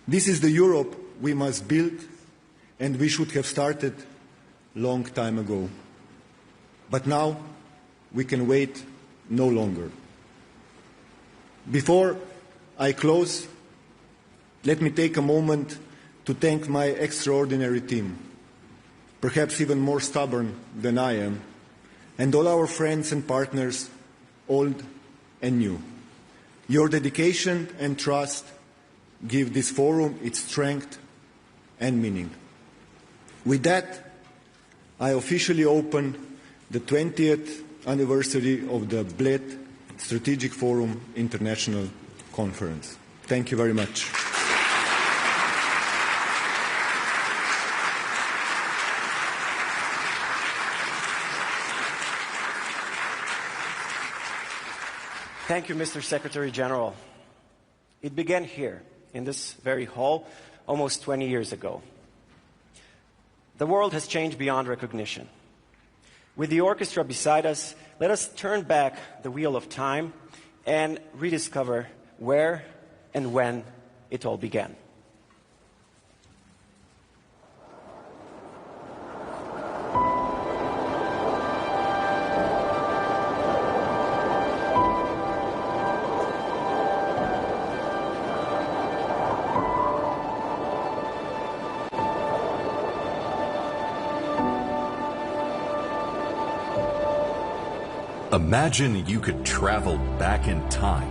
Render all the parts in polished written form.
This is the Europe we must build, and we should have started long time ago. But now we can wait no longer. Before I close, let me take a moment to thank my extraordinary team, perhaps even more stubborn than I am, and all our friends and partners, old and new. Your dedication and trust give this forum its strength and meaning. With that, I officially open the 20th anniversary of the Bled Strategic Forum International Conference. Thank you very much. Thank you, Mr. Secretary General. It began here, in this very hall, almost 20 years ago. The world has changed beyond recognition. With the orchestra beside us, let us turn back the wheel of time and rediscover where and when it all began. Imagine you could travel back in time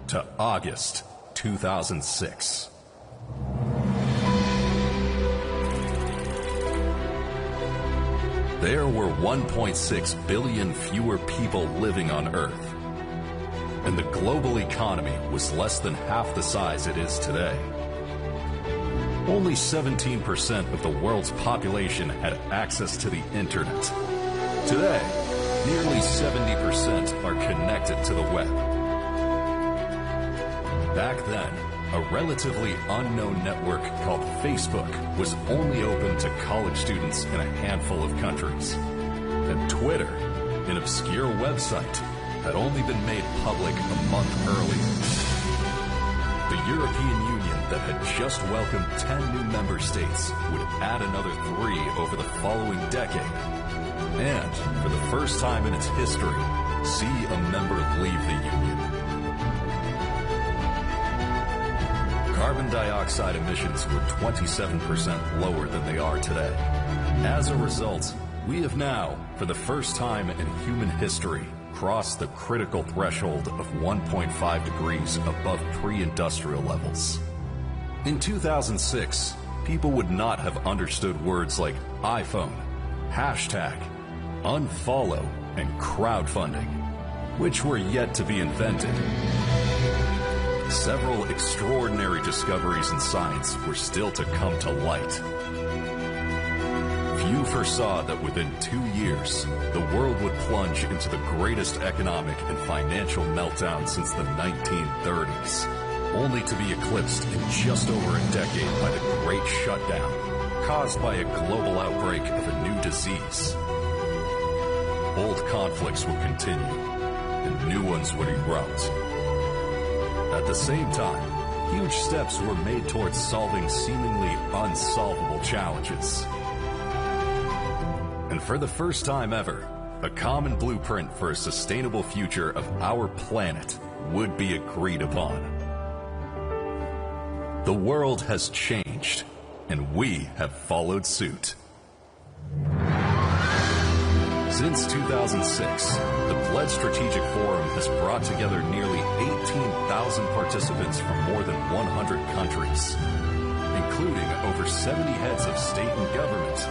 to August 2006. There were 1.6 billion fewer people living on Earth, and the global economy was less than half the size it is today. Only 17% of the world's population had access to the internet. Today, nearly 70% are connected to the web. Back then, a relatively unknown network called Facebook was only open to college students in a handful of countries. And Twitter, an obscure website, had only been made public a month earlier. The European Union that had just welcomed 10 new member states would add another 3 over the following decade. And, for the first time in its history, see a member leave the Union. Carbon dioxide emissions were 27% lower than they are today. As a result, we have now, for the first time in human history, crossed the critical threshold of 1.5 degrees above pre-industrial levels. In 2006, people would not have understood words like iPhone, hashtag, unfollow, and crowdfunding, which were yet to be invented. Several extraordinary discoveries in science were still to come to light. Few foresaw that within 2 years, the world would plunge into the greatest economic and financial meltdown since the 1930s, only to be eclipsed in just over a decade by the Great Shutdown, caused by a global outbreak of a new disease. Old conflicts would continue, and new ones would erupt. At the same time, huge steps were made towards solving seemingly unsolvable challenges. And for the first time ever, a common blueprint for a sustainable future of our planet would be agreed upon. The world has changed, and we have followed suit. Since 2006, the Bled Strategic Forum has brought together nearly 18,000 participants from more than 100 countries, including over 70 heads of state and government,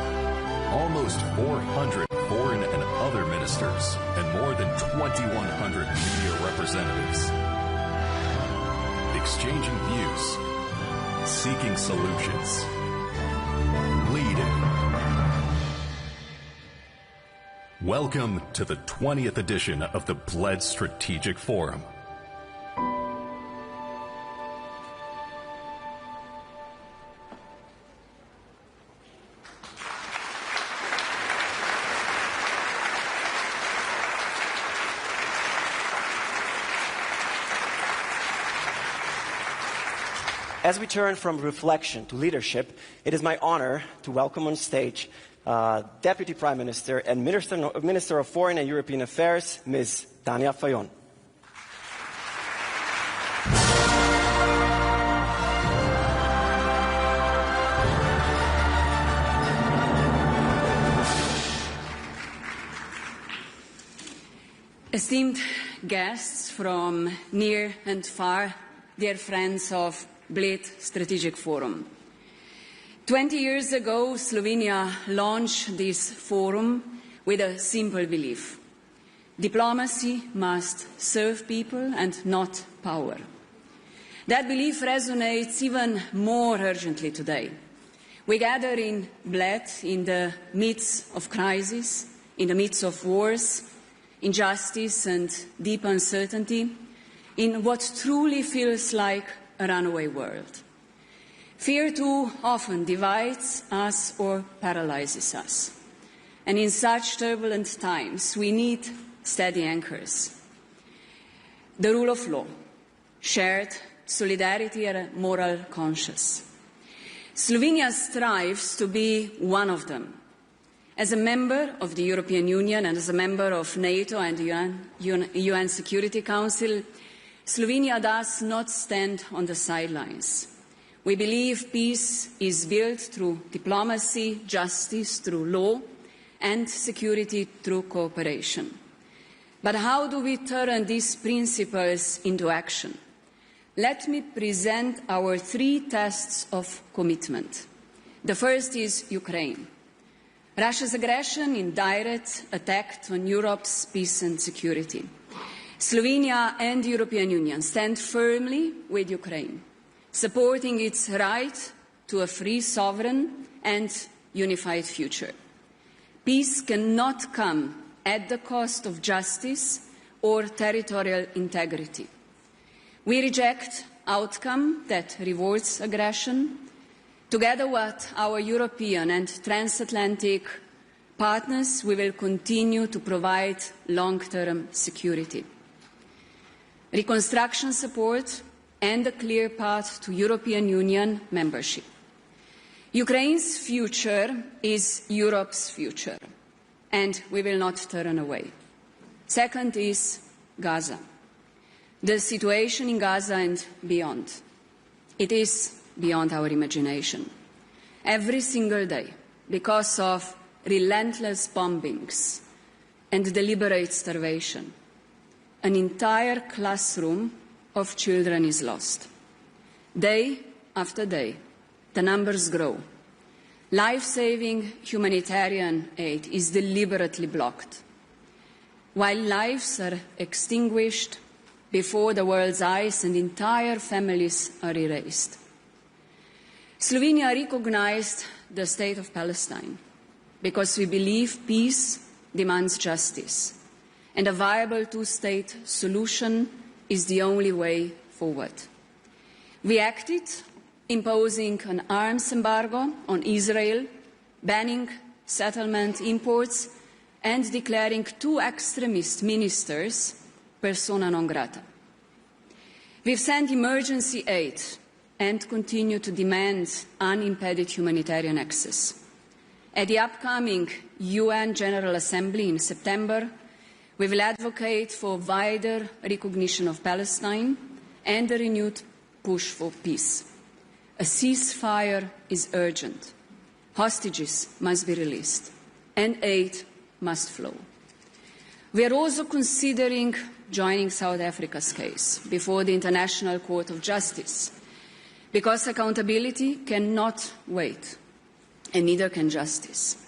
almost 400 foreign and other ministers, and more than 2,100 media representatives. Exchanging views, seeking solutions, leading. Welcome to the 20th edition of the Bled Strategic Forum. As we turn from reflection to leadership, it is my honor to welcome on stage Deputy Prime Minister and Minister of Foreign and European Affairs, Ms. Tanja Fajon. Esteemed guests from near and far, dear friends of Bled Strategic Forum. 20 years ago, Slovenia launched this forum with a simple belief. Diplomacy must serve people and not power. That belief resonates even more urgently today. We gather in Bled in the midst of crisis, in the midst of wars, injustice and deep uncertainty, in what truly feels like a runaway world. Fear too often divides us or paralyzes us. And in such turbulent times, we need steady anchors. The rule of law, shared solidarity and a moral conscience. Slovenia strives to be one of them. As a member of the European Union and as a member of NATO and the UN Security Council, Slovenia does not stand on the sidelines. We believe peace is built through diplomacy, justice through law, and security through cooperation. But how do we turn these principles into action? Let me present our 3 tests of commitment. The first is Ukraine. Russia's aggression in direct attack on Europe's peace and security. Slovenia and the European Union stand firmly with Ukraine, supporting its right to a free, sovereign and unified future. Peace cannot come at the cost of justice or territorial integrity. We reject outcome that rewards aggression. Together with our European and transatlantic partners, we will continue to provide long-term security, reconstruction support, and a clear path to European Union membership. Ukraine's future is Europe's future, and we will not turn away. Second is Gaza. The situation in Gaza and beyond. It is beyond our imagination. Every single day, because of relentless bombings and deliberate starvation, an entire classroom of children is lost. Day after day, the numbers grow. Life-saving humanitarian aid is deliberately blocked, while lives are extinguished before the world's eyes and entire families are erased. Slovenia recognized the state of Palestine because we believe peace demands justice, and a viable 2-state solution is the only way forward. We acted, imposing an arms embargo on Israel, banning settlement imports, and declaring 2 extremist ministers persona non grata. We've sent emergency aid and continue to demand unimpeded humanitarian access. At the upcoming UN General Assembly in September, we will advocate for wider recognition of Palestine and a renewed push for peace. A ceasefire is urgent. Hostages must be released, and aid must flow. We are also considering joining South Africa's case before the International Court of Justice, because accountability cannot wait, and neither can justice.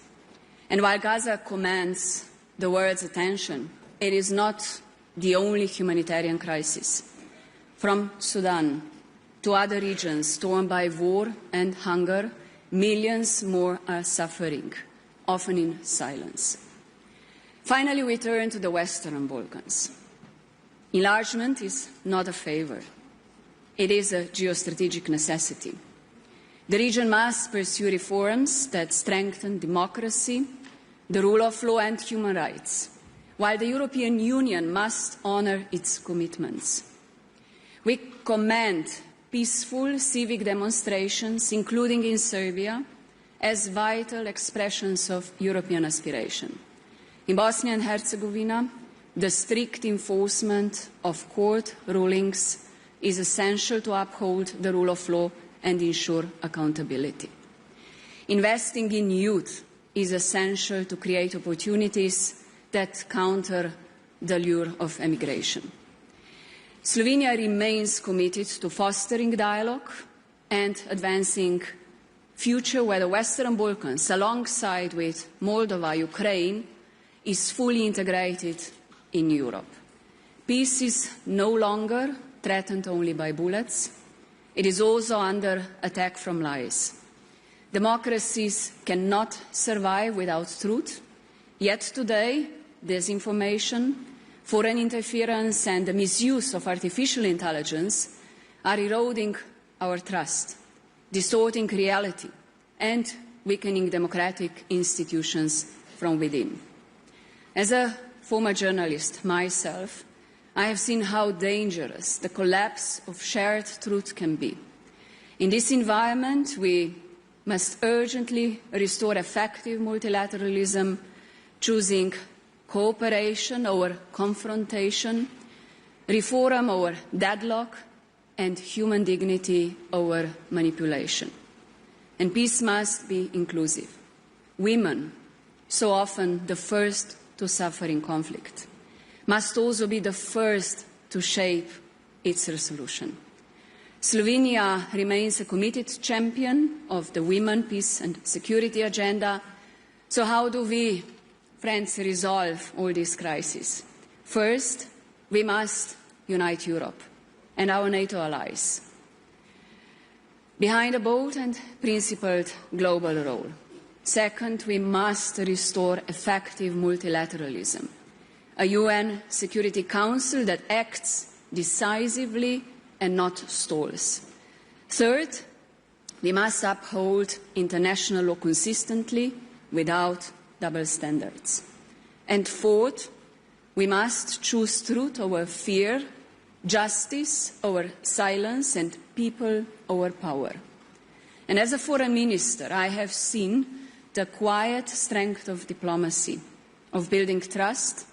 And while Gaza commands the world's attention, it is not the only humanitarian crisis. From Sudan to other regions torn by war and hunger, millions more are suffering, often in silence. Finally, we turn to the Western Balkans. Enlargement is not a favor. It is a geostrategic necessity. The region must pursue reforms that strengthen democracy, the rule of law and human rights, while the European Union must honour its commitments. We commend peaceful civic demonstrations, including in Serbia, as vital expressions of European aspiration. In Bosnia and Herzegovina, the strict enforcement of court rulings is essential to uphold the rule of law and ensure accountability. Investing in youth is essential to create opportunities that counter the lure of emigration. Slovenia remains committed to fostering dialogue and advancing a future where the Western Balkans, alongside with Moldova, Ukraine, is fully integrated in Europe. Peace is no longer threatened only by bullets. It is also under attack from lies. Democracies cannot survive without truth, yet today disinformation, foreign interference and the misuse of artificial intelligence are eroding our trust, distorting reality and weakening democratic institutions from within. As a former journalist myself, I have seen how dangerous the collapse of shared truth can be. In this environment, we must urgently restore effective multilateralism, choosing cooperation over confrontation, reform over deadlock, and human dignity over manipulation. And peace must be inclusive. Women, so often the first to suffer in conflict, must also be the first to shape its resolution. Slovenia remains a committed champion of the women, peace and security agenda. So how do we, friends, resolve all these crises? First, we must unite Europe and our NATO allies behind a bold and principled global role. Second, we must restore effective multilateralism, a UN Security Council that acts decisively and not stalls. Third, we must uphold international law consistently without double standards. And fourth, we must choose truth over fear, justice over silence, and people over power. And as a foreign minister, I have seen the quiet strength of diplomacy, of building trust,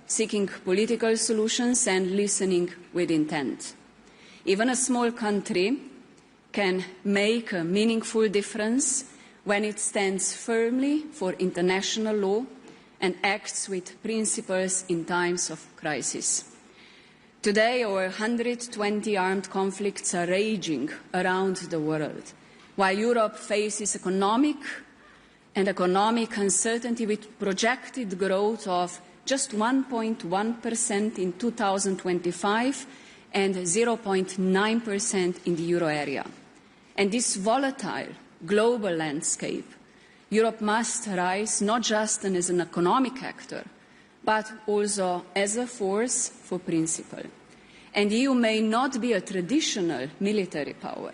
seeking political solutions, and listening with intent. Even a small country can make a meaningful difference when it stands firmly for international law and acts with principles in times of crisis. Today, over 120 armed conflicts are raging around the world, while Europe faces economic uncertainty with projected growth of just 1.1% in 2025 and 0.9% in the euro area. And this volatile global landscape, Europe must rise not just as an economic actor, but also as a force for principle. And the EU may not be a traditional military power,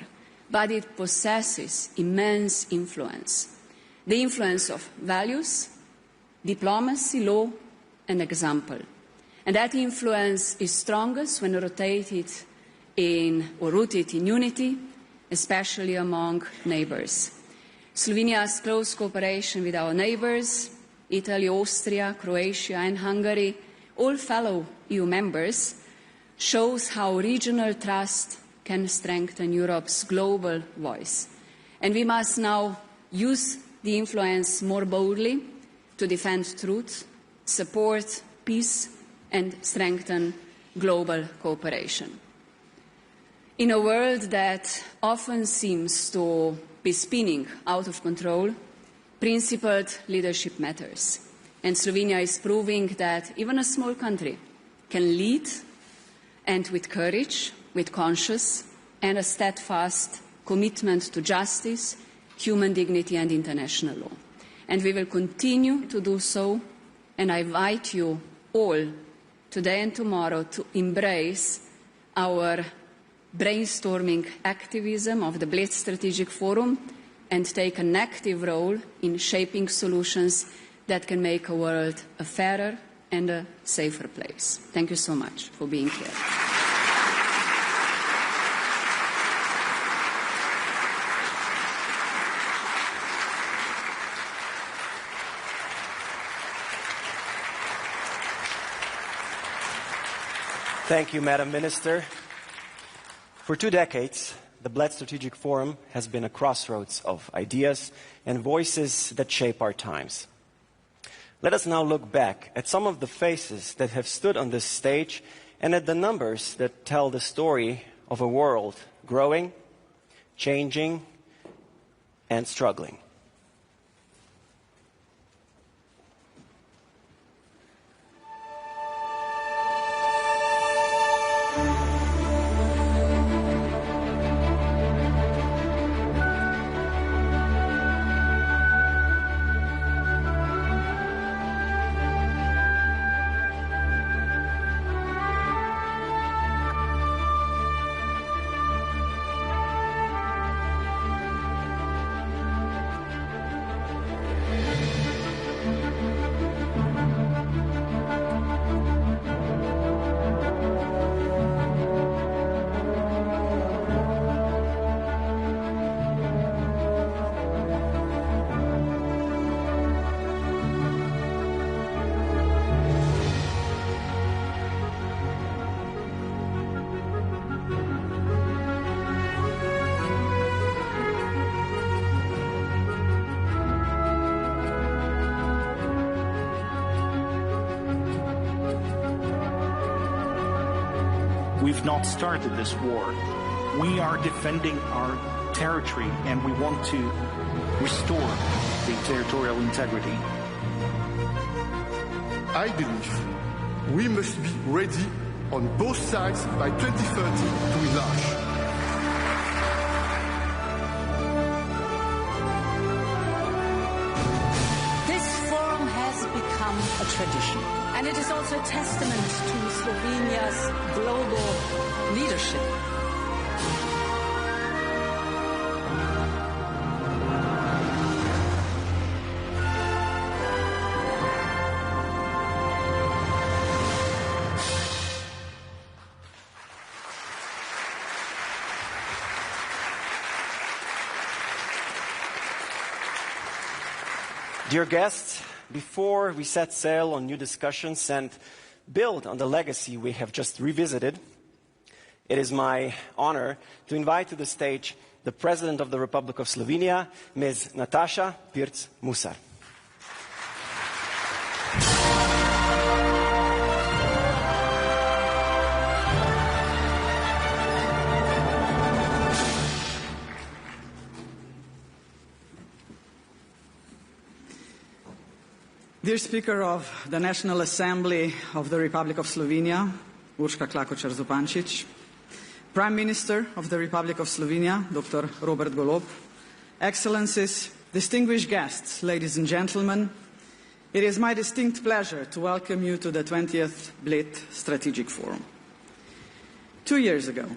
but it possesses immense influence. The influence of values, diplomacy, law, and example. And that influence is strongest when rooted in unity, especially among neighbours. Slovenia's close cooperation with our neighbours, Italy, Austria, Croatia and Hungary, all fellow EU members, shows how regional trust can strengthen Europe's global voice. And we must now use the influence more boldly to defend truth, support peace and strengthen global cooperation. In a world that often seems to be spinning out of control, principled leadership matters. And Slovenia is proving that even a small country can lead, and with courage, with conscience, and a steadfast commitment to justice, human dignity and international law. And we will continue to do so, and I invite you all today and tomorrow to embrace our brainstorming activism of the Bled Strategic Forum and take an active role in shaping solutions that can make a world a fairer and a safer place. Thank you so much for being here. Thank you, Madam Minister. For 2 decades, the Bled Strategic Forum has been a crossroads of ideas and voices that shape our times. Let us now look back at some of the faces that have stood on this stage and at the numbers that tell the story of a world growing, changing, and struggling. We've not started this war. We are defending our territory and we want to restore the territorial integrity. I believe we must be ready on both sides by 2030 to enlarge. This forum has become a tradition, and it is also a testament to Slovenia's global leadership. Dear guests, before we set sail on new discussions and build on the legacy we have just revisited, it is my honor to invite to the stage the President of the Republic of Slovenia, Ms. Nataša Pirc Musar. Dear Speaker of the National Assembly of the Republic of Slovenia, Urška Klakočar Zupančič, Prime Minister of the Republic of Slovenia, Dr. Robert Golob, Excellencies, distinguished guests, ladies and gentlemen, it is my distinct pleasure to welcome you to the 20th Bled Strategic Forum. 2 years ago,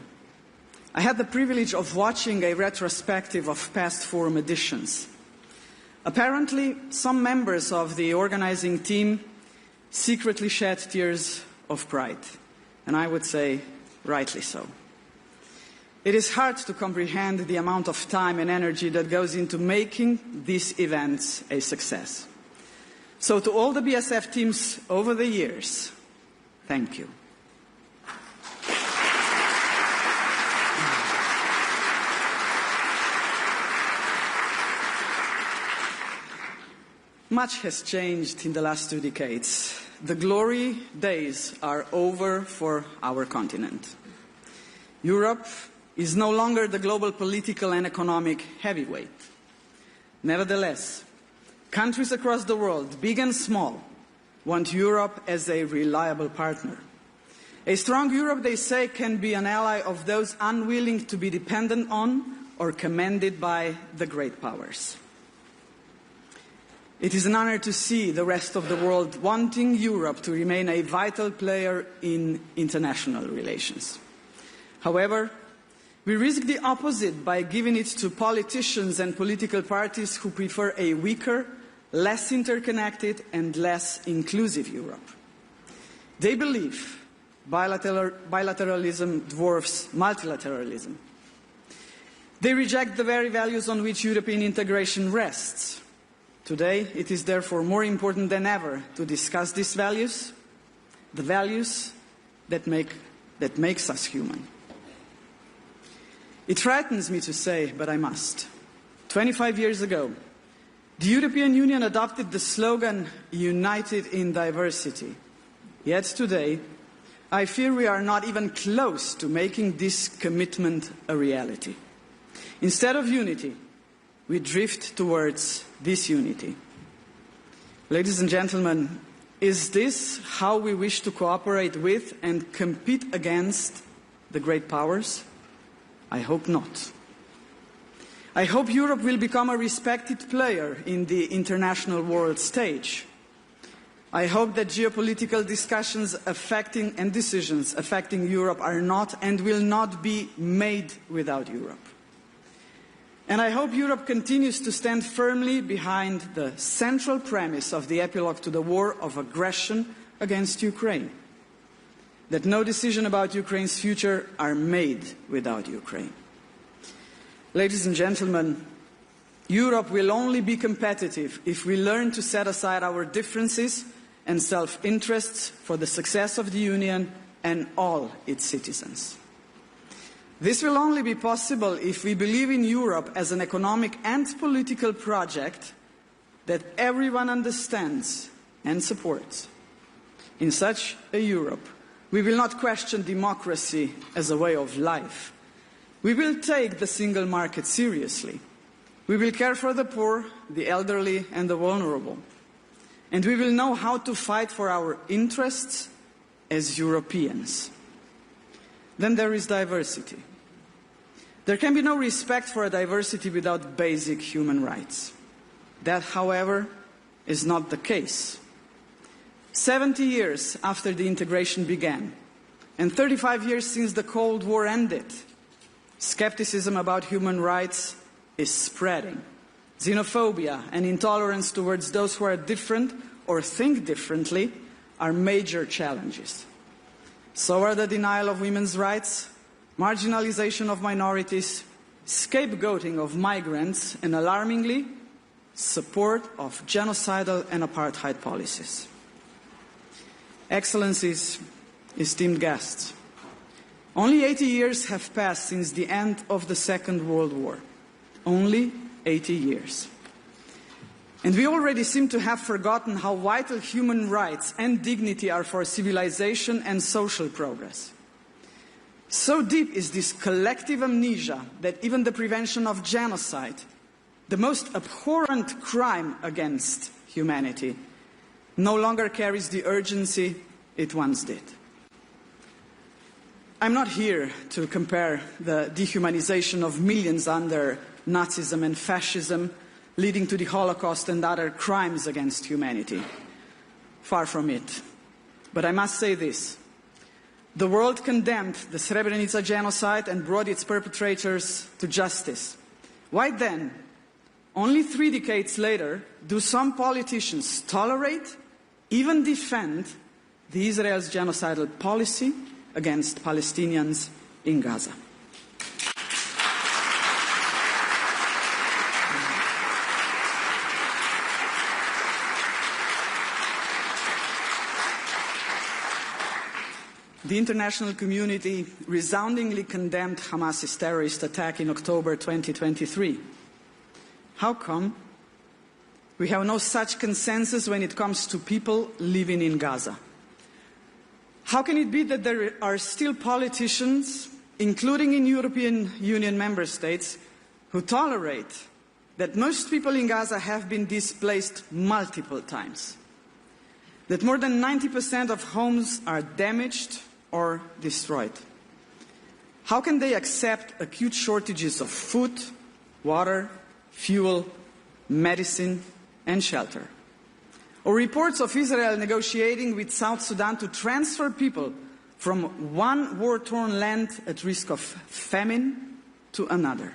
I had the privilege of watching a retrospective of past forum editions. Apparently, some members of the organizing team secretly shed tears of pride, and I would say rightly so. It is hard to comprehend the amount of time and energy that goes into making these events a success. So to all the BSF teams over the years, thank you. Much has changed in the last 2 decades. The glory days are over for our continent. Europe is no longer the global political and economic heavyweight. Nevertheless, countries across the world, big and small, want Europe as a reliable partner. A strong Europe, they say, can be an ally of those unwilling to be dependent on or commanded by the great powers. It is an honor to see the rest of the world wanting Europe to remain a vital player in international relations. However, we risk the opposite by giving it to politicians and political parties who prefer a weaker, less interconnected and less inclusive Europe. They believe bilateralism dwarfs multilateralism. They reject the very values on which European integration rests. Today, it is therefore more important than ever to discuss these values, the values that make that makes us human. It frightens me to say, but I must. 25 years ago, the European Union adopted the slogan, "United in diversity." Yet today, I fear we are not even close to making this commitment a reality. Instead of unity, we drift towards disunity. Ladies and gentlemen, is this how we wish to cooperate with and compete against the great powers? I hope not. I hope Europe will become a respected player in the international world stage. I hope that geopolitical discussions affecting and decisions affecting Europe are not and will not be made without Europe. And I hope Europe continues to stand firmly behind the central premise of the epilogue to the war of aggression against Ukraine, that no decision about Ukraine's future are made without Ukraine. Ladies and gentlemen, Europe will only be competitive if we learn to set aside our differences and self-interests for the success of the Union and all its citizens. This will only be possible if we believe in Europe as an economic and political project that everyone understands and supports. In such a Europe, we will not question democracy as a way of life. We will take the single market seriously. We will care for the poor, the elderly, and the vulnerable. And we will know how to fight for our interests as Europeans. Then there is diversity. There can be no respect for a diversity without basic human rights. That, however, is not the case. 70 years after the integration began, and 35 years since the Cold War ended, skepticism about human rights is spreading. Xenophobia and intolerance towards those who are different or think differently are major challenges. So are the denial of women's rights, marginalization of minorities, scapegoating of migrants, and alarmingly, support of genocidal and apartheid policies. Excellencies, esteemed guests, only 80 years have passed since the end of the Second World War. Only 80 years. And we already seem to have forgotten how vital human rights and dignity are for civilization and social progress. So deep is this collective amnesia that even the prevention of genocide, the most abhorrent crime against humanity, no longer carries the urgency it once did. I'm not here to compare the dehumanization of millions under Nazism and fascism, leading to the Holocaust and other crimes against humanity. Far from it. But I must say this. The world condemned the Srebrenica genocide and brought its perpetrators to justice. Why then, only 3 decades later, do some politicians tolerate, even defend, the Israel's genocidal policy against Palestinians in Gaza? The international community resoundingly condemned Hamas's terrorist attack in October 2023. How come? We have no such consensus when it comes to people living in Gaza. How can it be that there are still politicians, including in European Union member states, who tolerate that most people in Gaza have been displaced multiple times? That more than 90% of homes are damaged or destroyed? How can they accept acute shortages of food, water, fuel, medicine, and shelter? Or reports of Israel negotiating with South Sudan to transfer people from one war-torn land at risk of famine to another?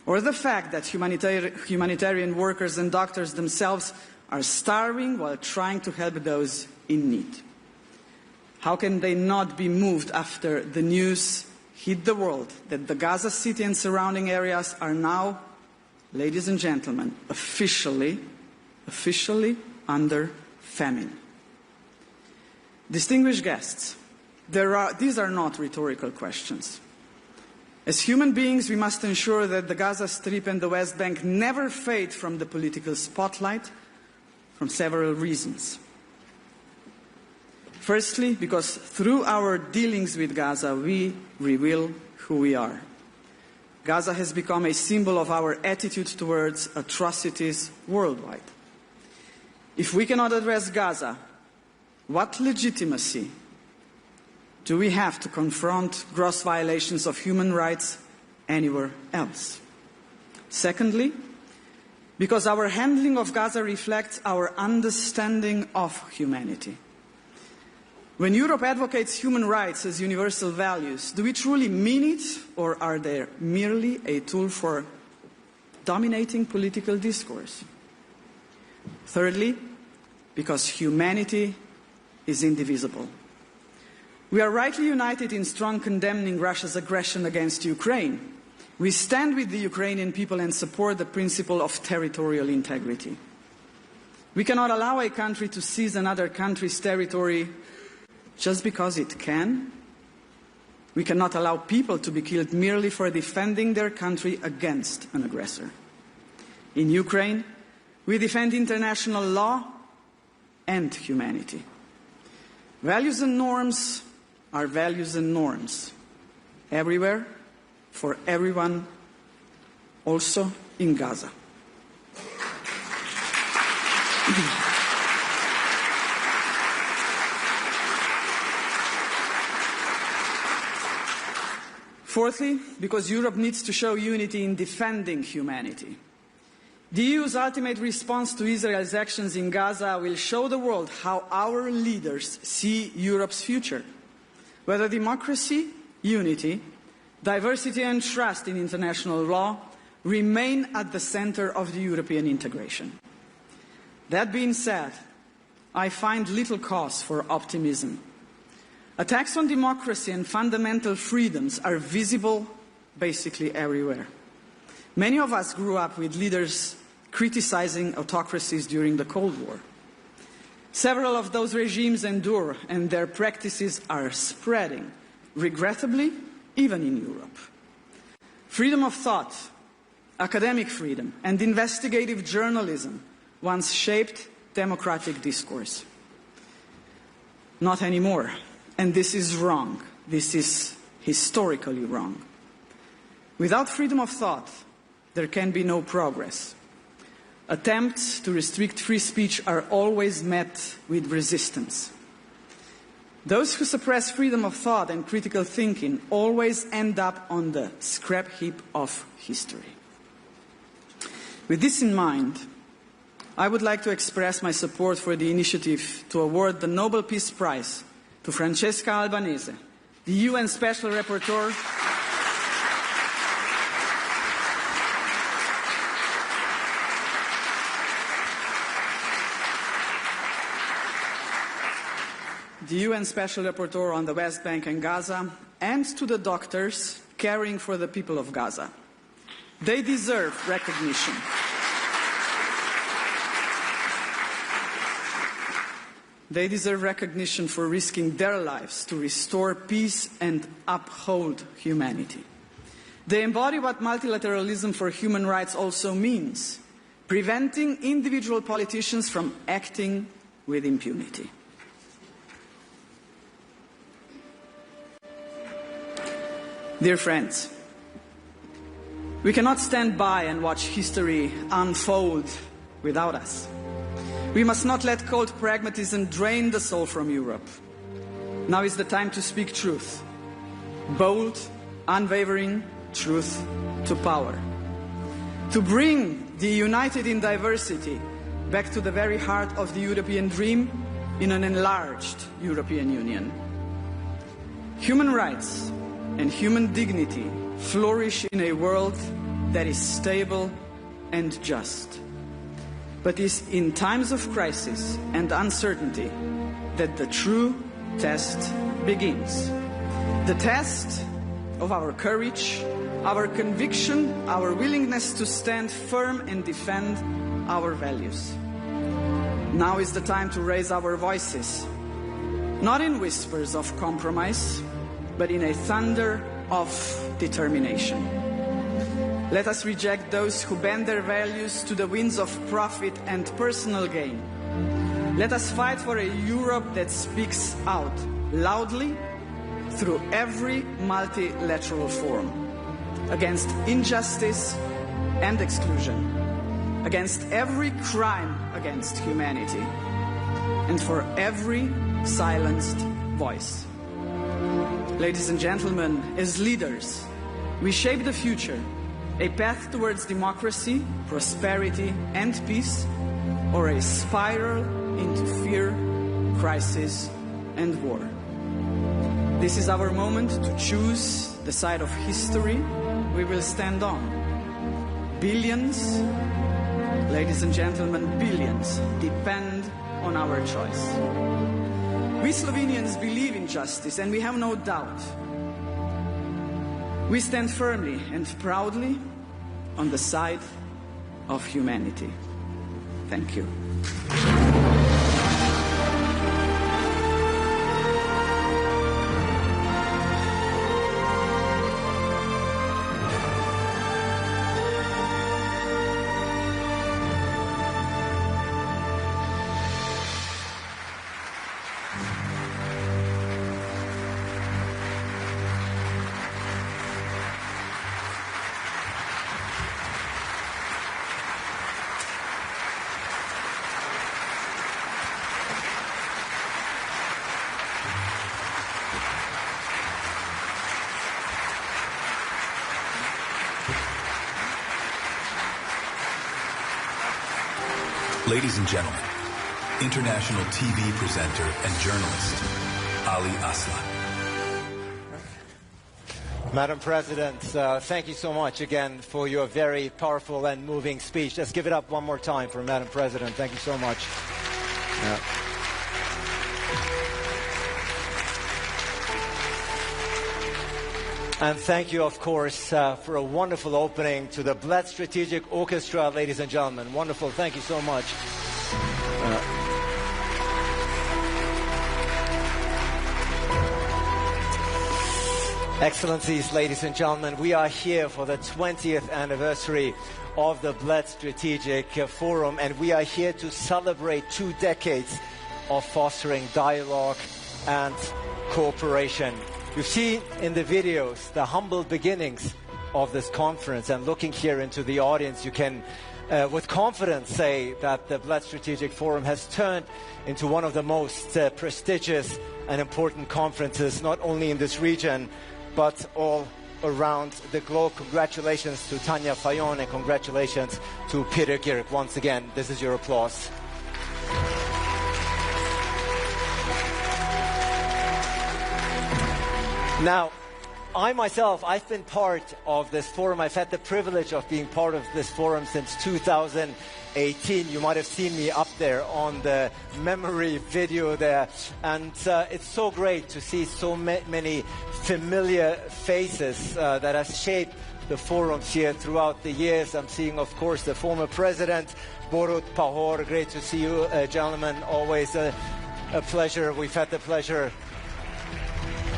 Or the fact that humanitarian workers and doctors themselves are starving while trying to help those in need? How can they not be moved after the news hit the world that the Gaza City and surrounding areas are now, ladies and gentlemen, officially under famine? Distinguished guests, These are not rhetorical questions. As human beings, we must ensure that the Gaza Strip and the West Bank never fade from the political spotlight from several reasons. Firstly, because through our dealings with Gaza, we reveal who we are. Gaza has become a symbol of our attitude towards atrocities worldwide. If we cannot address Gaza, what legitimacy do we have to confront gross violations of human rights anywhere else? Secondly, because our handling of Gaza reflects our understanding of humanity. When Europe advocates human rights as universal values, do we truly mean it, or are they merely a tool for dominating political discourse? Thirdly, because humanity is indivisible. We are rightly united in strong condemning Russia's aggression against Ukraine. We stand with the Ukrainian people and support the principle of territorial integrity. We cannot allow a country to seize another country's territory just because it can. We cannot allow people to be killed merely for defending their country against an aggressor. In Ukraine, we defend international law and humanity. Values and norms are values and norms, everywhere, for everyone, also in Gaza. Fourthly, because Europe needs to show unity in defending humanity. The EU's ultimate response to Israel's actions in Gaza will show the world how our leaders see Europe's future, whether democracy, unity, diversity and trust in international law remain at the center of the European integration. That being said, I find little cause for optimism. Attacks on democracy and fundamental freedoms are visible basically everywhere. Many of us grew up with leaders criticizing autocracies during the Cold War. Several of those regimes endure, and their practices are spreading, regrettably, even in Europe. Freedom of thought, academic freedom, and investigative journalism once shaped democratic discourse. Not anymore. And this is wrong. This is historically wrong. Without freedom of thought, there can be no progress. Attempts to restrict free speech are always met with resistance. Those who suppress freedom of thought and critical thinking always end up on the scrap heap of history. With this in mind, I would like to express my support for the initiative to award the Nobel Peace Prize to Francesca Albanese, the UN Special Rapporteur on the West Bank and Gaza, and to the doctors caring for the people of Gaza. They deserve recognition. They deserve recognition for risking their lives to restore peace and uphold humanity. They embody what multilateralism for human rights also means: preventing individual politicians from acting with impunity. Dear friends, we cannot stand by and watch history unfold without us. We must not let cold pragmatism drain the soul from Europe. Now is the time to speak truth. Bold, unwavering truth to power. To bring the united in diversity back to the very heart of the European dream in an enlarged European Union. Human rights and human dignity flourish in a world that is stable and just. But it is in times of crisis and uncertainty that the true test begins. The test of our courage, our conviction, our willingness to stand firm and defend our values. Now is the time to raise our voices, not in whispers of compromise, but in a thunder of determination. Let us reject those who bend their values to the winds of profit and personal gain. Let us fight for a Europe that speaks out loudly through every multilateral forum against injustice and exclusion, against every crime against humanity, and for every silenced voice. Ladies and gentlemen, as leaders, we shape the future, a path towards democracy, prosperity, and peace, or a spiral into fear, crisis, and war. This is our moment to choose the side of history we will stand on. Billions, ladies and gentlemen, billions depend on our choice. We Slovenians believe in justice, and we have no doubt. We stand firmly and proudly on the side of humanity. Thank you. Ladies and gentlemen, international TV presenter and journalist, Ali Aslan. Madam President, thank you so much again for your very powerful and moving speech. Let's give it up one more time for Madam President. Thank you so much. And thank you, of course, for a wonderful opening to the Bled Strategic Orchestra, ladies and gentlemen. Wonderful. Thank you so much. Excellencies, ladies and gentlemen, we are here for the 20th anniversary of the Bled Strategic Forum, and we are here to celebrate 2 decades of fostering dialogue and cooperation. You've seen in the videos the humble beginnings of this conference, and looking here into the audience, you can with confidence say that the Bled Strategic Forum has turned into one of the most prestigious and important conferences, not only in this region, but all around the globe. Congratulations to Tanja Fajon and congratulations to Pirc. Once again, this is your applause. Now, I myself, I've been part of this forum. I've had the privilege of being part of this forum since 2018. You might have seen me up there on the memory video there. And it's so great to see so many familiar faces that have shaped the forums here throughout the years. I'm seeing, of course, the former president, Borut Pahor. Great to see you, gentlemen. Always a pleasure. We've had the pleasure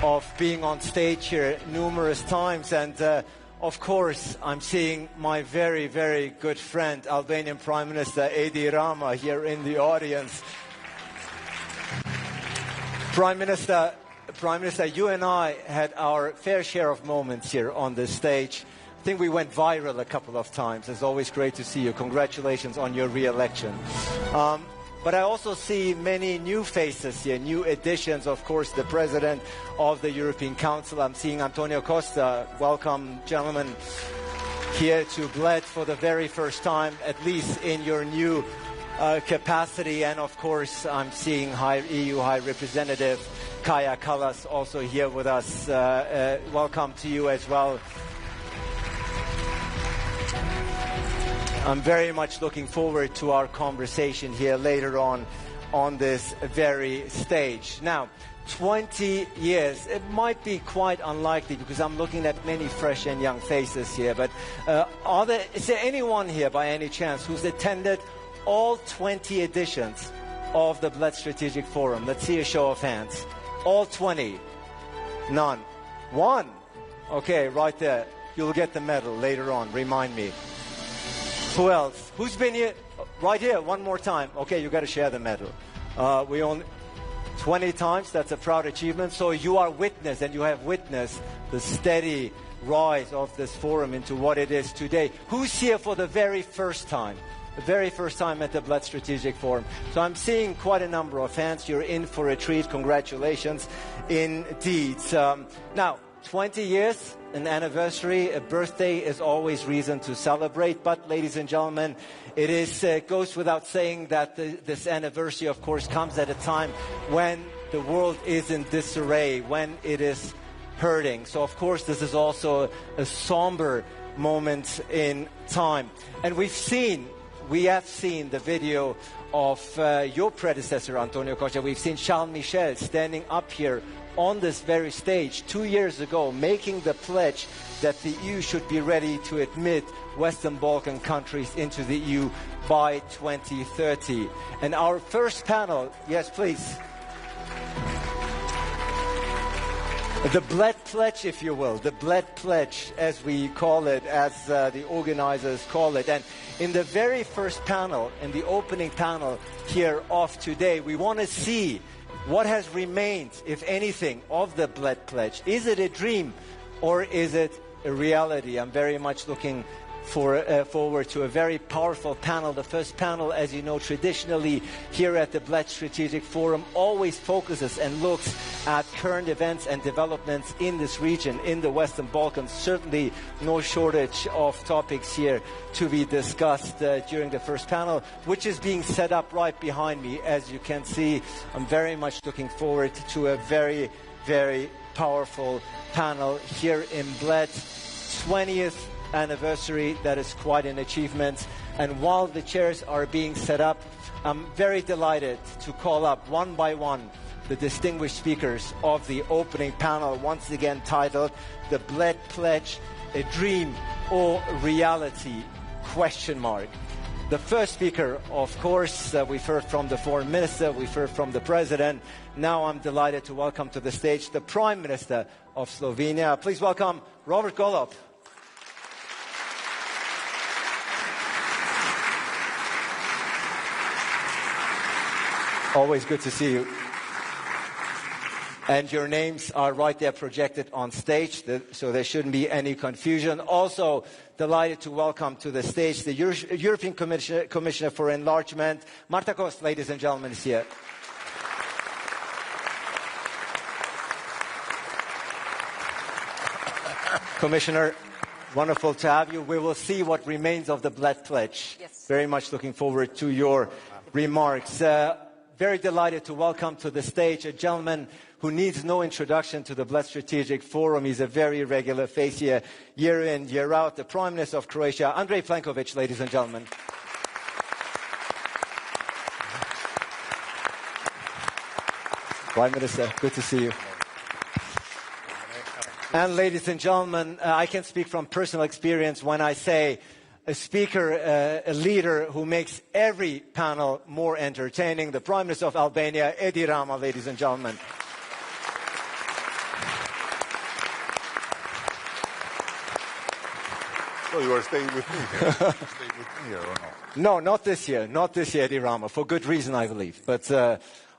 of being on stage here numerous times, and of course I'm seeing my very, very good friend, Albanian Prime Minister Edi Rama, here in the audience. Prime Minister, you and I had our fair share of moments here on this stage. I think we went viral a couple of times. It's always great to see you. Congratulations on your re-election. But I also see many new faces here, new additions. Of course, the President of the European Council. I'm seeing Antonio Costa. Welcome, gentlemen, here to Bled for the very first time, at least in your new capacity. And of course, I'm seeing EU High Representative Kaja Kallas also here with us. Welcome to you as well. I'm very much looking forward to our conversation here later on this very stage. Now, 20 years, it might be quite unlikely because I'm looking at many fresh and young faces here, but is there anyone here by any chance who's attended all 20 editions of the Bled Strategic Forum? Let's see a show of hands. All 20? None. One? Okay, right there. You'll get the medal later on. Remind me. Who else? Who's been here? Right here, one more time. Okay, you got to share the medal. We only 20 times. That's a proud achievement. So you are witness, and you have witnessed the steady rise of this forum into what it is today. Who's here for the very first time? The very first time at the Bled Strategic Forum. So I'm seeing quite a number of hands. You're in for a treat. Congratulations indeed. Now, 20 years, an anniversary, a birthday is always reason to celebrate. But, ladies and gentlemen, it goes without saying that this anniversary, of course, comes at a time when the world is in disarray, when it is hurting. So, of course, this is also a somber moment in time. And we have seen the video of your predecessor, Antonio Kaja. We've seen Charles Michel standing up here on this very stage 2 years ago, making the pledge that the EU should be ready to admit Western Balkan countries into the EU by 2030. And our first panel, yes, please. The Bled Pledge, if you will, the Bled Pledge, as we call it, as the organizers call it. And in the very first panel, in the opening panel here of today, we want to see what has remained, if anything, of the Bled Pledge. Is it a dream or is it a reality? I'm very much looking forward to a very powerful panel. The first panel, as you know, traditionally here at the Bled Strategic Forum always focuses and looks at current events and developments in this region, in the Western Balkans. Certainly no shortage of topics here to be discussed during the first panel, which is being set up right behind me. As you can see, I'm very much looking forward to a very, very powerful panel here in Bled. 20th anniversary, that is quite an achievement. And while the chairs are being set up, I'm very delighted to call up one by one the distinguished speakers of the opening panel, once again titled The Bled Pledge, a Dream or Reality? The first speaker, of course, we've heard from the Foreign Minister, we've heard from the President. Now I'm delighted to welcome to the stage the Prime Minister of Slovenia. Please welcome Robert Golob. Always good to see you. And your names are right there projected on stage, so there shouldn't be any confusion. Also, delighted to welcome to the stage the European Commissioner for Enlargement, Marta, ladies and gentlemen, is here. Commissioner, wonderful to have you. We will see what remains of the Bled Pledge. Yes. Very much looking forward to your remarks. Very delighted to welcome to the stage a gentleman who needs no introduction to the Bled Strategic Forum. He's a very regular face here, year in, year out. The Prime Minister of Croatia, Andrej Plenković, ladies and gentlemen. Prime Minister, good to see you. And ladies and gentlemen, I can speak from personal experience when I say a speaker, a leader who makes every panel more entertaining. The Prime Minister of Albania, Edi Rama, ladies and gentlemen. So you are staying with me here? Staying with me here or not? No, not this year. Not this year, Edi Rama, for good reason, I believe. But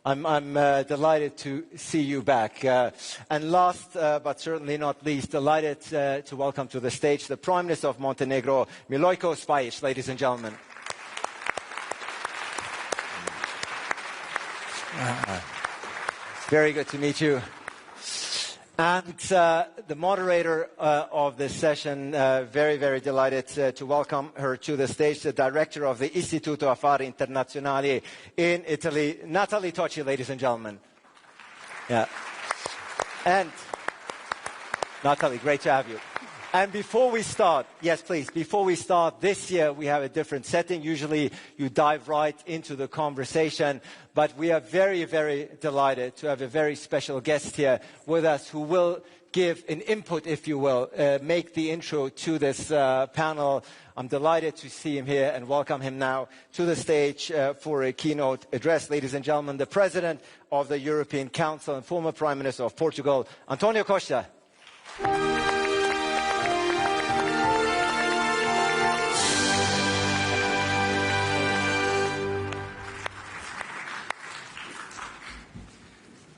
I'm delighted to see you back. And last, but certainly not least, delighted to welcome to the stage the Prime Minister of Montenegro, Milojko Spajić, ladies and gentlemen. Very good to meet you. And the moderator of this session, very, very delighted to welcome her to the stage, the director of the Istituto Affari Internazionali in Italy, Natalie Tocci, ladies and gentlemen. Yeah. And Natalie, great to have you. And before we start, yes, please, before we start, this year we have a different setting. Usually you dive right into the conversation, but we are very, very delighted to have a very special guest here with us who will give an input, if you will, make the intro to this panel. I'm delighted to see him here and welcome him now to the stage for a keynote address. Ladies and gentlemen, the President of the European Council and former Prime Minister of Portugal, António Costa.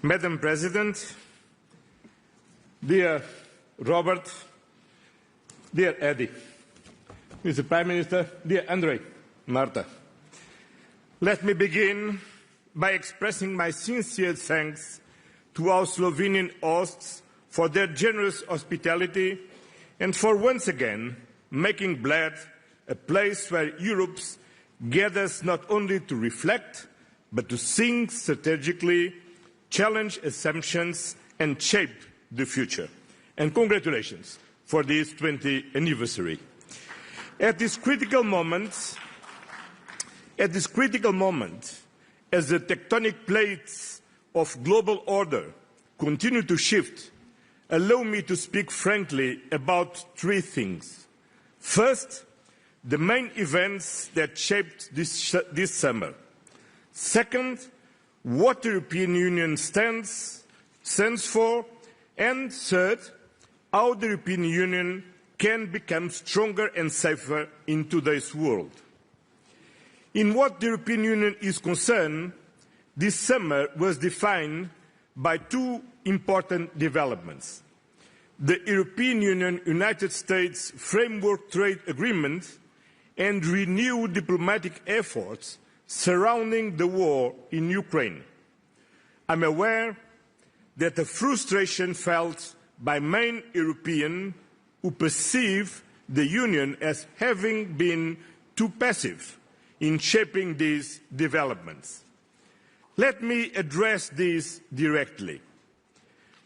Madam President, dear Robert, dear Eddie, Mr. Prime Minister, dear Andrei, Marta, let me begin by expressing my sincere thanks to our Slovenian hosts for their generous hospitality and for once again making Bled a place where Europe gathers not only to reflect, but to think strategically, challenge assumptions and shape the future. And congratulations for this 20th anniversary. At this critical moment, as the tectonic plates of global order continue to shift, allow me to speak frankly about three things. First, the main events that shaped this summer. Second, what the European Union stands for, and third, how the European Union can become stronger and safer in today's world. In what the European Union is concerned, this summer was defined by two important developments. The European Union-United States Framework Trade Agreement and renewed diplomatic efforts surrounding the war in Ukraine. I'm aware that the frustration felt by many Europeans who perceive the Union as having been too passive in shaping these developments. Let me address this directly.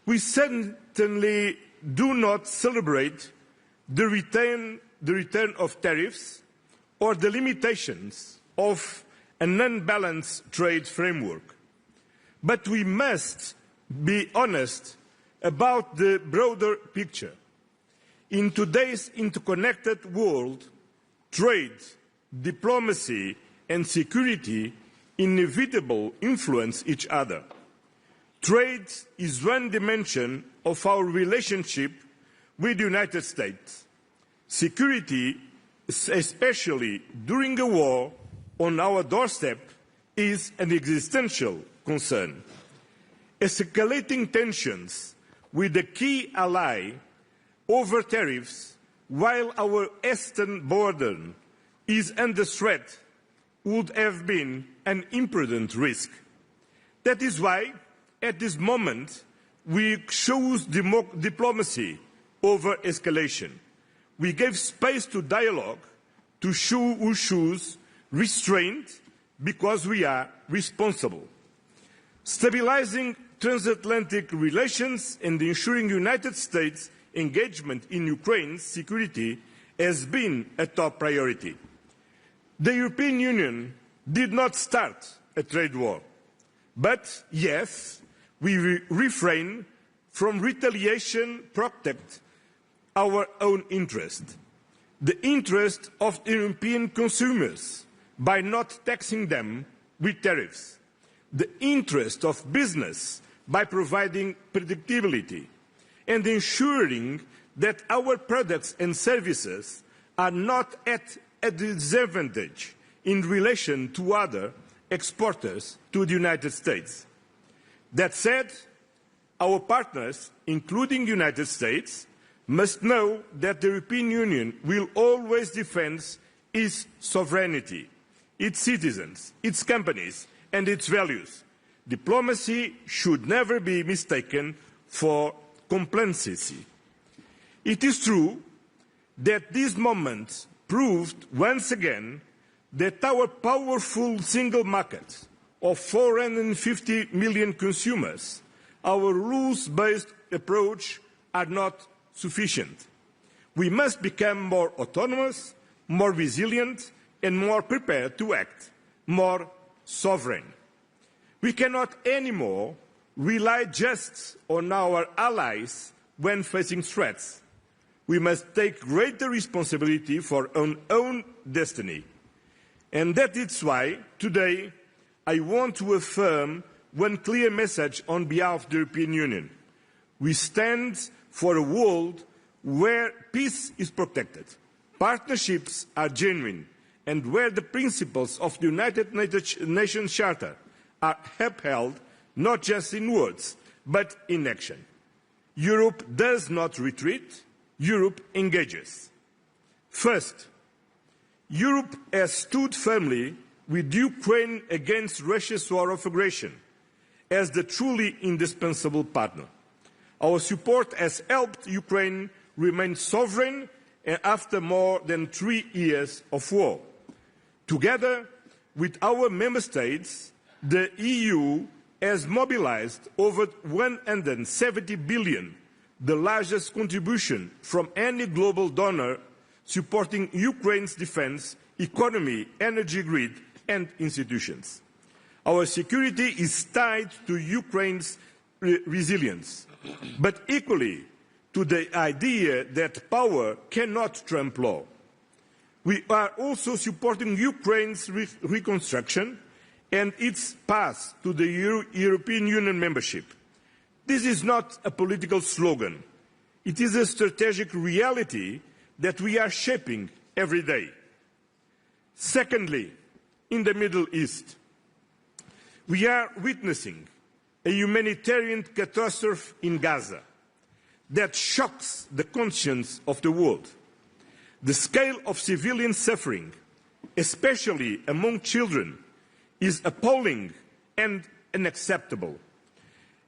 We certainly do not celebrate the return of tariffs or the limitations of an unbalanced trade framework. But we must be honest about the broader picture. In today's interconnected world, trade, diplomacy and security inevitably influence each other. Trade is one dimension of our relationship with the United States. Security, especially during a war on our doorstep, is an existential concern. Escalating tensions with a key ally over tariffs while our eastern border is under threat would have been an imprudent risk. That is why, at this moment, we chose diplomacy over escalation. We gave space to dialogue, to choose restraint, because we are responsible. Stabilizing transatlantic relations and ensuring United States engagement in Ukraine's security has been a top priority. The European Union did not start a trade war, but yes, we refrain from retaliation, protect our own interest, the interest of European consumers by not taxing them with tariffs, the interest of business by providing predictability, and ensuring that our products and services are not at a disadvantage in relation to other exporters to the United States. That said, our partners, including the United States, must know that the European Union will always defend its sovereignty, its citizens, its companies and its values. Diplomacy should never be mistaken for complacency. It is true that this moment proved once again that our powerful single market of 450 million consumers, our rules-based approach, are not sufficient. We must become more autonomous, more resilient, and more prepared to act, more sovereign. We cannot anymore rely just on our allies when facing threats. We must take greater responsibility for our own destiny. And that is why today I want to affirm one clear message on behalf of the European Union. We stand for a world where peace is protected, partnerships are genuine, and where the principles of the United Nations Charter are upheld not just in words, but in action. Europe does not retreat, Europe engages. First, Europe has stood firmly with Ukraine against Russia's war of aggression as the truly indispensable partner. Our support has helped Ukraine remain sovereign after more than 3 years of war. Together with our member states, the EU has mobilized over 170 billion, the largest contribution from any global donor supporting Ukraine's defense, economy, energy grid, and institutions. Our security is tied to Ukraine's resilience, but equally to the idea that power cannot trump law. We are also supporting Ukraine's reconstruction and its path to the European Union membership. This is not a political slogan. It is a strategic reality that we are shaping every day. Secondly, in the Middle East, we are witnessing a humanitarian catastrophe in Gaza that shocks the conscience of the world. The scale of civilian suffering, especially among children, is appalling and unacceptable.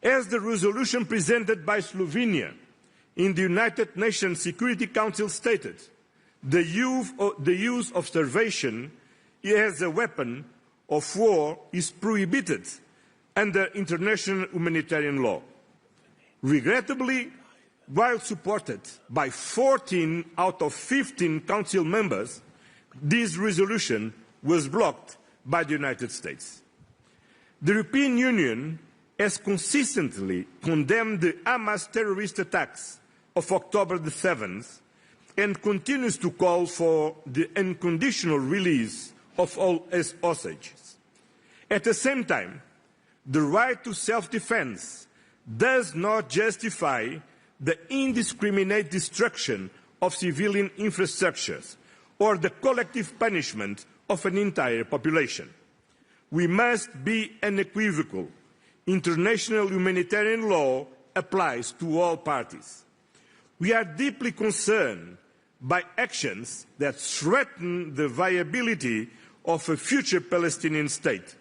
As the resolution presented by Slovenia in the United Nations Security Council stated, the use of starvation as a weapon of war is prohibited under international humanitarian law. Regrettably, while supported by 14 out of 15 Council members, this resolution was blocked by the United States. The European Union has consistently condemned the Hamas terrorist attacks of October the 7th and continues to call for the unconditional release of all hostages. At the same time, the right to self-defense does not justify the indiscriminate destruction of civilian infrastructures or the collective punishment of an entire population. We must be unequivocal. International humanitarian law applies to all parties. We are deeply concerned by actions that threaten the viability of a future Palestinian state,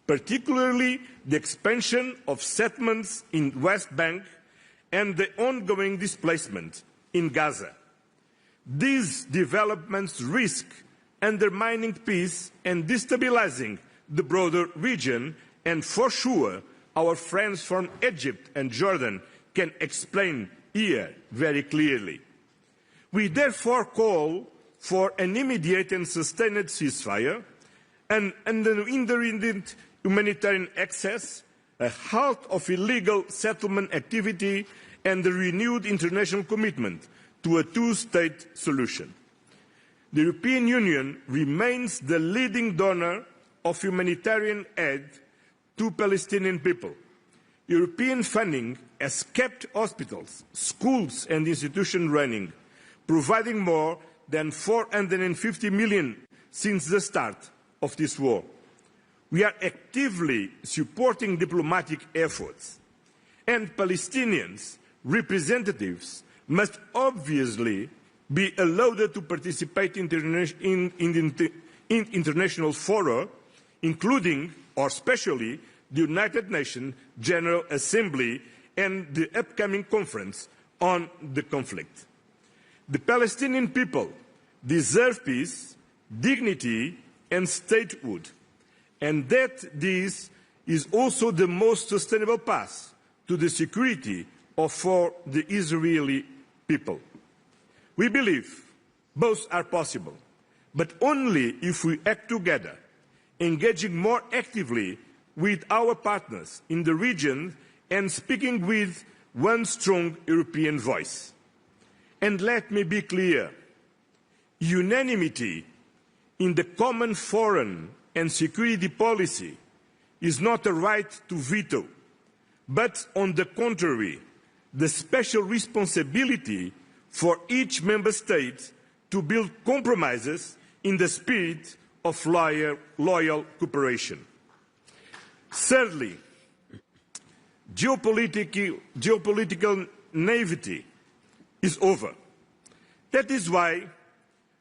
particularly the expansion of settlements in the West Bank and the ongoing displacement in Gaza. These developments risk undermining peace and destabilizing the broader region, and for sure our friends from Egypt and Jordan can explain here very clearly. We therefore call for an immediate and sustained ceasefire, an unhindered humanitarian access, a halt of illegal settlement activity, and a renewed international commitment to a two-state solution. The European Union remains the leading donor of humanitarian aid to Palestinian people. European funding has kept hospitals, schools and institutions running, providing more than 450 million since the start of this war. We are actively supporting diplomatic efforts, and Palestinians' representatives must obviously be allowed to participate in international fora, including or especially the United Nations General Assembly and the upcoming conference on the conflict. The Palestinian people deserve peace, dignity and statehood, and that this is also the most sustainable path to the security for the Israeli people. We believe both are possible, but only if we act together, engaging more actively with our partners in the region and speaking with one strong European voice. And let me be clear, unanimity in the common foreign and security policy is not a right to veto, but on the contrary, the special responsibility for each member state to build compromises in the spirit of loyal cooperation. Thirdly, geopolitical naivety is over. That is why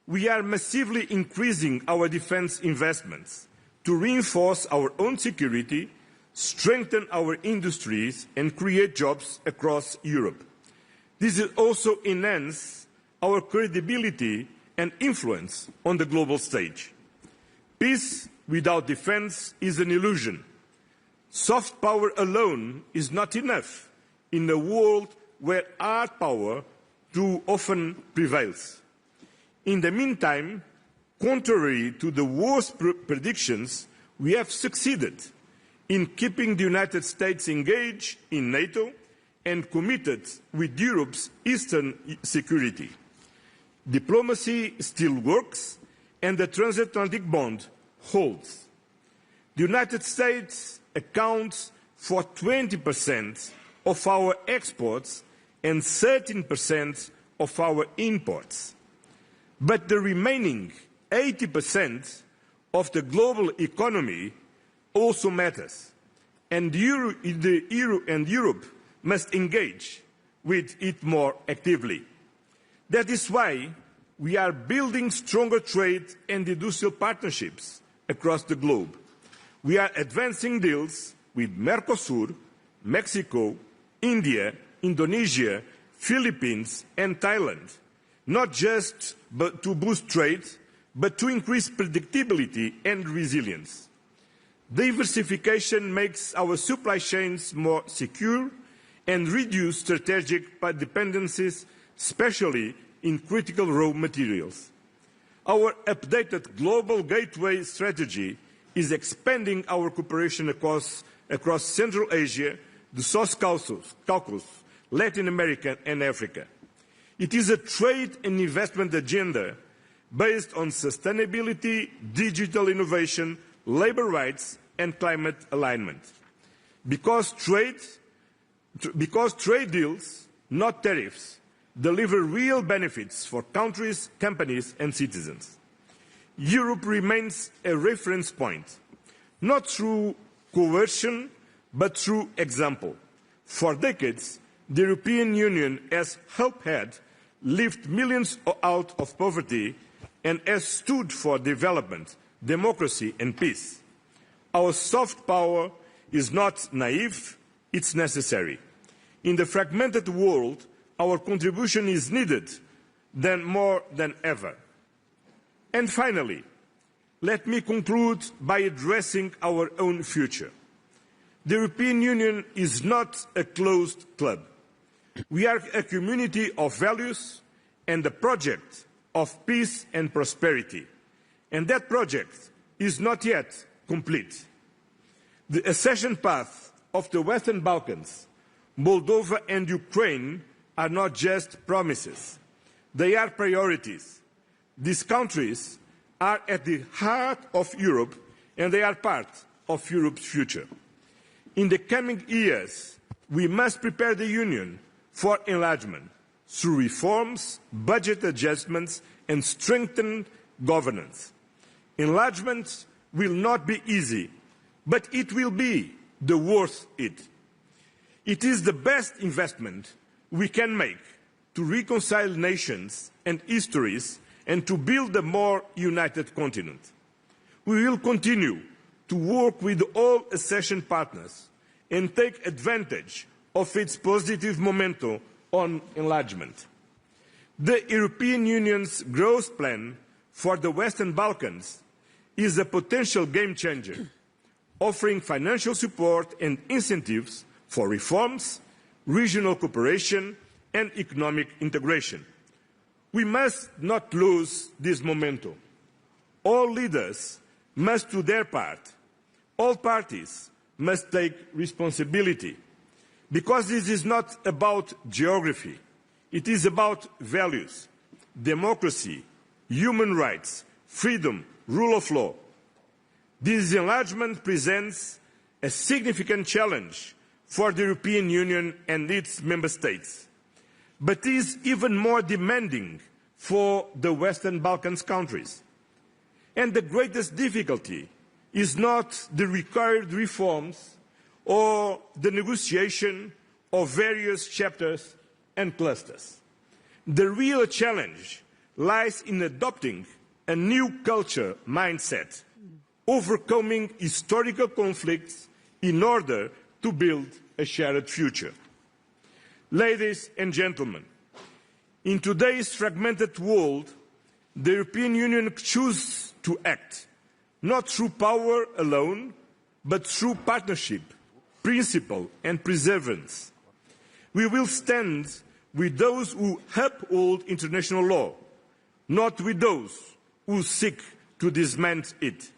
we are massively increasing our defence investments to reinforce our own security, strengthen our industries and create jobs across Europe. This will also enhance our credibility and influence on the global stage. Peace without defence is an illusion. Soft power alone is not enough in a world where hard power too often prevails. In the meantime, contrary to the worst predictions, we have succeeded in keeping the United States engaged in NATO and committed with Europe's eastern security. Diplomacy still works and the transatlantic bond holds. The United States accounts for 20% of our exports and 13% of our imports. But the remaining 80% of the global economy also matters, and the euro and Europe must engage with it more actively. That is why we are building stronger trade and industrial partnerships across the globe. We are advancing deals with Mercosur, Mexico, India, Indonesia, Philippines and Thailand, not just to boost trade, but to increase predictability and resilience. Diversification makes our supply chains more secure and reduce strategic dependencies, especially in critical raw materials. Our updated global gateway strategy is expanding our cooperation across Central Asia, the South Caucasus, Latin America and Africa. It is a trade and investment agenda based on sustainability, digital innovation, labour rights and climate alignment. Because trade deals, not tariffs, deliver real benefits for countries, companies and citizens. Europe remains a reference point, not through coercion, but through example. For decades, the European Union has helped lift millions out of poverty and has stood for development, democracy and peace. Our soft power is not naive, it's necessary. In the fragmented world, our contribution is needed more than ever. And finally, let me conclude by addressing our own future. The European Union is not a closed club. We are a community of values and a project of peace and prosperity. And that project is not yet complete. The accession path of the Western Balkans, Moldova and Ukraine are not just promises. They are priorities. These countries are at the heart of Europe and they are part of Europe's future. In the coming years, we must prepare the Union for enlargement through reforms, budget adjustments and strengthened governance. Enlargement will not be easy, but it will be worth it. It is the best investment we can make to reconcile nations and histories and to build a more united continent. We will continue to work with all accession partners and take advantage of its positive momentum on enlargement. The European Union's growth plan for the Western Balkans is a potential game changer, offering financial support and incentives for reforms, regional cooperation and economic integration. We must not lose this momentum. All leaders must do their part. All parties must take responsibility, because this is not about geography. It is about values, democracy, human rights, freedom, rule of law. This enlargement presents a significant challenge for the European Union and its member states, but is even more demanding for the Western Balkans countries. And the greatest difficulty is not the required reforms or the negotiation of various chapters and clusters. The real challenge lies in adopting a new culture mindset, overcoming historical conflicts in order to build a shared future. Ladies and gentlemen, in today's fragmented world, the European Union chooses to act, not through power alone, but through partnership, principle and perseverance. We will stand with those who uphold international law, not with those who seek to dismantle it.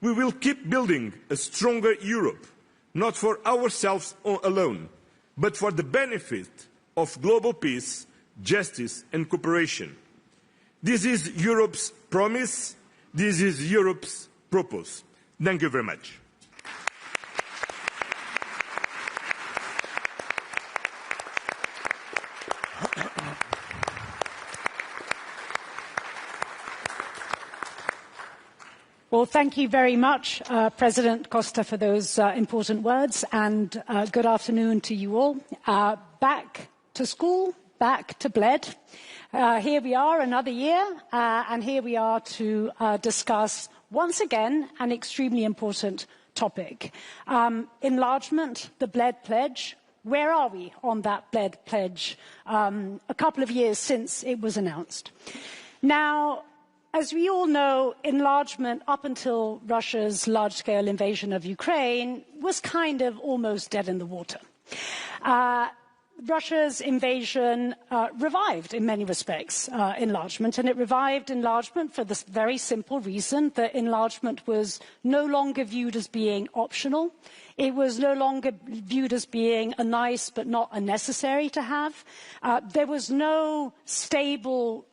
We will keep building a stronger Europe, not for ourselves alone, but for the benefit of global peace, justice and cooperation. This is Europe's promise. This is Europe's purpose. Thank you very much. Well, thank you very much, President Costa, for those important words, and good afternoon to you all. Back to school, back to Bled. Here we are, another year, and here we are to discuss, once again, an extremely important topic. Enlargement, the Bled Pledge. Where are we on that Bled Pledge a couple of years since it was announced? Now, as we all know, enlargement up until Russia's large-scale invasion of Ukraine was kind of almost dead in the water. Russia's invasion revived, in many respects, enlargement, and it revived enlargement for this very simple reason that enlargement was no longer viewed as being optional. It was no longer viewed as being a nice but not a necessary to have. There was no stable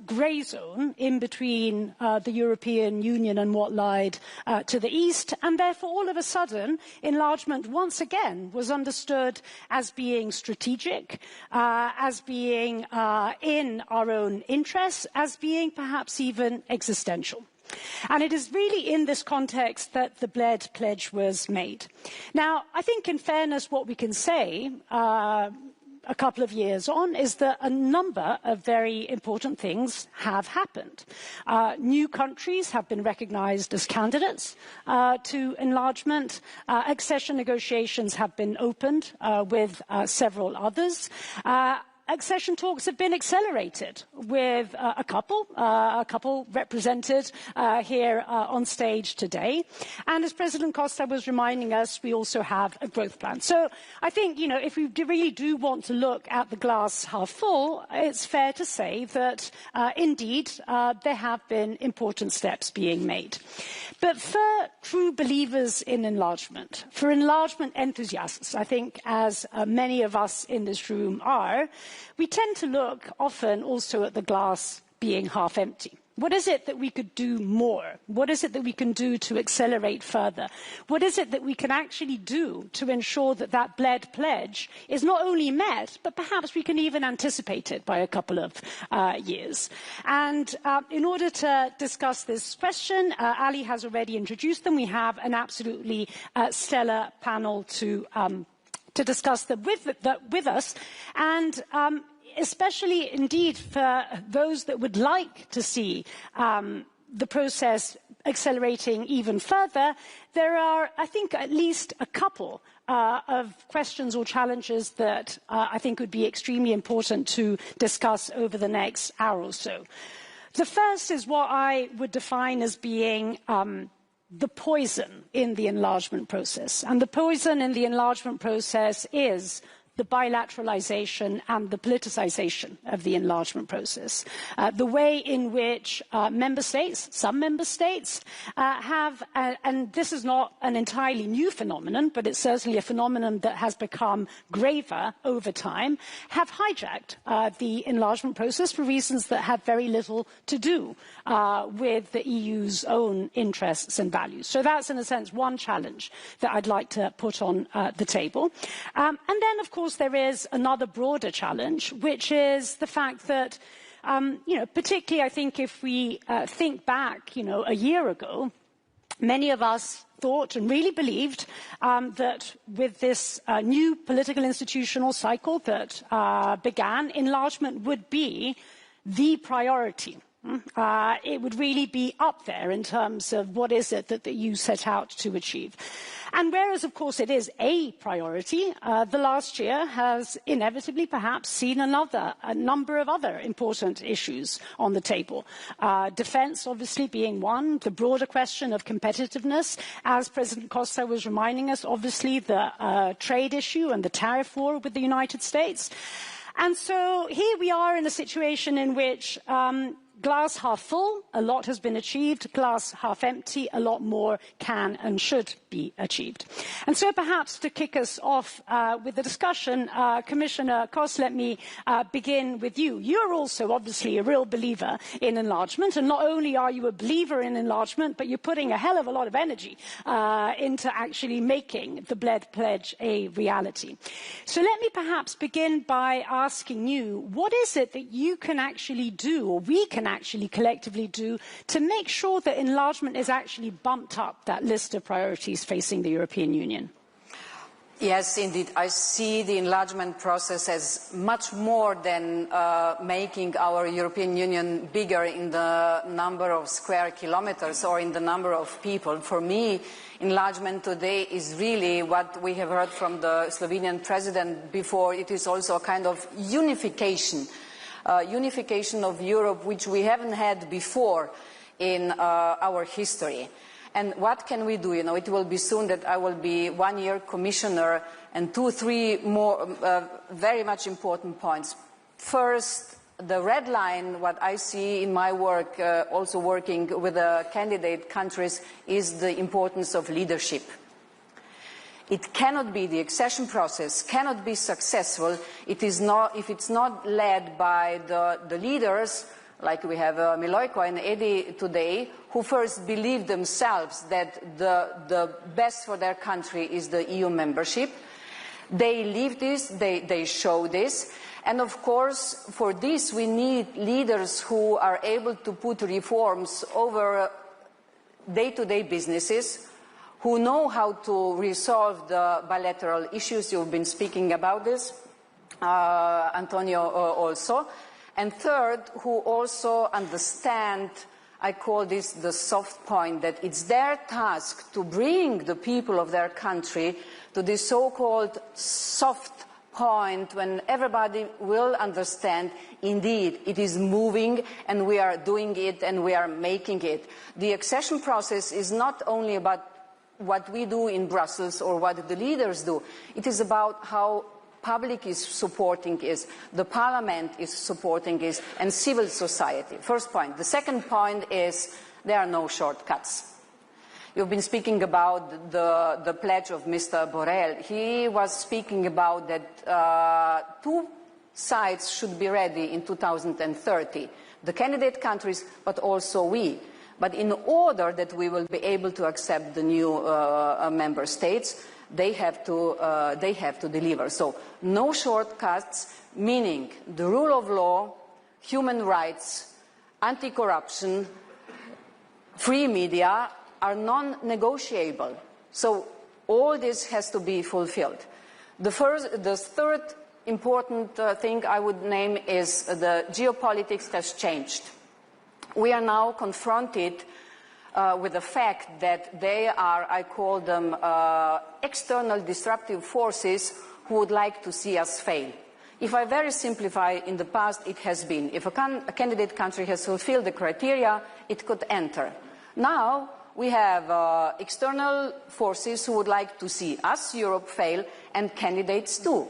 grey zone in between the European Union and what lied to the east, and therefore all of a sudden enlargement once again was understood as being strategic, as being in our own interests, as being perhaps even existential. And it is really in this context that the Bled Pledge was made. Now, I think in fairness, what we can say a couple of years on is that a number of very important things have happened. New countries have been recognized as candidates to enlargement. Accession negotiations have been opened with several others. Accession talks have been accelerated with a couple represented here on stage today. And as President Costa was reminding us, we also have a growth plan. So I think, you know, if we really do want to look at the glass half full, it's fair to say that indeed there have been important steps being made. But for true believers in enlargement, for enlargement enthusiasts, I think as many of us in this room are, we tend to look often also at the glass being half empty. What is it that we could do more? What is it that we can do to accelerate further? What is it that we can actually do to ensure that that Bled Pledge is not only met, but perhaps we can even anticipate it by a couple of years? And in order to discuss this question, Ali has already introduced them. We have an absolutely stellar panel to discuss them with us, and especially indeed for those that would like to see the process accelerating even further, there are, I think, at least a couple of questions or challenges that I think would be extremely important to discuss over the next hour or so. The first is what I would define as being the poison in the enlargement process. And the poison in the enlargement process is the bilateralization and the politicization of the enlargement process. The way in which some member states have, and this is not an entirely new phenomenon, but it's certainly a phenomenon that has become graver over time, have hijacked the enlargement process for reasons that have very little to do with the EU's own interests and values. So that's, in a sense, one challenge that I'd like to put on the table. And then, of course, there is another broader challenge, which is the fact that, particularly, I think, if we think back, a year ago, many of us thought and really believed that with this new political institutional cycle that began, enlargement would be the priority. It would really be up there in terms of what is it that the EU set out to achieve. And whereas, of course, it is a priority, the last year has inevitably perhaps seen a number of other important issues on the table. Defence, obviously, being one, the broader question of competitiveness, as President Costa was reminding us, obviously the trade issue and the tariff war with the United States. And so here we are in a situation in which glass half full, a lot has been achieved. Glass half empty, a lot more can and should be achieved. And so perhaps to kick us off with the discussion, Commissioner Costa, let me begin with you. You're also obviously a real believer in enlargement, and not only are you a believer in enlargement, but you're putting a hell of a lot of energy into actually making the Bled Pledge a reality. So let me perhaps begin by asking you, what is it that you can actually do, or we can actually collectively do, to make sure that enlargement is actually bumped up that list of priorities facing the European Union? Yes, indeed. I see the enlargement process as much more than making our European Union bigger in the number of square kilometers or in the number of people. For me, enlargement today is really what we have heard from the Slovenian president before. It is also a kind of unification of Europe, which we haven't had before in our history. And what can we do? It will be soon that I will be 1 year commissioner, and 2-3 more very much important points. First, the red line, what I see in my work, also working with the candidate countries, is the importance of leadership. It cannot be, the accession process cannot be successful if it's not led by the leaders, like we have Milojko and Edi today, who first believe themselves that the best for their country is the EU membership. They live this, they show this. And of course, for this we need leaders who are able to put reforms over day-to-day businesses, who know how to resolve the bilateral issues. You've been speaking about this, Antonio also. And third, who also understand, I call this the soft point, that it's their task to bring the people of their country to this so-called soft point when everybody will understand, indeed, it is moving and we are doing it and we are making it. The accession process is not only about what we do in Brussels or what the leaders do. It is about how public is supporting it, the parliament is supporting it, and civil society. First point. The second point is there are no shortcuts. You've been speaking about the pledge of Mr. Borrell. He was speaking about that 2 sides should be ready in 2030. The candidate countries, but also we. But in order that we will be able to accept the new member states, they have to deliver. So no shortcuts, meaning the rule of law, human rights, anti-corruption, free media are non-negotiable. So all this has to be fulfilled. The third important thing I would name is the geopolitics has changed. We are now confronted with the fact that they are, I call them, external disruptive forces who would like to see us fail. If I very simplify, in the past it has been, if a candidate country has fulfilled the criteria, it could enter. Now we have external forces who would like to see us, Europe, fail, and candidates too.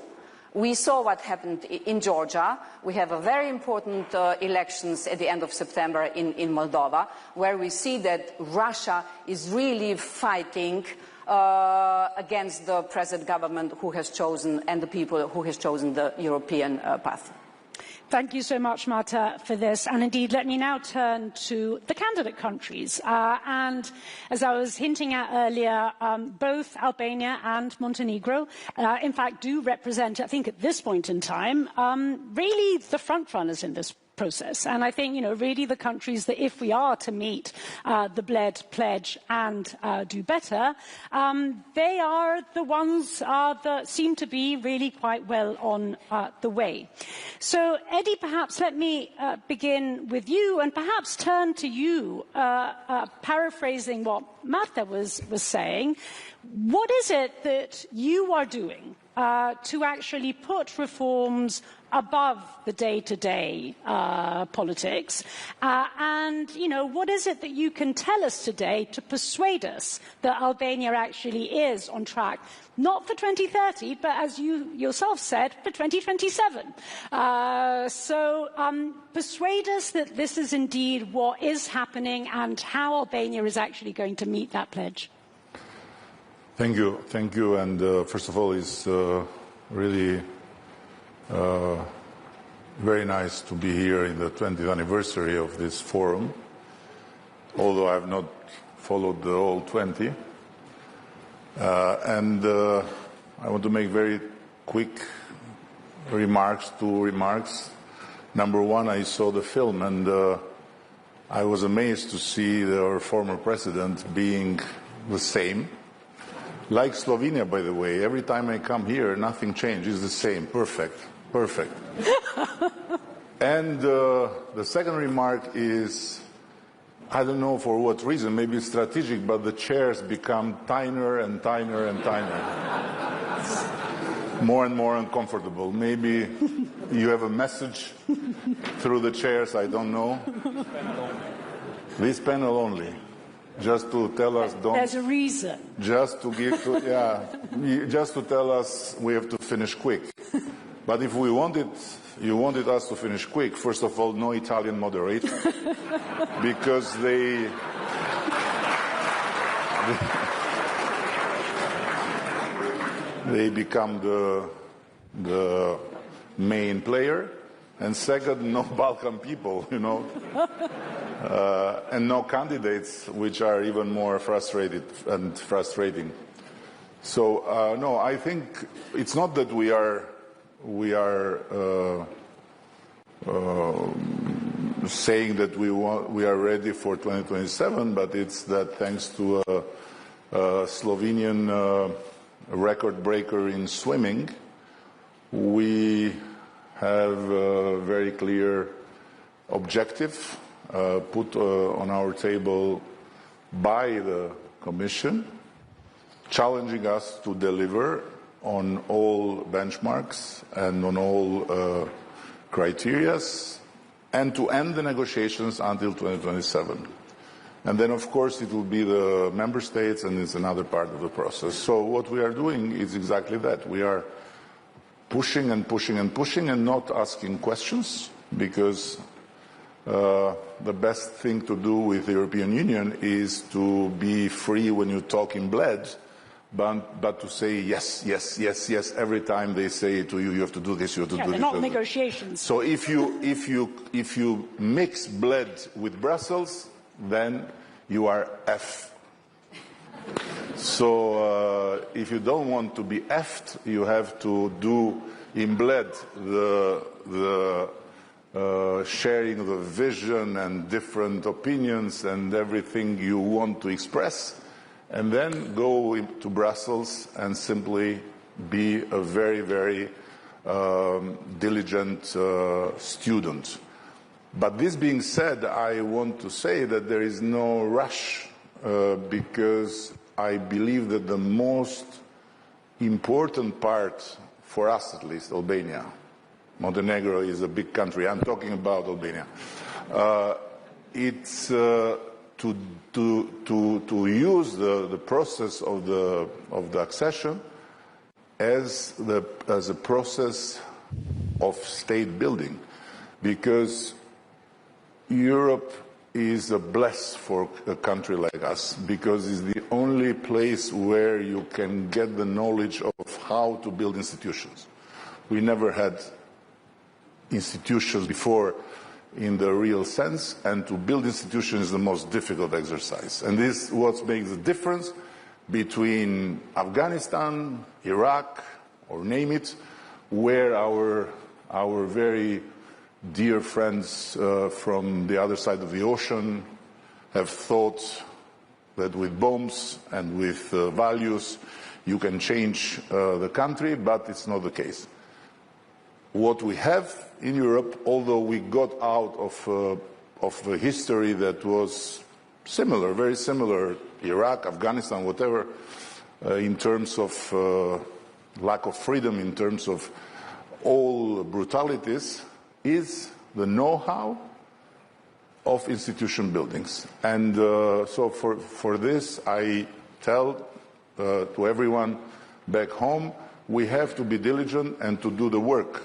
We saw what happened in Georgia. We have a very important elections at the end of September in Moldova, where we see that Russia is really fighting against the present government who has chosen, and the people who has chosen the European path. Thank you so much, Marta, for this. And indeed, let me now turn to the candidate countries. And as I was hinting at earlier, both Albania and Montenegro, in fact, do represent, I think at this point in time, really the front runners in this process. And I think, really the countries that if we are to meet the Bled Pledge and do better, they are the ones that seem to be really quite well on the way. So, Eddie, perhaps let me begin with you and perhaps turn to you, paraphrasing what Marta was saying. What is it that you are doing to actually put reforms above the day-to-day politics? And, what is it that you can tell us today to persuade us that Albania actually is on track, not for 2030, but as you yourself said, for 2027? Persuade us that this is indeed what is happening and how Albania is actually going to meet that pledge. Thank you. And first of all, it's really very nice to be here in the 20th anniversary of this forum, although I have not followed the whole 20. And I want to make very quick remarks. Number one, I saw the film and I was amazed to see our former president being the same. Like Slovenia, by the way, every time I come here, nothing changes, the same. Perfect. And the second remark is, I don't know for what reason, maybe it's strategic, but the chairs become tinier and tinier and tinier. More and more uncomfortable. Maybe you have a message through the chairs, I don't know. This panel only. Just to tell us, there's a reason. Just to tell us we have to finish quick. But if you wanted us to finish quick, first of all, no Italian moderator, because they become the main player. And second, no Balkan people, and no candidates, which are even more frustrating. So, no, I think it's not that we are saying that we are ready for 2027, but it's that thanks to a Slovenian record breaker in swimming, we have a very clear objective put on our table by the Commission, challenging us to deliver on all benchmarks and on all criteria, and to end the negotiations until 2027. And then, of course, it will be the member states, and it's another part of the process. So what we are doing is exactly that. We are pushing and pushing and pushing and not asking questions, because the best thing to do with the European Union is to be free when you talk in Bled, but to say yes, yes, yes, yes every time they say to you, you have to do this, you have to do this. They're not negotiations. So if you mix Bled with Brussels, then you are F. So if you don't want to be F'd, you have to do in Bled the sharing of the vision and different opinions and everything you want to express, and then go to Brussels and simply be a very, very diligent student. But this being said, I want to say that there is no rush, because I believe that the most important part, for us at least, Albania, Montenegro is a big country, I'm talking about Albania, it's to use the process of the accession as a process of state building, because Europe is a bless for a country like us, because it's the only place where you can get the knowledge of how to build institutions. We never had institutions before in the real sense, and to build institutions is the most difficult exercise. And this is what makes the difference between Afghanistan, Iraq, or name it, where our very dear friends from the other side of the ocean have thought that with bombs and with values you can change the country, but it's not the case. What we have in Europe, although we got out of a history that was similar, very similar, Iraq, Afghanistan, whatever, in terms of lack of freedom, in terms of all brutalities, is the know-how of institution buildings. And so for this, I tell to everyone back home, we have to be diligent and to do the work.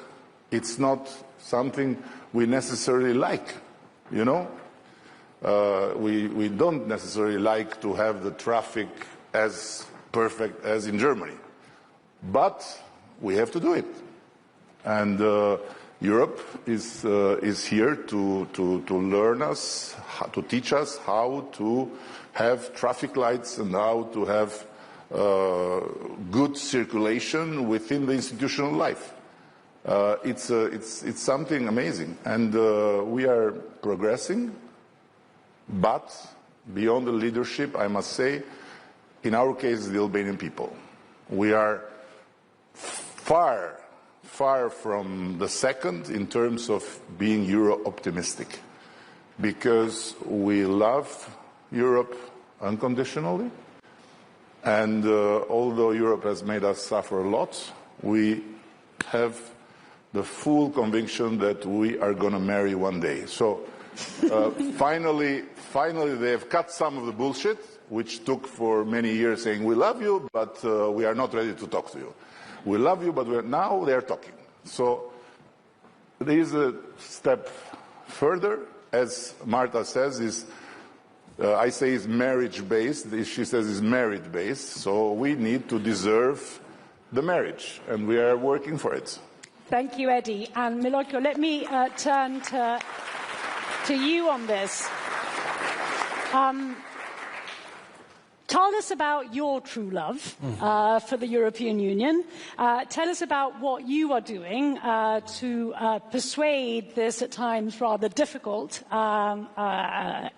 It's not something we necessarily like, you know. We don't necessarily like to have the traffic as perfect as in Germany. But we have to do it. And Europe is here to learn us, to teach us how to have traffic lights and how to have good circulation within the institutional life. It's something amazing, and we are progressing. But beyond the leadership, I must say, in our case, the Albanian people, we are far from the second in terms of being Euro-optimistic, because we love Europe unconditionally, and although Europe has made us suffer a lot, we have the full conviction that we are going to marry one day. So finally they have cut some of the bullshit, which took for many years saying, we love you, but we are not ready to talk to you. We love you, but now they are talking. So there is a step further, as Marta says, I say is marriage-based. She says is merit-based. So we need to deserve the marriage, and we are working for it. Thank you, Eddie. And Milojko, let me turn to you on this. Tell us about your true love for the European Union. Tell us about what you are doing to persuade this at times rather difficult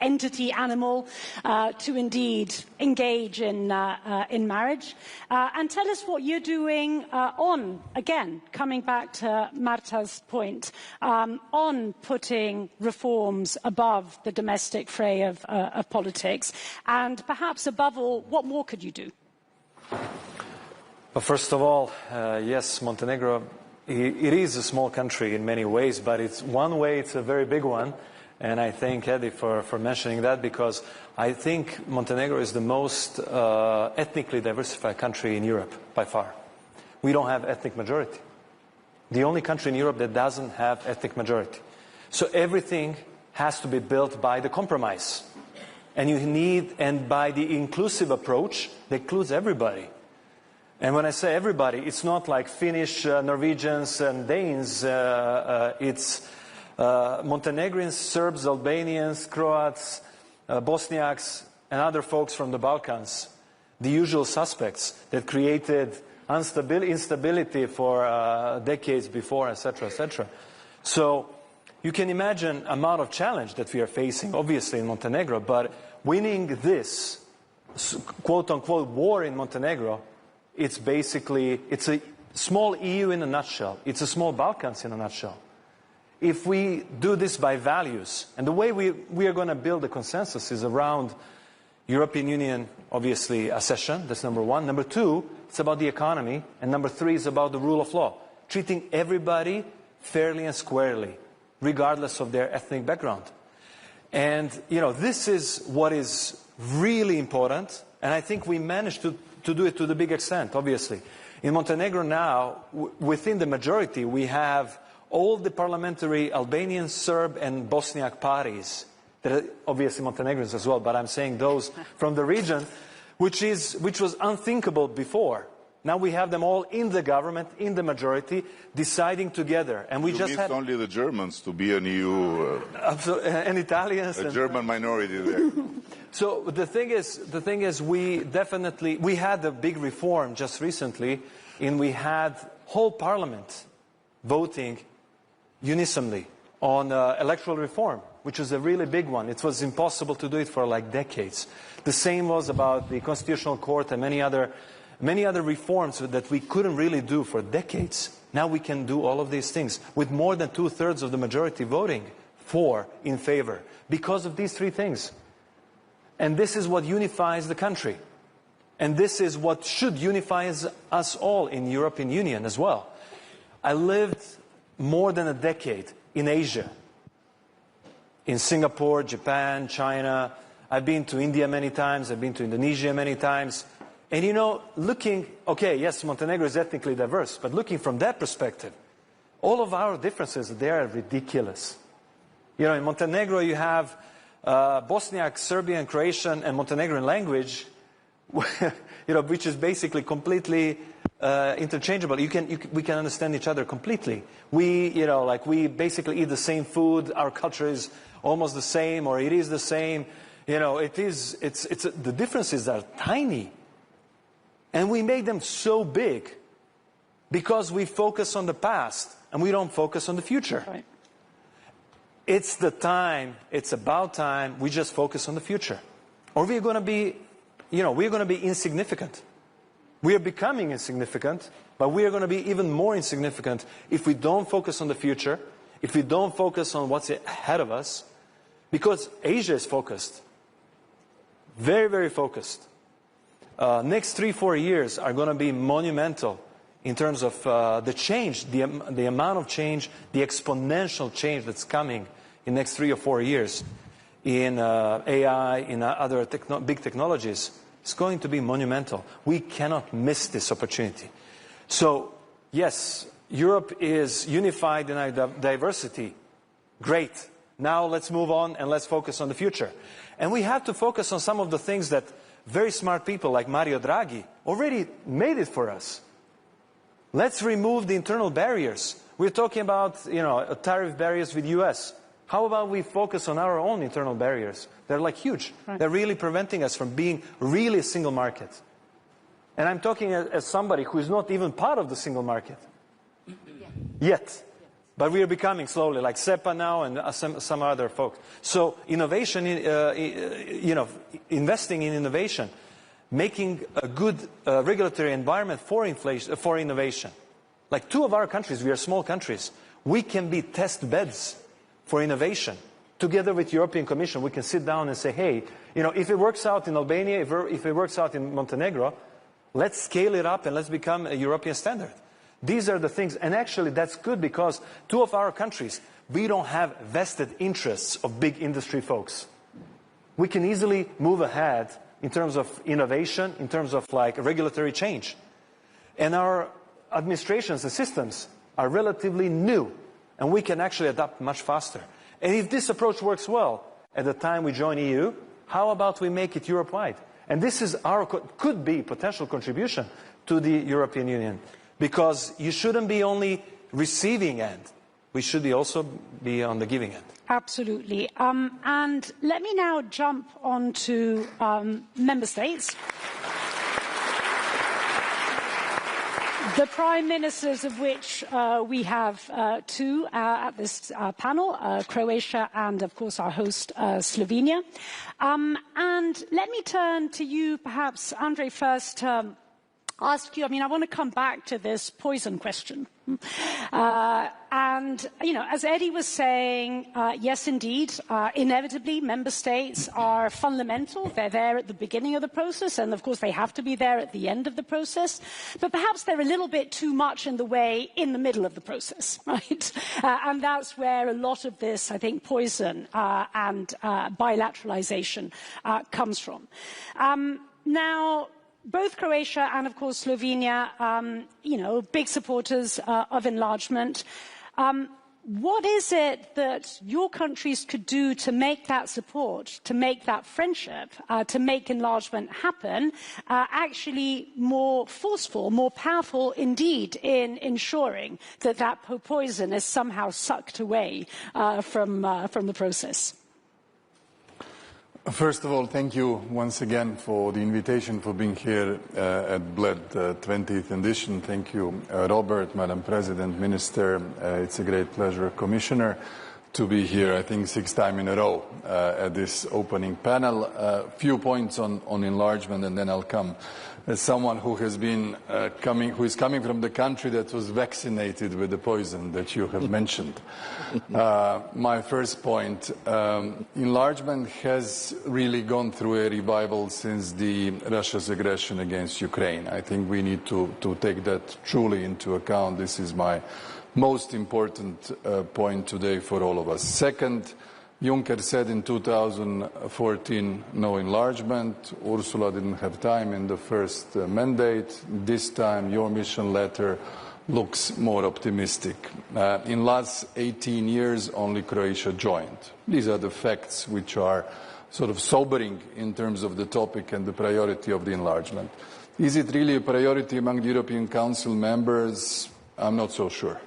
entity, animal, to indeed engage in marriage. And tell us what you're doing on, again, coming back to Marta's point, on putting reforms above the domestic fray of politics, and perhaps above all, what more could you do? Well, first of all, yes, Montenegro, it is a small country in many ways, but it's one way, it's a very big one. And I thank Eddie for mentioning that, because I think Montenegro is the most ethnically diversified country in Europe, by far. We don't have ethnic majority. The only country in Europe that doesn't have ethnic majority. So everything has to be built by the compromise. And by the inclusive approach, that includes everybody. And when I say everybody, it's not like Finnish, Norwegians and Danes. It's Montenegrins, Serbs, Albanians, Croats, Bosniaks, and other folks from the Balkans. The usual suspects that created instability for decades before, etc., etc. So you can imagine the amount of challenge that we are facing, obviously, in Montenegro, but winning this quote-unquote war in Montenegro, it's a small EU in a nutshell. It's a small Balkans in a nutshell. If we do this by values, and the way we are going to build a consensus is around European Union, obviously, accession, that's number one. Number two, it's about the economy. And number three is about the rule of law, treating everybody fairly and squarely, regardless of their ethnic background. And, you know, this is what is really important, and I think we managed to do it to the big extent, obviously. In Montenegro now, within the majority, we have all the parliamentary Albanian, Serb, and Bosniak parties. There are obviously Montenegrins as well, but I'm saying those from the region, which was unthinkable before. Now we have them all in the government, in the majority, deciding together. And we just had only the Germans to be an EU... and Italians. A German minority there. So the thing is, we had a big reform just recently, and we had whole parliament voting unisonly on electoral reform, which was a really big one. It was impossible to do it for like decades. The same was about the Constitutional Court and many other reforms that we couldn't really do for decades. Now we can do all of these things with more than 2/3 of the majority voting in favor, because of these three things. And this is what unifies the country. And this is what should unify us all in the European Union as well. I lived more than a decade in Asia, in Singapore, Japan, China. I've been to India many times. I've been to Indonesia many times. And you know, yes, Montenegro is ethnically diverse, but looking from that perspective, all of our differences, they are ridiculous. You know, in Montenegro you have Bosniak, Serbian, Croatian, and Montenegrin language, you know, which is basically completely interchangeable. We can understand each other completely. We basically eat the same food. Our culture is almost the same, or it is the same. You know, the differences are tiny. And we make them so big because we focus on the past and we don't focus on the future. Right. It's about time we just focus on the future. Or we're going to be insignificant. We are becoming insignificant, but we are going to be even more insignificant if we don't focus on the future, if we don't focus on what's ahead of us, because Asia is focused. Very, very focused. Next 3-4 years are going to be monumental in terms of the change, the amount of change, the exponential change that's coming in the next 3 or 4 years in AI, in other big technologies. It's going to be monumental. We cannot miss this opportunity. So, yes, Europe is unified in our diversity. Great. Now let's move on and let's focus on the future. And we have to focus on some of the things that very smart people like Mario Draghi already made it for us. Let's remove the internal barriers. We're talking about, tariff barriers with the US. How about we focus on our own internal barriers? They're like huge. Right. They're really preventing us from being really a single market. And I'm talking as somebody who is not even part of the single market. Yet. But we are becoming slowly, like SEPA now and some other folks. So innovation, investing in innovation, making a good regulatory environment for innovation. Like 2 of our countries, we are small countries. We can be test beds for innovation. Together with the European Commission, we can sit down and say, hey, if it works out in Albania, if it works out in Montenegro, let's scale it up and let's become a European standard. These are the things, and actually that's good because 2 of our countries, we don't have vested interests of big industry folks. We can easily move ahead in terms of innovation, in terms of like regulatory change. And our administrations and systems are relatively new, and we can actually adapt much faster. And if this approach works well at the time we join EU, how about we make it Europe-wide? And this is could be potential contribution to the European Union. Because you shouldn't be only receiving end. We should also be on the giving end. Absolutely. And let me now jump on to member states. The prime ministers of which we have 2 at this panel, Croatia and, of course, our host, Slovenia. And let me turn to you, perhaps, Andrej, first. Ask you, I want to come back to this poison question. And, as Eddie was saying, yes, indeed, inevitably, member states are fundamental. They're there at the beginning of the process, and, of course, they have to be there at the end of the process. But perhaps they're a little bit too much in the way in the middle of the process, right? And that's where a lot of this, I think, poison and bilateralization comes from. Now, Both Croatia and, of course, Slovenia, big supporters of enlargement. What is it that your countries could do to make that support, to make that friendship, to make enlargement happen, actually more forceful, more powerful indeed in ensuring that that poison is somehow sucked away from the process? First of all, thank you once again for the invitation for being here at Bled 20th edition. Thank you, Robert, Madam President, Minister. It's a great pleasure, Commissioner, to be here, I think, 6th time in a row at this opening panel. A few points on enlargement, and then I'll come as someone who has been who is coming from the country that was vaccinated with the poison that you have mentioned. My first point, enlargement has really gone through a revival since Russia's aggression against Ukraine. I think we need to take that truly into account. This is my most important point today for all of us. Second, Juncker said in 2014, no enlargement. Ursula didn't have time in the first mandate. This time, your mission letter looks more optimistic. In the last 18 years, only Croatia joined. These are the facts which are sort of sobering in terms of the topic and the priority of the enlargement. Is it really a priority among the European Council members? I'm not so sure.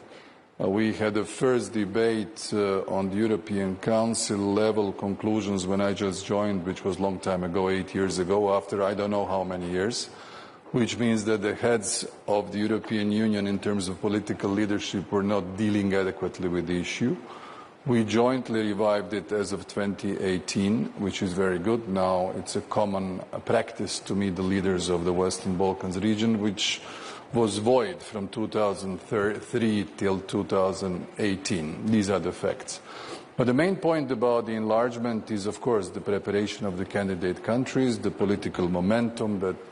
We had a first debate on the European Council level conclusions when I just joined, which was a long time ago, 8 years ago, after I don't know how many years, which means that the heads of the European Union in terms of political leadership were not dealing adequately with the issue. We jointly revived it as of 2018, which is very good. Now it's a common practice to meet the leaders of the Western Balkans region, which was void from 2003 till 2018. These are the facts. But the main point about the enlargement is, of course, the preparation of the candidate countries, the political momentum, that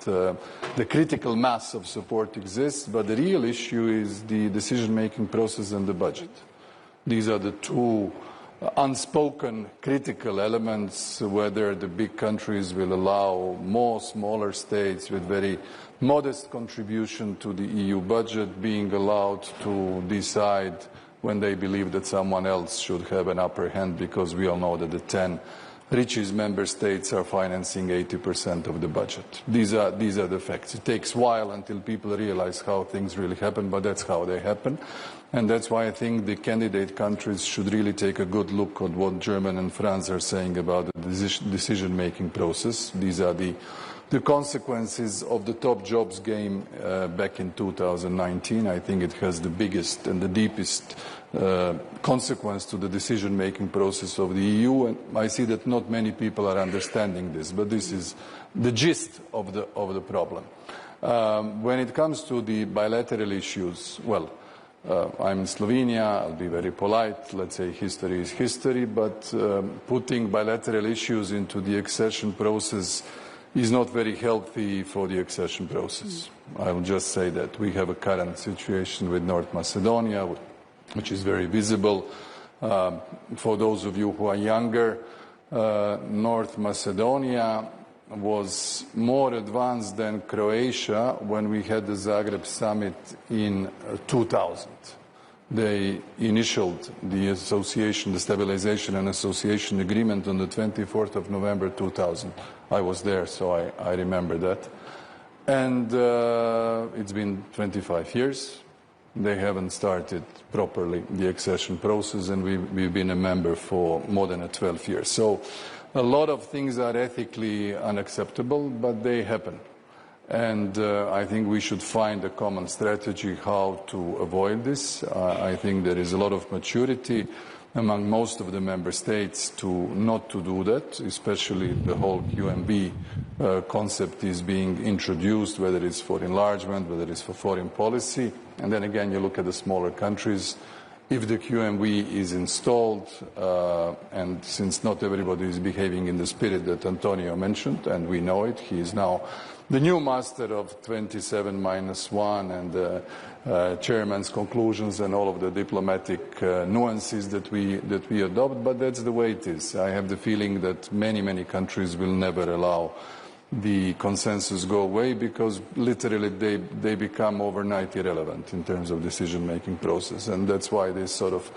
the critical mass of support exists, but the real issue is the decision-making process and the budget. These are the two unspoken critical elements, whether the big countries will allow more smaller states with very modest contribution to the EU budget being allowed to decide when they believe that someone else should have an upper hand, because we all know that the 10 richest member states are financing 80% of the budget. These are the facts. It takes a while until people realize how things really happen, but that's how they happen. And that's why I think the candidate countries should really take a good look at what Germany and France are saying about the decision-making process. These are the consequences of the top jobs game back in 2019. I think it has the biggest and the deepest consequence to the decision-making process of the EU. And I see that not many people are understanding this, but this is the gist of the problem. When it comes to the bilateral issues, well, I'm in Slovenia, I'll be very polite, let's say history is history, but putting bilateral issues into the accession process is not very healthy for the accession process. I will just say that we have a current situation with North Macedonia, which is very visible. For those of you who are younger, North Macedonia was more advanced than Croatia when we had the Zagreb summit in 2000. They initialed the association, the stabilization and association agreement on the 24th of November 2000. I was there, so I remember that. And it's been 25 years. They haven't started properly the accession process, and we've been a member for more than 12 years. So a lot of things are ethically unacceptable, but they happen. And I think we should find a common strategy how to avoid this. I think there is a lot of maturity among most of the member states to not to do that, especially the whole QMB concept is being introduced, whether it's for enlargement, whether it's for foreign policy. And then again, you look at the smaller countries. If the QMB is installed, and since not everybody is behaving in the spirit that Antonio mentioned, and we know it, he is now the new master of 27-1 and the chairman's conclusions and all of the diplomatic nuances that we adopt, but that's the way it is. I have the feeling that many countries will never allow the consensus go away, because literally they become overnight irrelevant in terms of decision-making process. And that's why this sort of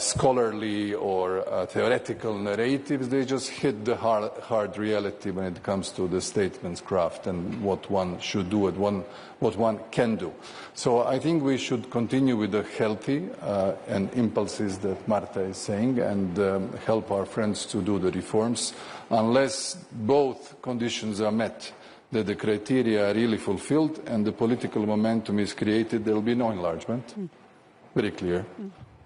scholarly or theoretical narratives, they just hit the hard reality when it comes to the statement's craft and what one should do and what one can do. So I think we should continue with the healthy and impulses that Marta is saying, and help our friends to do the reforms. Unless both conditions are met, that the criteria are really fulfilled and the political momentum is created, there will be no enlargement. Very clear.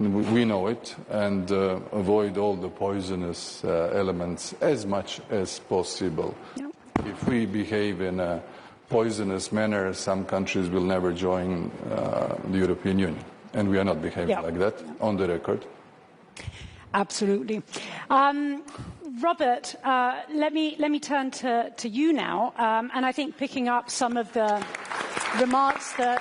We know it, and avoid all the poisonous elements as much as possible. Yep. If we behave in a poisonous manner, some countries will never join the European Union, and we are not behaving like that, on the record. Absolutely. Robert, let me turn to you now, and I think picking up some of the remarks that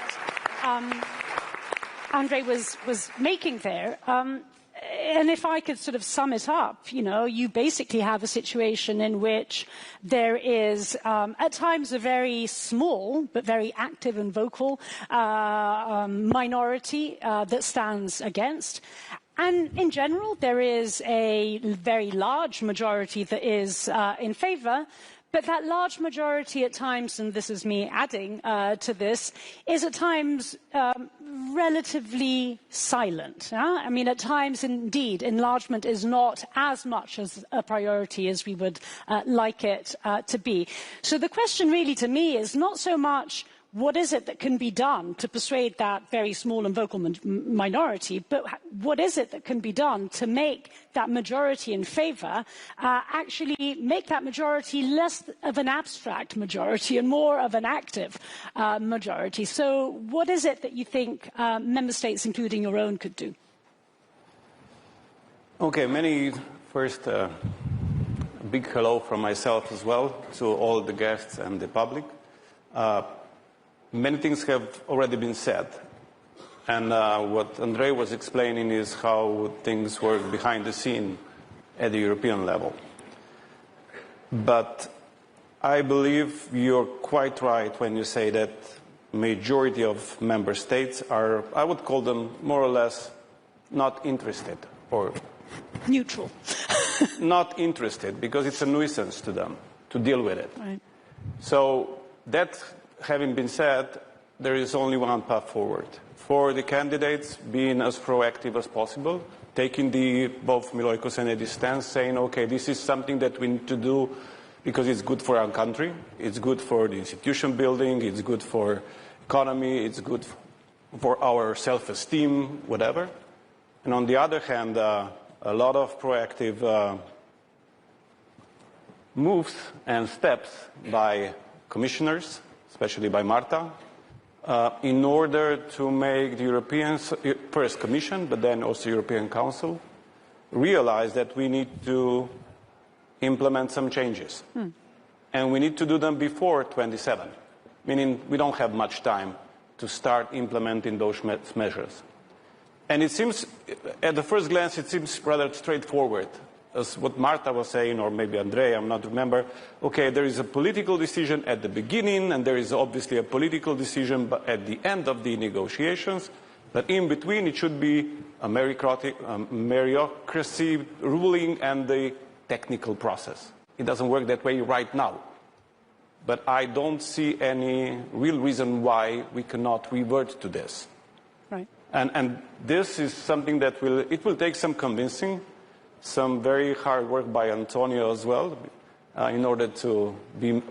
Andrei was making there, and if I could sort of sum it up, you basically have a situation in which there is, at times, a very small but very active and vocal minority that stands against. And in general, there is a very large majority that is in favour. But that large majority at times, and this is me adding to this, is at times relatively silent. I mean, at times, indeed, enlargement is not as much as a priority as we would like it to be. So the question really to me is not so much what is it that can be done to persuade that very small and vocal minority, but what is it that can be done to make that majority in favour actually make that majority less of an abstract majority and more of an active majority? So what is it that you think member states, including your own, could do? Okay, first, a big hello from myself as well to all the guests and the public. Many things have already been said, and what Andrei was explaining is how things work behind the scene at the European level. But I believe you're quite right when you say that majority of member states are, I would call them more or less not interested, or neutral. Not interested, because it's a nuisance to them to deal with it. Right. So that having been said, there is only one path forward. For the candidates, being as proactive as possible, taking both Milojko's and Edi's stance, saying, okay, this is something that we need to do because it's good for our country, it's good for the institution building, it's good for economy, it's good for our self-esteem, whatever. And on the other hand, a lot of proactive moves and steps by commissioners, especially by Marta, in order to make the European, first Commission, but then also European Council, realize that we need to implement some changes. And we need to do them before 27, meaning we don't have much time to start implementing those measures. And it seems, at the first glance, it seems rather straightforward. As what Marta was saying, or maybe Andrei, I'm not remember, okay, there is a political decision at the beginning, and there is obviously a political decision at the end of the negotiations, but in between it should be a meritocracy ruling and the technical process. It doesn't work that way right now. But I don't see any real reason why we cannot revert to this. Right. And this is something that will take some convincing, some very hard work by Antonio as well, in order to be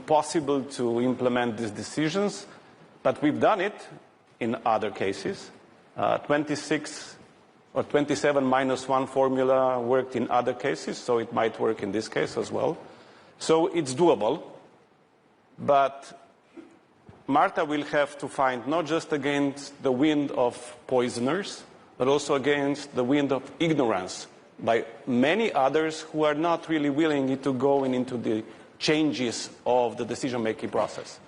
possible to implement these decisions. But we've done it in other cases. 26 or 27 minus 1 formula worked in other cases, so it might work in this case as well. So it's doable. But Marta will have to find not just against the wind of poisoners, but also against the wind of ignorance by many others who are not really willing to go into the changes of the decision-making process.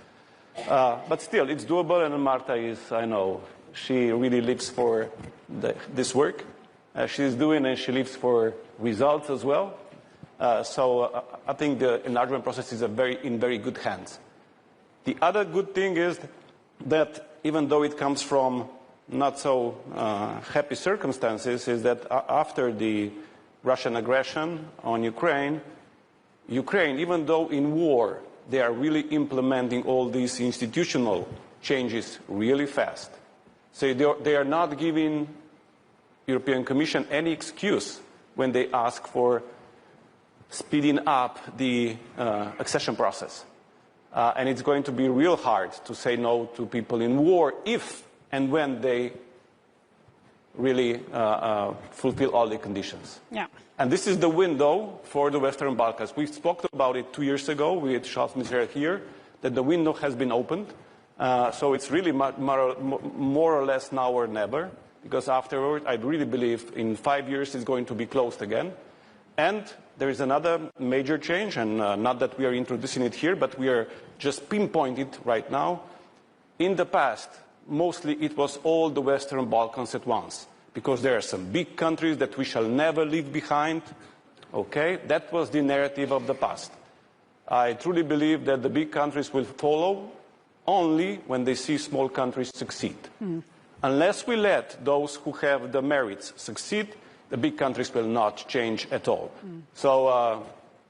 But still, it's doable, and Marta is, I know, she really lives for this work. She's doing, and she lives for results as well. So I think the enlargement process is in very good hands. The other good thing is that even though it comes from not so happy circumstances, is that after the Russian aggression on Ukraine, even though in war, they are really implementing all these institutional changes really fast. So they are not giving European Commission any excuse when they ask for speeding up the accession process. And it's going to be real hard to say no to people in war if and when they really fulfill all the conditions. Yeah. And this is the window for the Western Balkans. We spoke about it 2 years ago with Charles Michel here, that the window has been opened. So it's really more or less now or never, because afterward, I really believe in 5 years it's going to be closed again. And there is another major change, and not that we are introducing it here, but we are just pinpointing it right now. In the past, mostly it was all the Western Balkans at once, because there are some big countries that we shall never leave behind. Okay, that was the narrative of the past. I truly believe that the big countries will follow only when they see small countries succeed. Unless we let those who have the merits succeed, the big countries will not change at all. So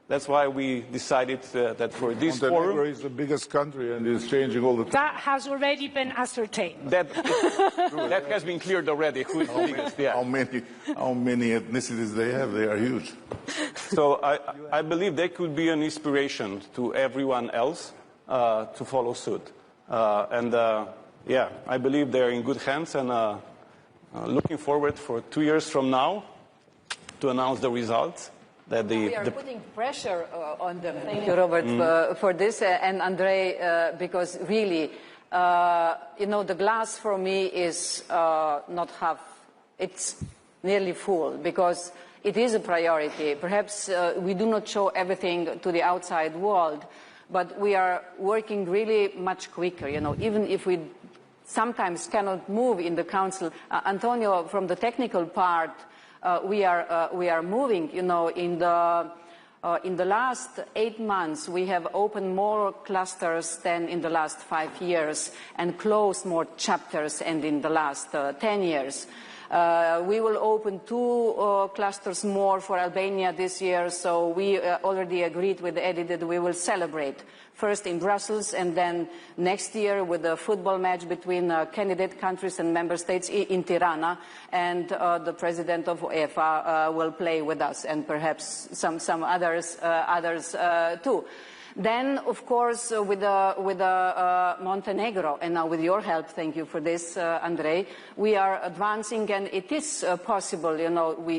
that's why we decided that for this forum... Montenegro is the biggest country and is changing all the time. That has already been ascertained. That has been cleared already. Who is the biggest? Yeah. How many ethnicities they have? They are huge. So I believe they could be an inspiration to everyone else to follow suit. Yeah, I believe they're in good hands, and looking forward for 2 years from now to announce the results. That we are putting pressure on them. Thank you, Robert, for this, and Andrei, because really, the glass for me is not half, it's nearly full, because it is a priority. Perhaps we do not show everything to the outside world, but we are working really much quicker, even if we sometimes cannot move in the Council. Antonio, from the technical part, we are moving. In the last 8 months, we have opened more clusters than in the last 5 years, and closed more chapters than in the last 10 years. We will open 2 clusters more for Albania this year, so we already agreed with Eddie that we will celebrate first in Brussels, and then next year with a football match between candidate countries and member states in Tirana, and the president of UEFA will play with us, and perhaps some others too. Then, of course, with Montenegro, and now with your help, thank you for this, Andrei, we are advancing, and it is possible,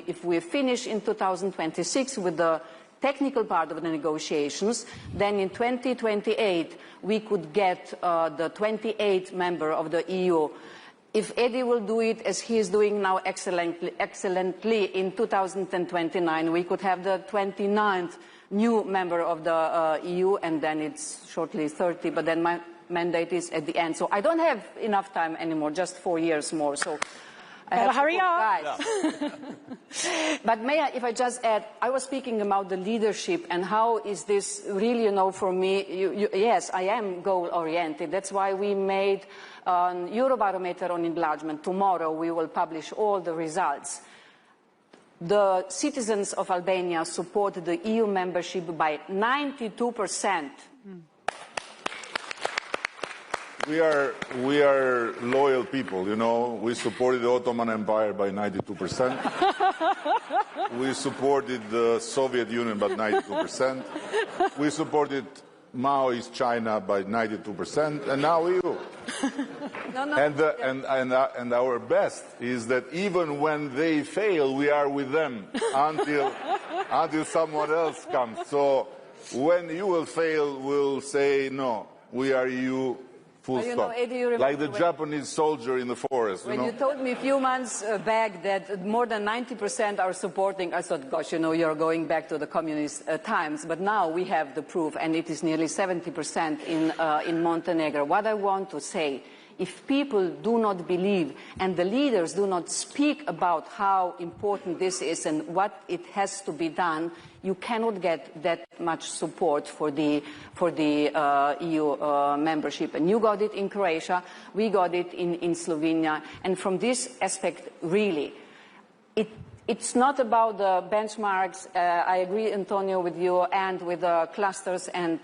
if we finish in 2026 with the technical part of the negotiations, then in 2028 we could get the 28th member of the EU. If Eddie will do it as he is doing now excellently in 2029, we could have the 29th new member of the EU, and then it's shortly 30, but then my mandate is at the end. So I don't have enough time anymore, just 4 years more. So I have to hurry up. But may I, if I just add, I was speaking about the leadership and how is this really, for me, yes, I am goal-oriented. That's why we made an Eurobarometer on enlargement. Tomorrow we will publish all the results. The citizens of Albania supported the EU membership by 92%. We are loyal people, We supported the Ottoman Empire by 92%. We supported the Soviet Union by 92%. We supported Maoist China by 92%, and now EU. And our best is that even when they fail, we are with them until someone else comes. So when you will fail, we'll say no. We are EU. Full stop. Eddie, like the Japanese soldier in the forest. When you told me a few months back that more than 90% are supporting, I thought, gosh, you're going back to the communist times. But now we have the proof, and it is nearly 70% in Montenegro. What I want to say if people do not believe and the leaders do not speak about how important this is and what it has to be done, you cannot get that much support for the EU membership. And you got it in Croatia, we got it in Slovenia, and from this aspect, really, it's not about the benchmarks. I agree, Antonio, with you and with the clusters and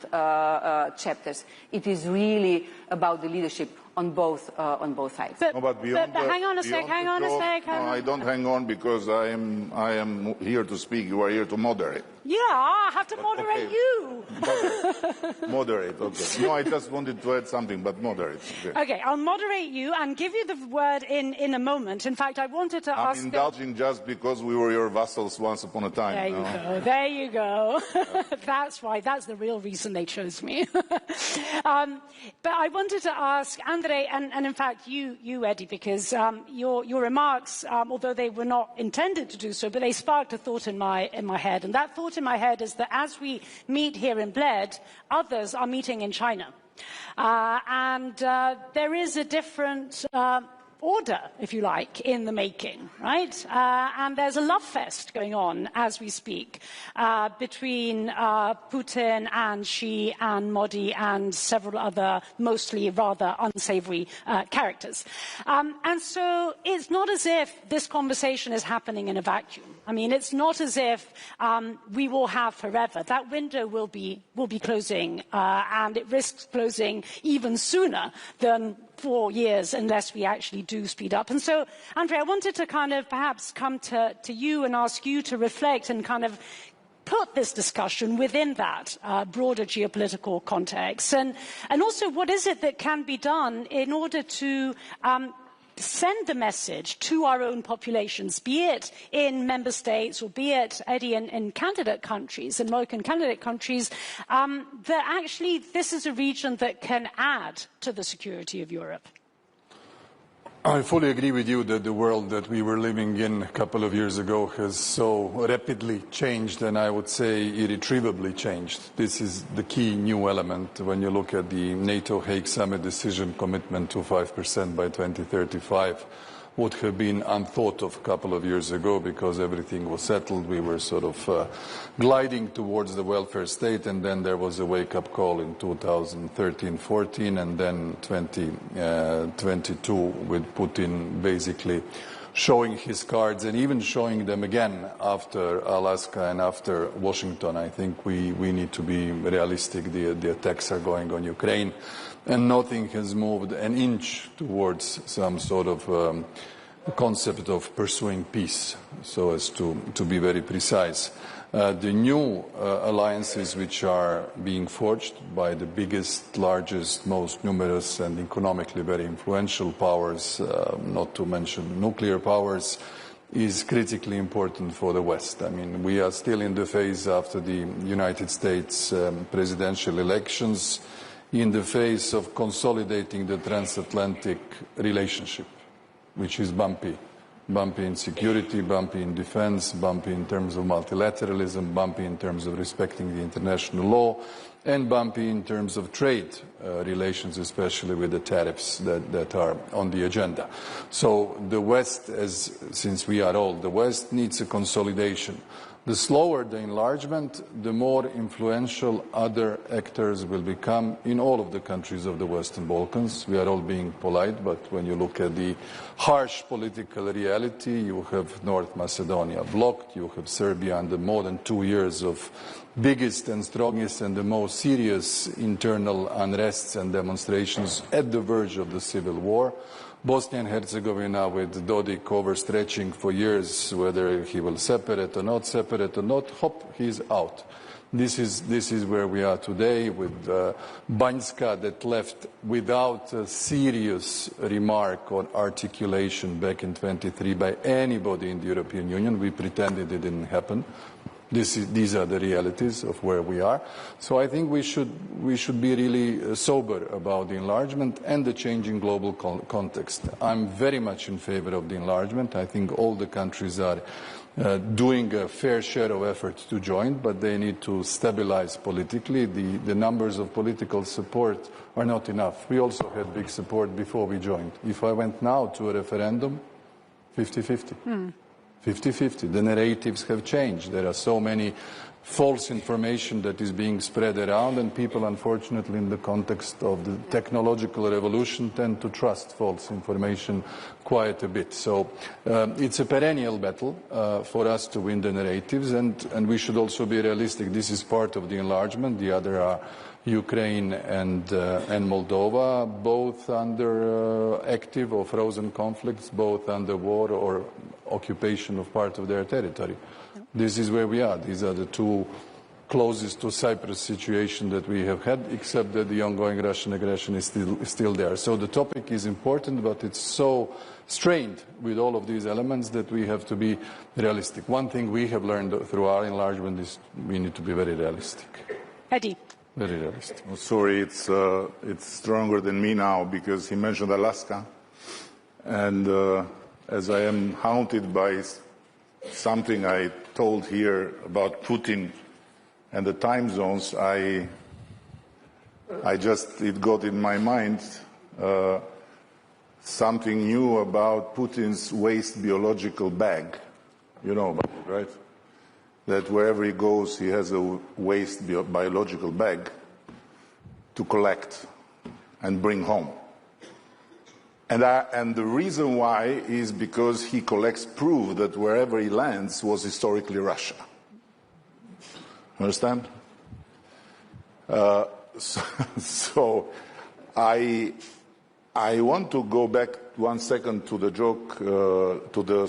chapters. It is really about the leadership on both sides. But hang on a sec. I don't hang on because I am here to speak. You are here to moderate. Yeah, I have to moderate you. Moderate, okay. No, I just wanted to add something, but moderate. Okay, I'll moderate you and give you the word in a moment. In fact, I wanted to ask... I'm indulging just because we were your vassals once upon a time. There you go, there you go. That's right, that's the real reason they chose me. But I wanted to ask Andrei, and in fact you Eddie, because your remarks, although they were not intended to do so, but they sparked a thought in my head, and that thought in my head is that as we meet here in Bled, others are meeting in China. And there is a different order, if you like, in the making, right? And there's a love fest going on as we speak between Putin and Xi and Modi and several other mostly rather unsavory characters. And so it's not as if this conversation is happening in a vacuum. I mean, it's not as if we will have forever. That window will be closing, and it risks closing even sooner than 4 years unless we actually do speed up. And so, Andrei, I wanted to kind of perhaps come to you and ask you to reflect and kind of put this discussion within that broader geopolitical context. And also, what is it that can be done in order to send the message to our own populations, be it in member states or be it, Eddie, in candidate countries, in American candidate countries, that actually this is a region that can add to the security of Europe? I fully agree with you that the world that we were living in a couple of years ago has so rapidly changed, and I would say irretrievably changed. This is the key new element when you look at the NATO Hague Summit decision commitment to 5% by 2035. Would have been unthought of a couple of years ago because everything was settled. We were sort of gliding towards the welfare state, and then there was a wake-up call in 2013-14, and then 2022 with Putin basically showing his cards and even showing them again after Alaska and after Washington. I think we need to be realistic. The attacks are going on Ukraine, and nothing has moved an inch towards some sort of concept of pursuing peace, so as to be very precise. The new alliances which are being forged by the biggest, largest, most numerous and economically very influential powers, not to mention nuclear powers, is critically important for the West. I mean, we are still in the phase after the United States presidential elections, in the phase of consolidating the transatlantic relationship, which is bumpy. Bumpy in security, bumpy in defense, bumpy in terms of multilateralism, bumpy in terms of respecting the international law, and bumpy in terms of trade relations, especially with the tariffs that are on the agenda. So the West, since we are old, the West needs a consolidation. The slower the enlargement, the more influential other actors will become in all of the countries of the Western Balkans. We are all being polite, but when you look at the harsh political reality, you have North Macedonia blocked, you have Serbia under more than 2 years of biggest and strongest and the most serious internal unrests and demonstrations at the verge of the civil war. Bosnia and Herzegovina with Dodik overstretching for years whether he will separate or not, hop, he's out. This is where we are today with Banjska that left without a serious remark or articulation back in 23 by anybody in the European Union. We pretended it didn't happen. These are the realities of where we are. So I think we should be really sober about the enlargement and the changing global context. I'm very much in favor of the enlargement. I think all the countries are doing a fair share of efforts to join, but they need to stabilize politically. The numbers of political support are not enough. We also had big support before we joined. If I went now to a referendum, 50-50. 50-50. The narratives have changed. There are so many false information that is being spread around, and people, unfortunately, in the context of the technological revolution, tend to trust false information quite a bit. So it's a perennial battle for us to win the narratives, and we should also be realistic. This is part of the enlargement. The other are Ukraine and Moldova, both under active or frozen conflicts, both under war or occupation of part of their territory. This is where we are. These are the two closest to Cyprus situation that we have had, except that the ongoing Russian aggression is still there. So the topic is important, but it's so strained with all of these elements that we have to be realistic. One thing we have learned through our enlargement is we need to be very realistic. Eddie. Very realistic. Oh, sorry, it's stronger than me now because he mentioned Alaska. And as I am haunted by something I told here about Putin and the time zones, it got in my mind something new about Putin's waste biological bag. You know about it, right? That wherever he goes, he has a waste biological bag to collect and bring home. And the reason why is because he collects proof that wherever he lands was historically Russia. Understand? So I want to go back 1 second to the joke, to the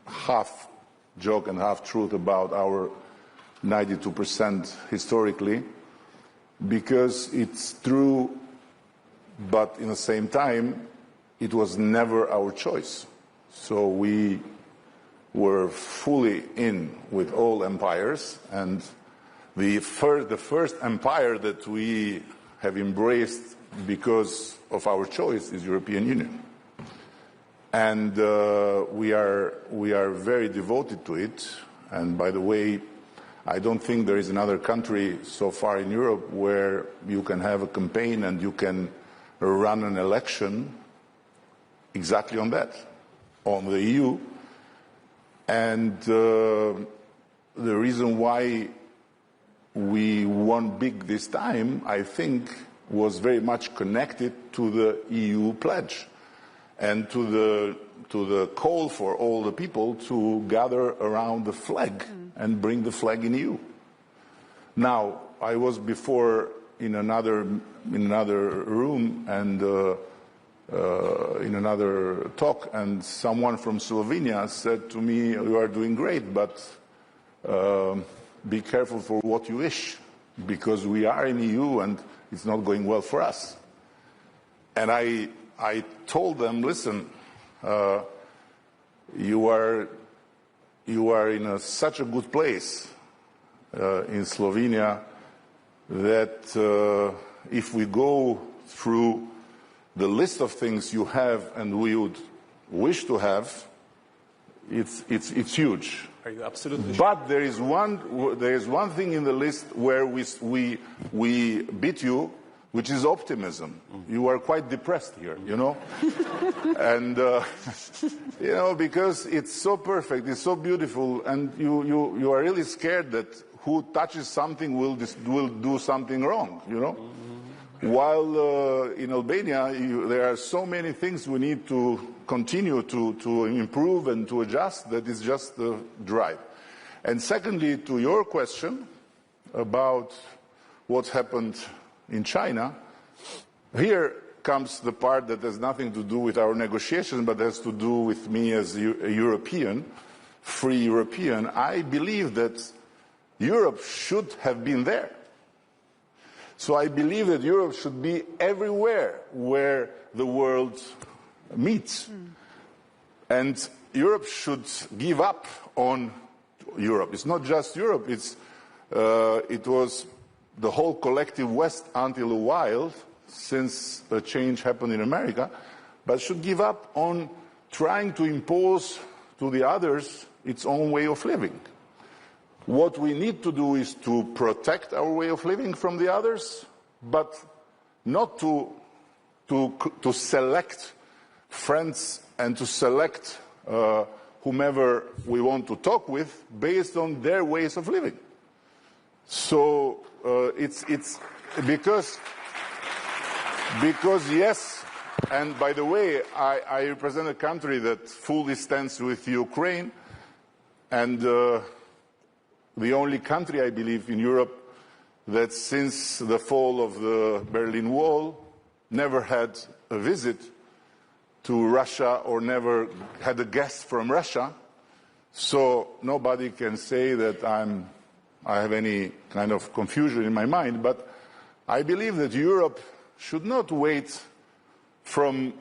half joke and half truth about our 92% historically, because it's true. But in the same time, it was never our choice. So we were fully in with all empires, and the first empire that we have embraced because of our choice is European Union. And we are very devoted to it. And by the way, I don't think there is another country so far in Europe where you can have a campaign and you can run an election exactly on that, on the EU. And the reason why we won big this time, I think, was very much connected to the EU pledge and to the call for all the people to gather around the flag and bring the flag in EU. Now, I was before in another room and in another talk, and someone from Slovenia said to me, "You are doing great, but be careful for what you wish, because we are in EU and it's not going well for us." And I told them, "Listen, you are in such a good place in Slovenia that if we go through the list of things you have and we would wish to have, it's huge. Are you absolutely sure? But there is one thing in the list where we beat you, which is optimism. You are quite depressed here, you know, and you know, because it's so perfect, it's so beautiful, and you are really scared that who touches something will do something wrong, you know. While in Albania, there are so many things we need to continue to improve and to adjust, that is just the drive. And secondly, to your question about what happened in China, here comes the part that has nothing to do with our negotiations, but has to do with me as a European, free European. I believe that Europe should have been there. So I believe that Europe should be everywhere where the world meets. And Europe should give up on Europe. It's not just Europe, it was the whole collective West until a while, since a change happened in America, but should give up on trying to impose to the others its own way of living. What we need to do is to protect our way of living from the others, but not to select friends and to select whomever we want to talk with based on their ways of living. So it's because yes, and by the way, I represent a country that fully stands with Ukraine, and the only country, I believe, in Europe that since the fall of the Berlin Wall never had a visit to Russia or never had a guest from Russia. So nobody can say that I have any kind of confusion in my mind, but I believe that Europe should not wait from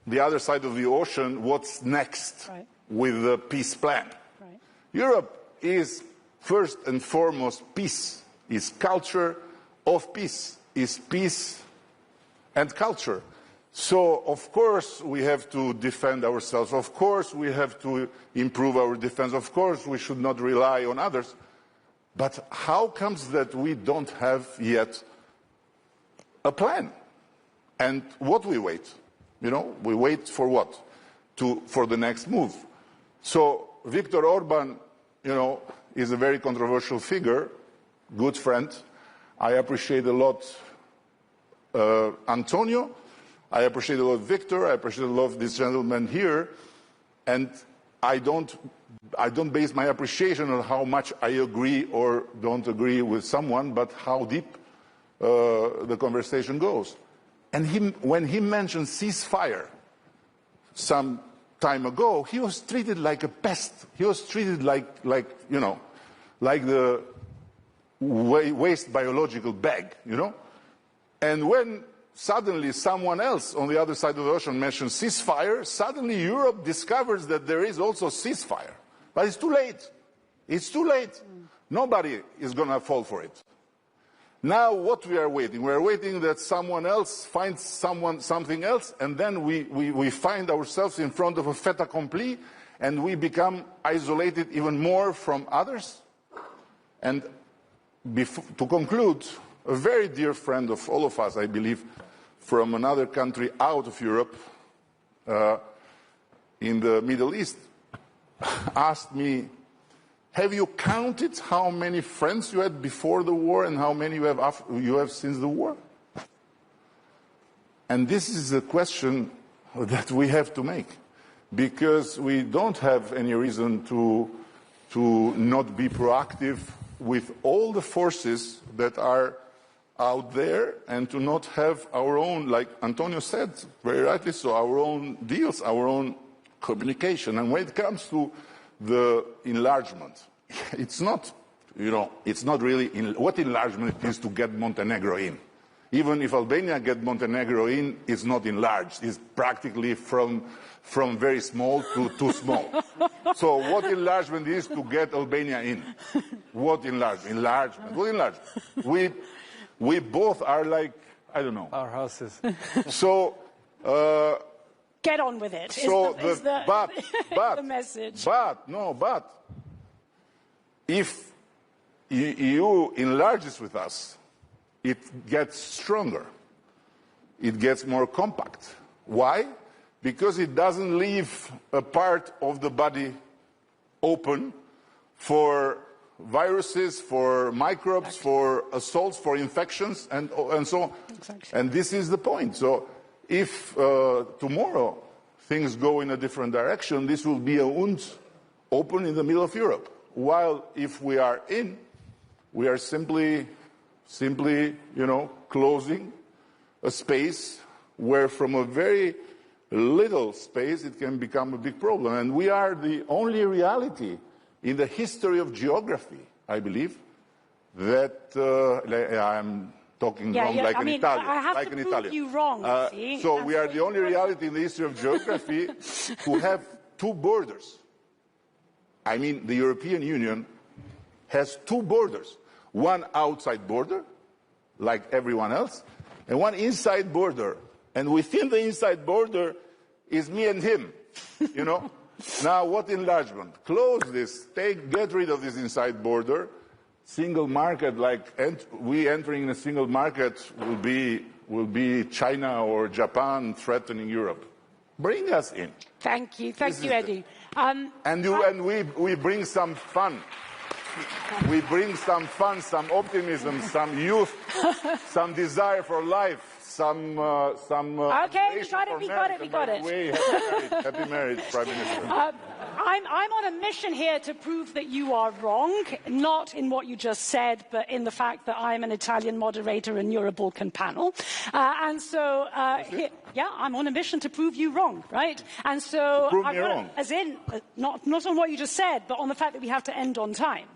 the other side of the ocean what's next with the peace plan. Europe is first and foremost peace, is culture of peace, is peace and culture. So, of course, we have to defend ourselves. Of course, we have to improve our defense. Of course, we should not rely on others. But how comes that we don't have yet a plan? And what we wait? You know, we wait for what? For the next move. So, Viktor Orban, you know, is a very controversial figure, good friend. I appreciate a lot Antonio. I appreciate a lot Victor. I appreciate a lot of this gentleman here. And I don't base my appreciation on how much I agree or don't agree with someone, but how deep the conversation goes. And when he mentioned ceasefire some time ago, he was treated like a pest. He was treated like you know, like the waste biological bag, you know. And when suddenly someone else on the other side of the ocean mentions ceasefire, suddenly Europe discovers that there is also ceasefire. But it's too late. It's too late. Nobody is going to fall for it. Now what we are waiting? We are waiting that someone else finds something else, and then we find ourselves in front of a fait accompli, and we become isolated even more from others. And to conclude, a very dear friend of all of us, I believe, from another country out of Europe, in the Middle East, asked me, have you counted how many friends you had before the war and how many you have since the war? And this is a question that we have to make, because we don't have any reason to not be proactive with all the forces that are out there, and to not have our own, like Antonio said, very rightly so, our own deals, our own communication. And when it comes to the enlargement, it's not, you know, it's not really what enlargement is to get Montenegro in. Even if Albania gets Montenegro in, it's not enlarged. It's practically from very small to too small. So what enlargement is to get Albania in? What enlargement? Enlargement. What enlargement? We both are like, I don't know. Our houses. So... get on with it. So the message. But if EU enlarges with us, it gets stronger. It gets more compact. Why? Because it doesn't leave a part of the body open for viruses, for microbes, for assaults, for infections, and so on. Exactly. And this is the point. So if tomorrow things go in a different direction, this will be a wound open in the middle of Europe. While if we are in, we are simply, you know, closing a space where from a very little space it can become a big problem. And we are the only reality in the history of geography, I believe, that I'm talking wrong like an Italian. I have to prove you wrong, so we are the only reality in the history of geography who have two borders. I mean, the European Union has two borders. One outside border, like everyone else, and one inside border. And within the inside border is me and him, you know? Now, what enlargement? Close this, get rid of this inside border. Single market, like we entering a single market will be China or Japan threatening Europe. Bring us in. Thank you, Eddie. And we bring some fun. We bring some fun, some optimism, some youth, some desire for life. Okay, we got it. Happy marriage, Prime Minister. I'm on a mission here to prove that you are wrong, not in what you just said, but in the fact that I'm an Italian moderator and you're a Balkan panel. Yeah, I'm on a mission to prove you wrong, right? And so, prove me wrong. As in, not on what you just said, but on the fact that we have to end on time.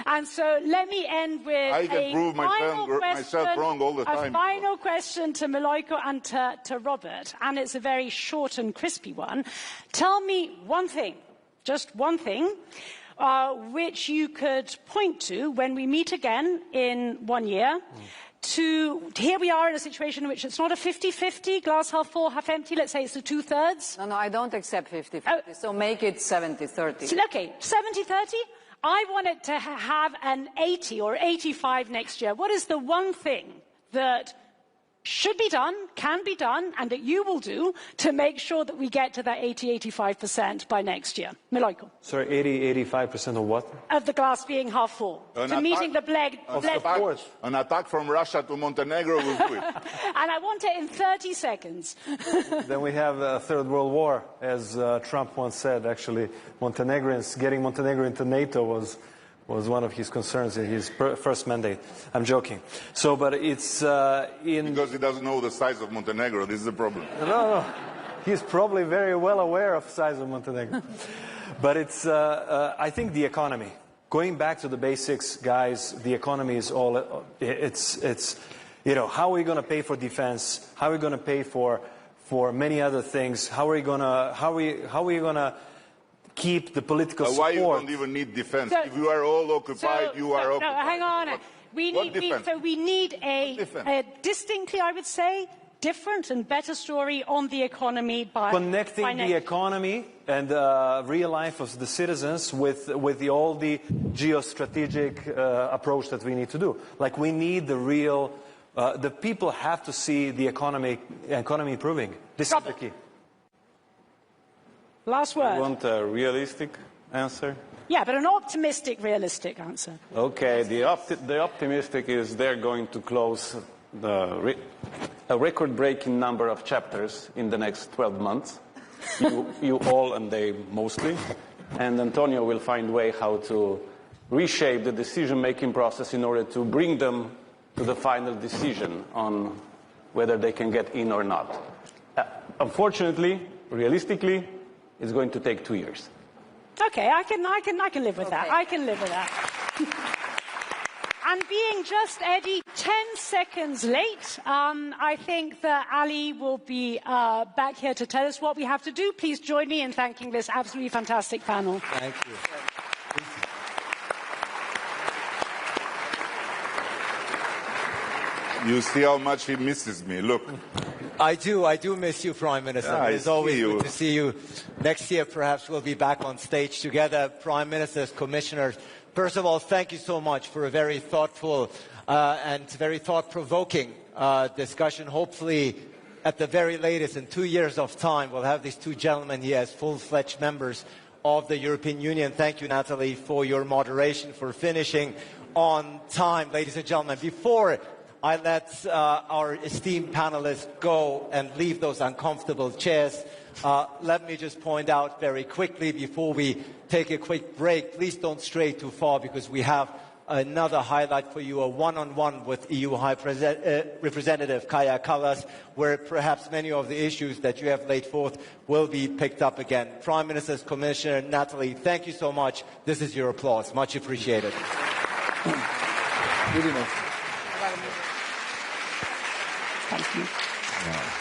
And so, let me end with I can prove myself wrong all the time. A final question to Milojko and to Robert, and it's a very short and crispy one. Tell me one thing, just one thing, which you could point to when we meet again in 1 year. Here we are in a situation in which it's not a 50-50, glass half full, half empty, let's say it's a 2/3. No, I don't accept 50-50, so make it 70-30. Okay, 70-30? I want it to have an 80 or 85 next year. What is the one thing that should be done, can be done, and that you will do to make sure that we get to that 80-85% by next year? Milojko. Sorry, 80-85% of what? Of the glass being half full. Meeting the Bled. An attack from Russia to Montenegro will do it. And I want it in 30 seconds. Then we have a third world war, as Trump once said. Actually, getting Montenegro into NATO was one of his concerns in his first mandate. I'm joking. So, but it's because he doesn't know the size of Montenegro. This is the problem. No. He's probably very well aware of the size of Montenegro. But it's, I think the economy. Going back to the basics, guys, the economy is all, it's you know, how are we going to pay for defense? How are we going to pay for many other things? How are we going to keep the political support? Why you don't even need defense? If you are all occupied, you are occupied. No, hang on. We need a distinctly, I would say, different and better story on the economy by connecting the economy and real life of the citizens with all the geostrategic approach that we need to do. Like we need the real, the people have to see the economy improving. This is the key. Last word. You want a realistic answer? Yeah, but an optimistic, realistic answer. Okay, the optimistic is they're going to close a record-breaking number of chapters in the next 12 months. You all and they mostly. And Antonio will find a way how to reshape the decision-making process in order to bring them to the final decision on whether they can get in or not. Unfortunately, realistically, it's going to take 2 years. Okay, I can live with that. I can live with that. And being just, Eddie, 10 seconds late, I think that Ali will be back here to tell us what we have to do. Please join me in thanking this absolutely fantastic panel. Thank you. You see how much he misses me. Look. I do miss you, Prime Minister. Yeah, it's always good to see you. Next year, perhaps we'll be back on stage together, Prime Ministers, Commissioners. First of all, thank you so much for a very thoughtful and very thought-provoking discussion. Hopefully, at the very latest, in 2 years of time, we'll have these two gentlemen here as full-fledged members of the European Union. Thank you, Natalie, for your moderation, for finishing on time. Ladies and gentlemen, before I let our esteemed panelists go and leave those uncomfortable chairs, let me just point out very quickly before we take a quick break, please don't stray too far because we have another highlight for you, a one-on-one with EU High Representative Kaja Kallas, where perhaps many of the issues that you have laid forth will be picked up again. Prime Minister's Commissioner Natalie, thank you so much. This is your applause. Much appreciated. Really nice. Thank you. Yeah.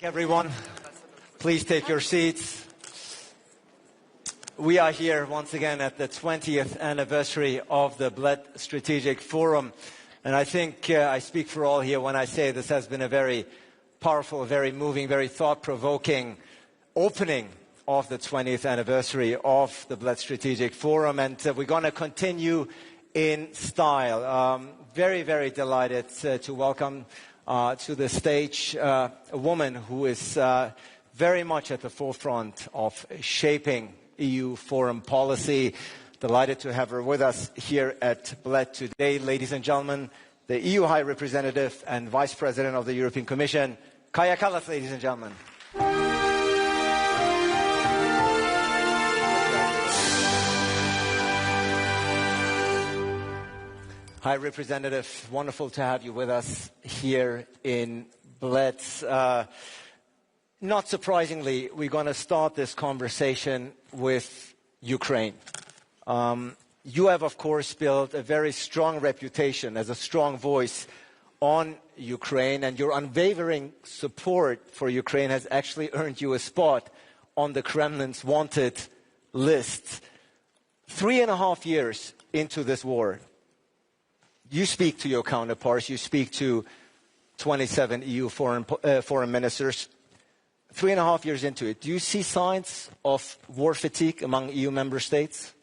Everyone, please take your seats. We are here once again at the 20th anniversary of the Bled Strategic Forum. And I think I speak for all here when I say this has been a very powerful, very moving, very thought-provoking opening of the 20th anniversary of the Bled Strategic Forum. And we're going to continue in style. Very, very delighted to welcome to the stage a woman who is very much at the forefront of shaping EU foreign policy. Delighted to have her with us here at Bled today. Ladies and gentlemen, the EU High Representative and Vice President of the European Commission, Kaja Kallas, ladies and gentlemen. High Representative, wonderful to have you with us here in Bled. Not surprisingly, we're going to start this conversation with Ukraine. You have, of course, built a very strong reputation as a strong voice on Ukraine, and your unwavering support for Ukraine has actually earned you a spot on the Kremlin's wanted list. 3.5 years into this war, you speak to your counterparts, you speak to 27 EU foreign ministers. 3.5 years into it, do you see signs of war fatigue among EU member states?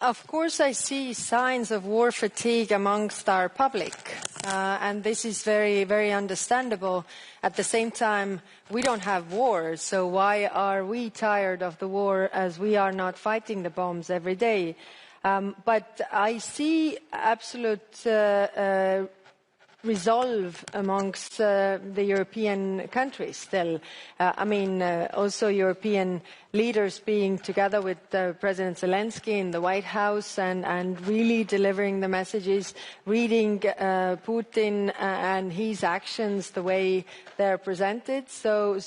Of course I see signs of war fatigue amongst our public, and this is very, very understandable. At the same time, we don't have war, so why are we tired of the war as we are not fighting the bombs every day? But I see absolute resolve amongst the European countries still. Also European leaders being together with President Zelensky in the White House and really delivering the messages, reading Putin and his actions the way they're presented. So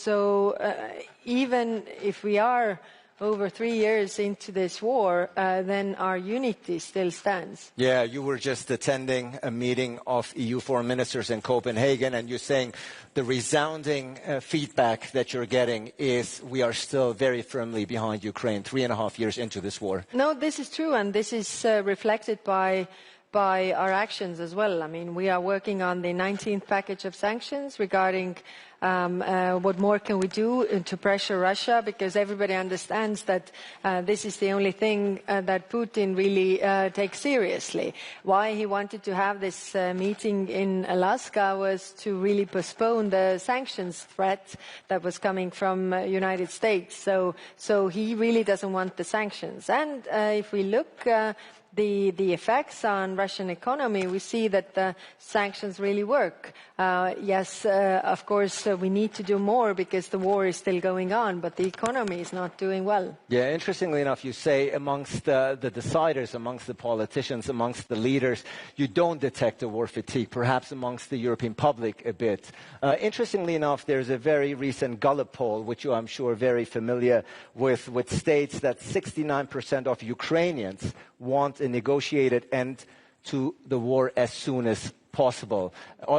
even if we are over 3 years into this war, then our unity still stands. Yeah, you were just attending a meeting of EU foreign ministers in Copenhagen, and you're saying the resounding feedback that you're getting is we are still very firmly behind Ukraine 3.5 years into this war. No, this is true, and this is reflected by our actions as well. I mean, we are working on the 19th package of sanctions regarding what more can we do to pressure Russia, because everybody understands that this is the only thing that Putin really takes seriously. Why he wanted to have this meeting in Alaska was to really postpone the sanctions threat that was coming from United States. So he really doesn't want the sanctions. And if we look the effects on Russian economy, we see that the sanctions really work. Yes, of course, we need to do more because the war is still going on, but the economy is not doing well. Yeah, interestingly enough, you say amongst the deciders, amongst the politicians, amongst the leaders, you don't detect a war fatigue, perhaps amongst the European public a bit. Interestingly enough, there's a very recent Golob poll, which you, I'm sure, are very familiar with, which states that 69% of Ukrainians want a negotiated end to the war as soon as possible,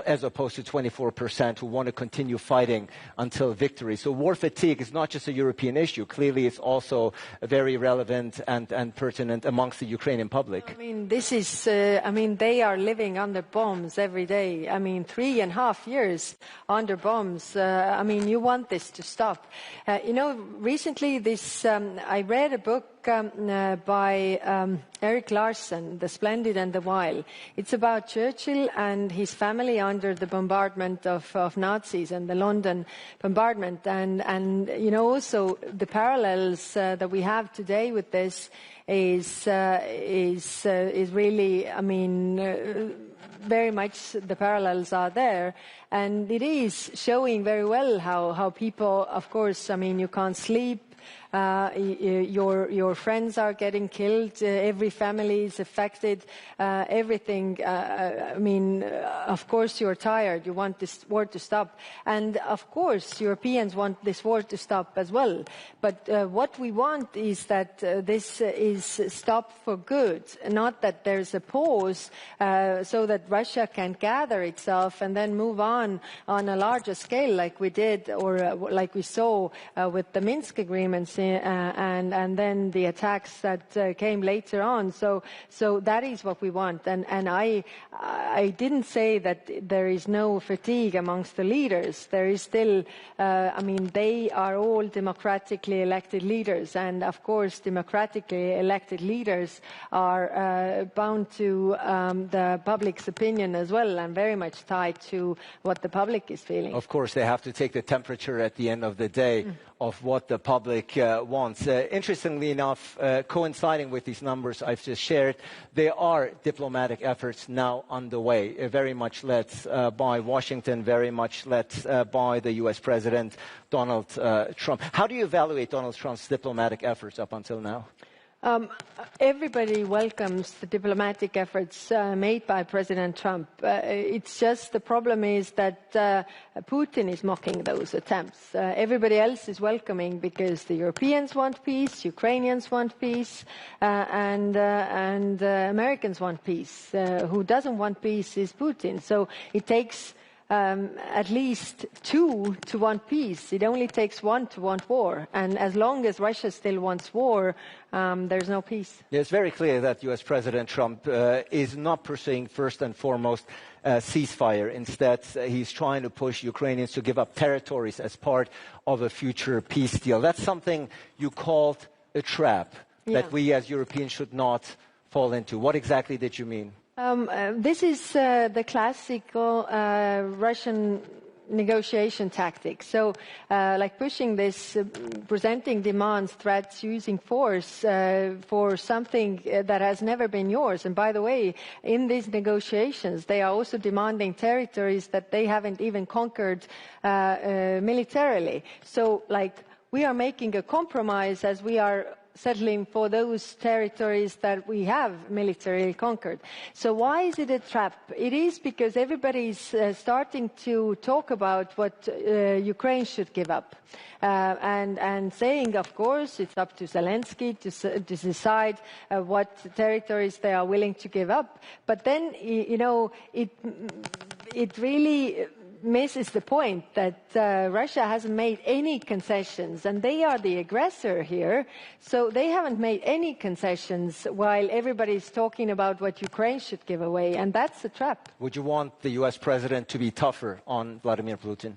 as opposed to 24% who want to continue fighting until victory. So war fatigue is not just a European issue. Clearly, it's also very relevant and pertinent amongst the Ukrainian public. I mean, this is, they are living under bombs every day. 3.5 years under bombs. You want this to stop. Recently I read a book by Erik Larson, The Splendid and the Vile. It's about Churchill and his family under the bombardment of Nazis and the London bombardment. And also the parallels that we have today with this is really, very much the parallels are there. And it is showing very well how people, of course, you can't sleep. your friends are getting killed, every family is affected, everything. I mean, of course you're tired, you want this war to stop. And of course Europeans want this war to stop as well. But what we want is that this is stopped for good, not that there's a pause so that Russia can gather itself and then move on a larger scale like we did or like we saw with the Minsk agreements and then the attacks that came later on. So that is what we want. And I didn't say that there is no fatigue amongst the leaders. There is still, I mean, they are all democratically elected leaders. And of course, democratically elected leaders are bound to the public's opinion as well and very much tied to what the public is feeling. Of course, they have to take the temperature at the end of the day of what the public wants. Interestingly enough, coinciding with these numbers I've just shared, there are diplomatic efforts now underway, very much led by Washington, very much led by the US President Donald Trump. How do you evaluate Donald Trump's diplomatic efforts up until now? Everybody welcomes the diplomatic efforts made by President Trump. It's just the problem is that Putin is mocking those attempts. Everybody else is welcoming because the Europeans want peace, Ukrainians want peace, and Americans want peace. Who doesn't want peace is Putin. So it takes at least two to want peace. It only takes one to want war. And as long as Russia still wants war, there's no peace. Yeah, it's very clear that US President Trump is not pursuing first and foremost ceasefire. Instead, he's trying to push Ukrainians to give up territories as part of a future peace deal. That's something you called a trap that we as Europeans should not fall into. What exactly did you mean? This is the classical Russian negotiation tactic. So, like pushing this, presenting demands, threats, using force for something that has never been yours. And by the way, in these negotiations, they are also demanding territories that they haven't even conquered militarily. So, like, we are making a compromise as we are settling for those territories that we have militarily conquered. So why is it a trap? It is because everybody is starting to talk about what Ukraine should give up. And saying, of course, it's up to Zelensky to decide what territories they are willing to give up. But then, you know, it really misses the point that Russia hasn't made any concessions, and they are the aggressor here. So they haven't made any concessions while everybody's talking about what Ukraine should give away, and that's a trap. Would you want the US president to be tougher on Vladimir Putin?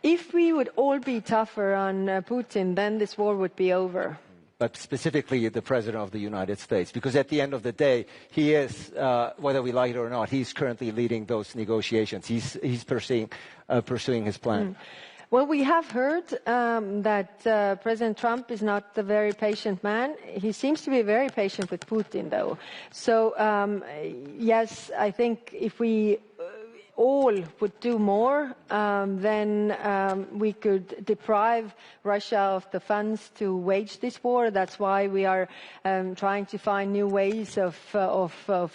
If we would all be tougher on Putin, then this war would be over. But specifically the President of the United States, because at the end of the day, he is, whether we like it or not, he's currently leading those negotiations. He's pursuing his plan. Well, we have heard that President Trump is not a very patient man. He seems to be very patient with Putin, though. So, yes, I think if we all would do more, then we could deprive Russia of the funds to wage this war. That's why we are trying to find new ways of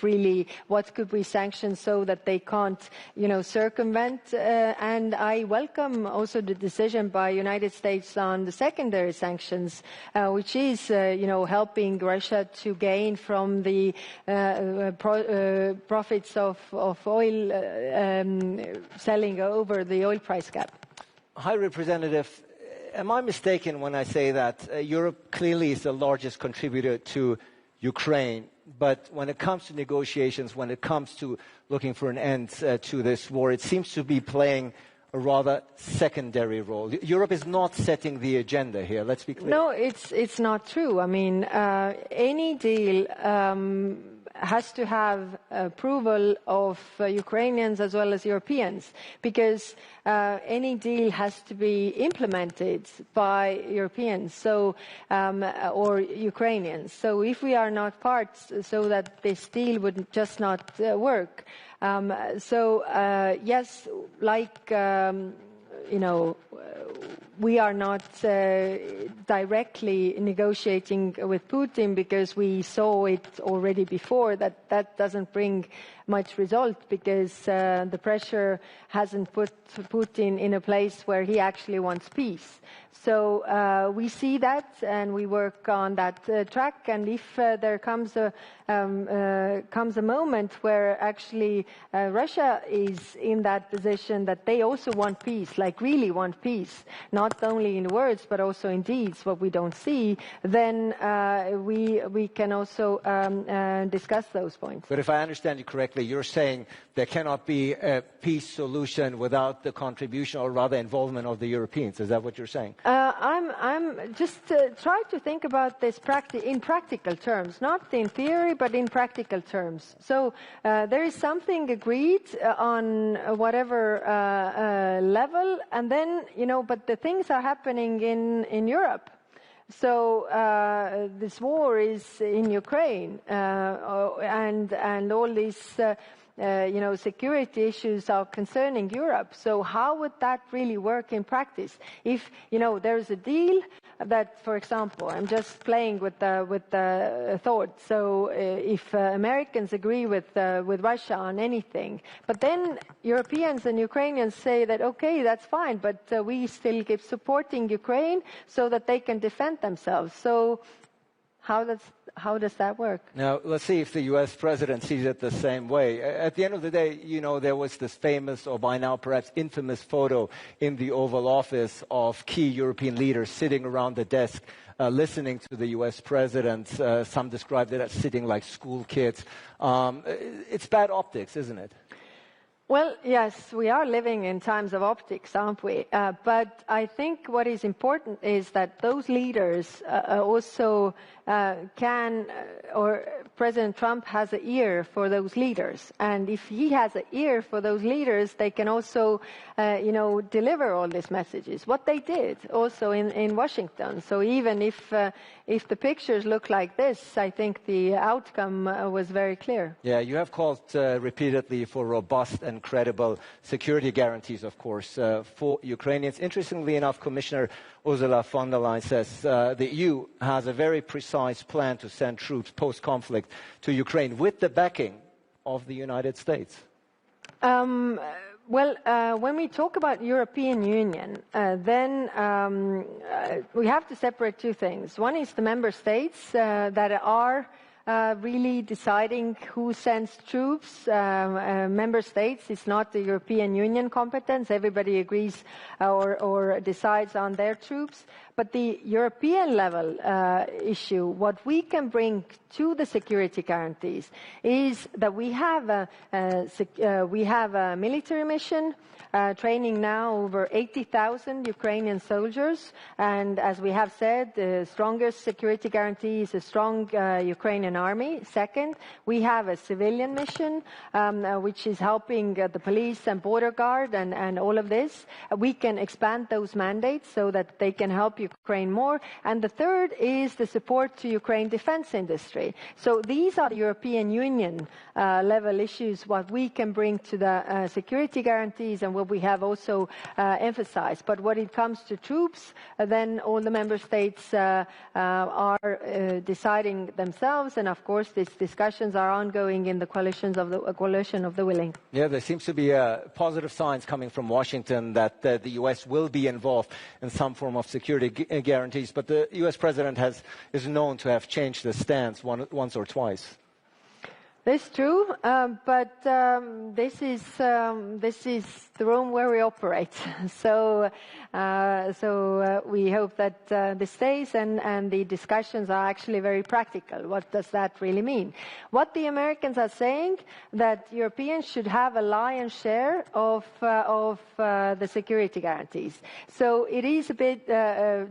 really what could we sanction so that they can't, you know, circumvent. And I welcome also the decision by United States on the secondary sanctions, which is, you know, helping Russia to gain from the profits of oil selling over the oil price gap. High Representative, am I mistaken when I say that Europe clearly is the largest contributor to Ukraine, but when it comes to negotiations, when it comes to looking for an end to this war, it seems to be playing a rather secondary role? Europe is not setting the agenda here, let's be clear. No, it's not true. I mean, any deal has to have approval of Ukrainians as well as Europeans, because any deal has to be implemented by Europeans, so or Ukrainians. So if we are not part, so that this deal would just not work. Yes, like you know, we are not directly negotiating with Putin because we saw it already before that that doesn't bring much result because the pressure hasn't put Putin in a place where he actually wants peace. So we see that and we work on that track, and if there comes a moment where actually Russia is in that position that they also want peace, like really want peace, not only in words but also in deeds, what we don't see, then we can also discuss those points. But if I understand you correctly, you're saying there cannot be a peace solution without the contribution or rather involvement of the Europeans. Is that what you're saying? I'm just trying to think about this in practical terms, not in theory, but in practical terms. So there is something agreed on whatever level, and then, but the things are happening in Europe. So this war is in Ukraine, and all these security issues are concerning Europe. So how would that really work in practice? If there is a deal that, for example, I'm just playing with the thought. So if Americans agree with Russia on anything, but then Europeans and Ukrainians say that okay, that's fine, but we still keep supporting Ukraine so that they can defend themselves. So how does that work? Now, let's see if the U.S. president sees it the same way. At the end of the day, there was this famous, or by now perhaps infamous, photo in the Oval Office of key European leaders sitting around the desk, listening to the U.S. president. Some described it as sitting like school kids. It's bad optics, isn't it? Well, yes, we are living in times of optics, aren't we? But I think what is important is that those leaders also or President Trump has an ear for those leaders. And if he has an ear for those leaders, they can also, deliver all these messages. What they did also in Washington. So even if the pictures look like this, I think the outcome was very clear. Yeah, you have called repeatedly for robust and credible security guarantees, of course, for Ukrainians. Interestingly enough, Commissioner Ursula von der Leyen says the EU has a very precise plan to send troops post-conflict to Ukraine with the backing of the United States. When we talk about European Union, then we have to separate two things. One is the member states that are really deciding who sends troops. Member states, it's not the European Union competence. Everybody agrees or decides on their troops. But the European level issue, what we can bring to the security guarantees is that we have a military mission training now over 80,000 Ukrainian soldiers. And as we have said, the strongest security guarantee is a strong Ukrainian army. Second, we have a civilian mission, which is helping the police and border guard and all of this. We can expand those mandates so that they can help Ukraine more. And the third is the support to Ukraine defense industry. So these are the European Union level issues, what we can bring to the security guarantees and what we have also emphasized. But when it comes to troops, then all the member states are deciding themselves, and of course these discussions are ongoing in the coalition of the willing. Yeah, there seems to be positive signs coming from Washington that the U.S. will be involved in some form of security guarantees, but the U.S. president is known to have changed the stance once or twice. That's true, but this is the room where we operate. So we hope that this stays, and the discussions are actually very practical. What does that really mean? What the Americans are saying, that Europeans should have a lion's share of the security guarantees. So it is a bit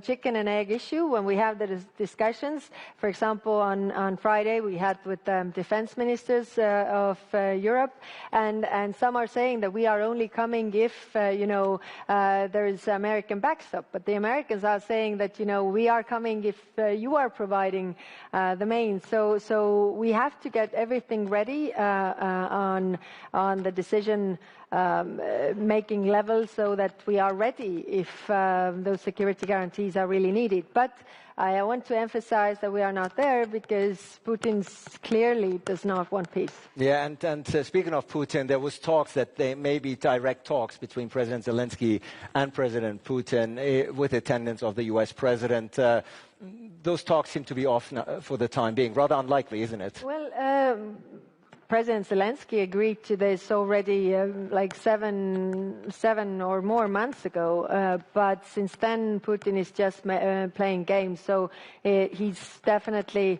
chicken and egg issue when we have the discussions. For example, on Friday we had with defense ministers of Europe, and some are saying that we are only coming if there is American backstop, but the Americans are saying that we are coming if you are providing the main. So we have to get everything ready on the decision making levels so that we are ready if those security guarantees are really needed. But I want to emphasize that we are not there because Putin clearly does not want peace. Yeah, and speaking of Putin, there was talks that there may be direct talks between President Zelensky and President Putin with attendance of the US president. Those talks seem to be off for the time being. Rather unlikely, isn't it? Well, President Zelensky agreed to this already like seven or more months ago, but since then Putin is just playing games, so he's definitely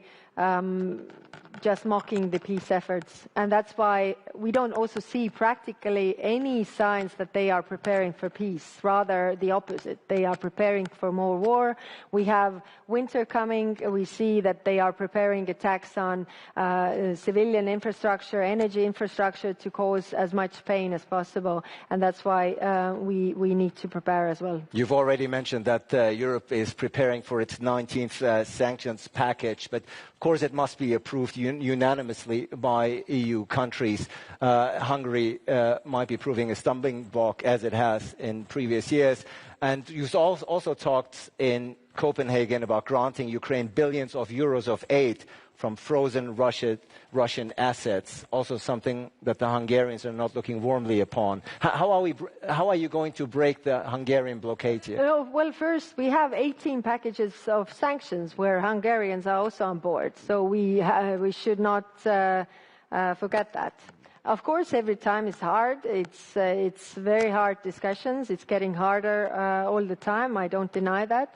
just mocking the peace efforts. And that's why we don't also see practically any signs that they are preparing for peace. Rather, the opposite. They are preparing for more war. We have winter coming. We see that they are preparing attacks on civilian infrastructure, energy infrastructure, to cause as much pain as possible. And that's why we need to prepare as well. You've already mentioned that Europe is preparing for its 19th sanctions package, but of course it must be approved unanimously by EU countries. Hungary might be proving a stumbling block, as it has in previous years. And you've also talked in Copenhagen about granting Ukraine billions of euros of aid from frozen Russian assets, also something that the Hungarians are not looking warmly upon. How are you going to break the Hungarian blockade here? Well, first, we have 18 packages of sanctions where Hungarians are also on board, so we should not forget that. Of course, every time is hard. It's very hard discussions. It's getting harder all the time. I don't deny that.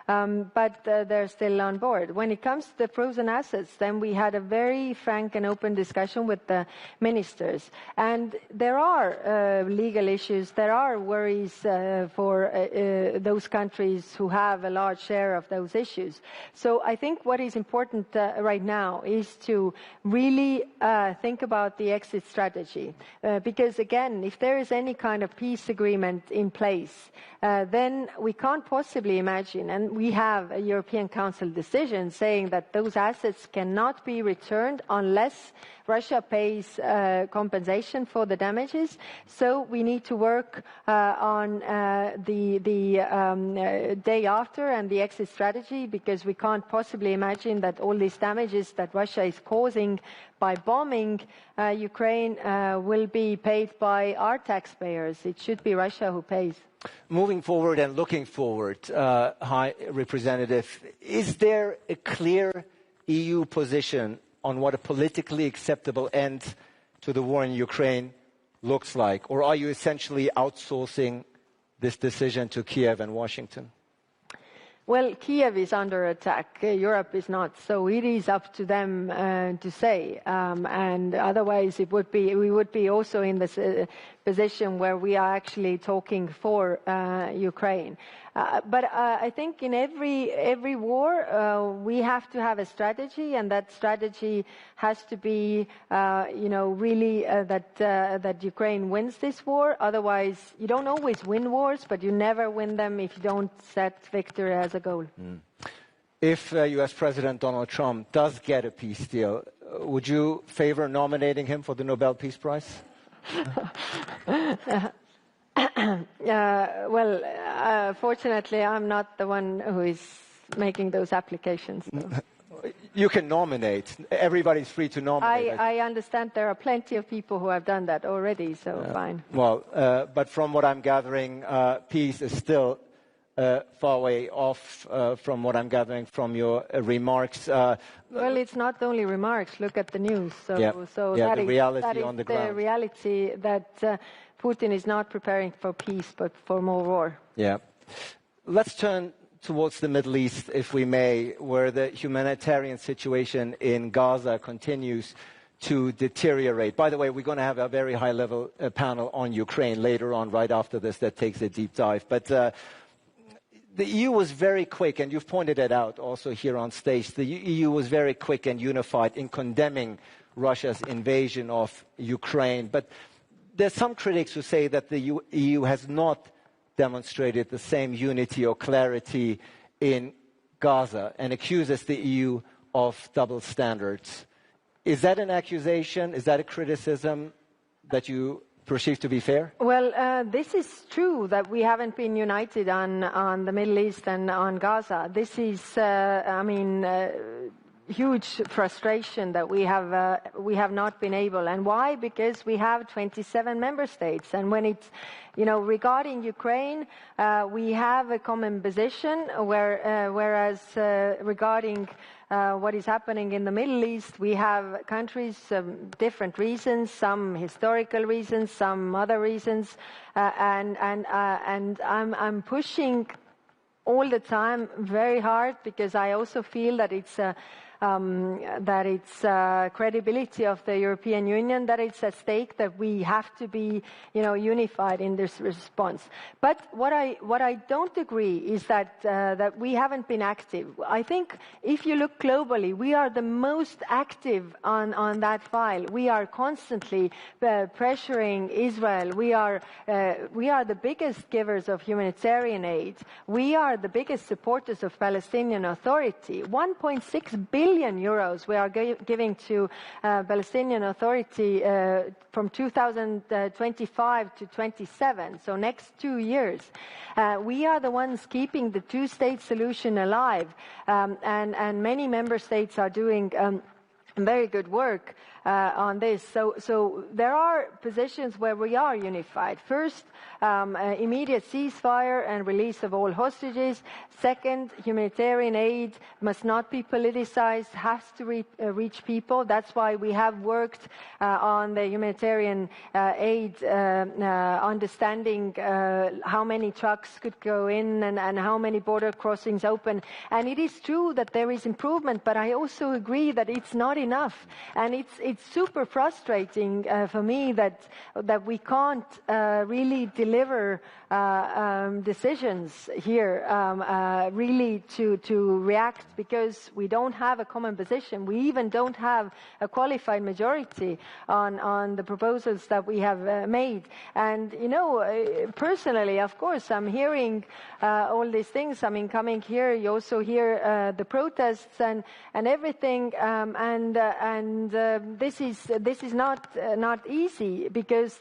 But they're still on board. When it comes to the frozen assets, then we had a very frank and open discussion with the ministers. And there are legal issues, there are worries for those countries who have a large share of those issues. So I think what is important right now is to really think about the exit strategy. Because again, if there is any kind of peace agreement in place, then we can't possibly imagine, and we have a European Council decision saying that those assets cannot be returned unless Russia pays compensation for the damages. So we need to work on the day after and the exit strategy, because we can't possibly imagine that all these damages that Russia is causing by bombing Ukraine will be paid by our taxpayers. It should be Russia who pays. Moving forward and looking forward, High Representative, is there a clear EU position on what a politically acceptable end to the war in Ukraine looks like? Or are you essentially outsourcing this decision to Kiev and Washington? Well, Kiev is under attack. Europe is not. So it is up to them to say. And otherwise, we would be also in this position where we are actually talking for Ukraine. But I think in every war, we have to have a strategy, and that strategy has to be, really that Ukraine wins this war. Otherwise, you don't always win wars, but you never win them if you don't set victory as a goal. If U.S. President Donald Trump does get a peace deal, would you favor nominating him for the Nobel Peace Prize? Fortunately, I'm not the one who is making those applications. So. You can nominate. Everybody's free to nominate. I understand there are plenty of people who have done that already, so fine. Well, but from what I'm gathering, peace is still far away off from what I'm gathering from your remarks. Well, it's not only remarks. Look at the news. So the reality on the ground. The reality that Putin is not preparing for peace, but for more war. Yeah. Let's turn towards the Middle East, if we may, where the humanitarian situation in Gaza continues to deteriorate. By the way, we're going to have a very high-level panel on Ukraine later on, right after this, that takes a deep dive. But the EU was very quick, and you've pointed it out also here on stage. The EU was very quick and unified in condemning Russia's invasion of Ukraine. But there's some critics who say that the EU has not demonstrated the same unity or clarity in Gaza and accuses the EU of double standards. Is that an accusation? Is that a criticism that you perceived to be fair? Well, this is true that we haven't been united on the Middle East and on Gaza. This is, huge frustration that we have not been able. And why? Because we have 27 member states, and when it's regarding Ukraine, we have a common position, whereas regarding what is happening in the Middle East, we have countries, different reasons, some historical reasons, some other reasons, and I'm pushing all the time very hard, because I also feel that it's credibility of the European Union, that it's at stake, that we have to be, unified in this response. But what I don't agree is that we haven't been active. I think if you look globally, we are the most active on that file. We are constantly pressuring Israel. We are the biggest givers of humanitarian aid. We are the biggest supporters of Palestinian Authority. 1.6 billion euros we are giving to Palestinian Authority from 2025 to 27, so next 2 years. We are the ones keeping the two-state solution alive, and many member states are doing very good work on this. So there are positions where we are unified. First, immediate ceasefire and release of all hostages. Second, humanitarian aid must not be politicized, has to reach people. That's why we have worked on the humanitarian aid, understanding how many trucks could go in and how many border crossings open. And it is true that there is improvement, but I also agree that it's not enough. And it's super frustrating for me that we can't really deliver decisions here, really to react, because we don't have a common position. We even don't have a qualified majority on the proposals that we have made. And personally, of course, I'm hearing all these things. I mean, coming here, you also hear the protests and everything, this is not easy, because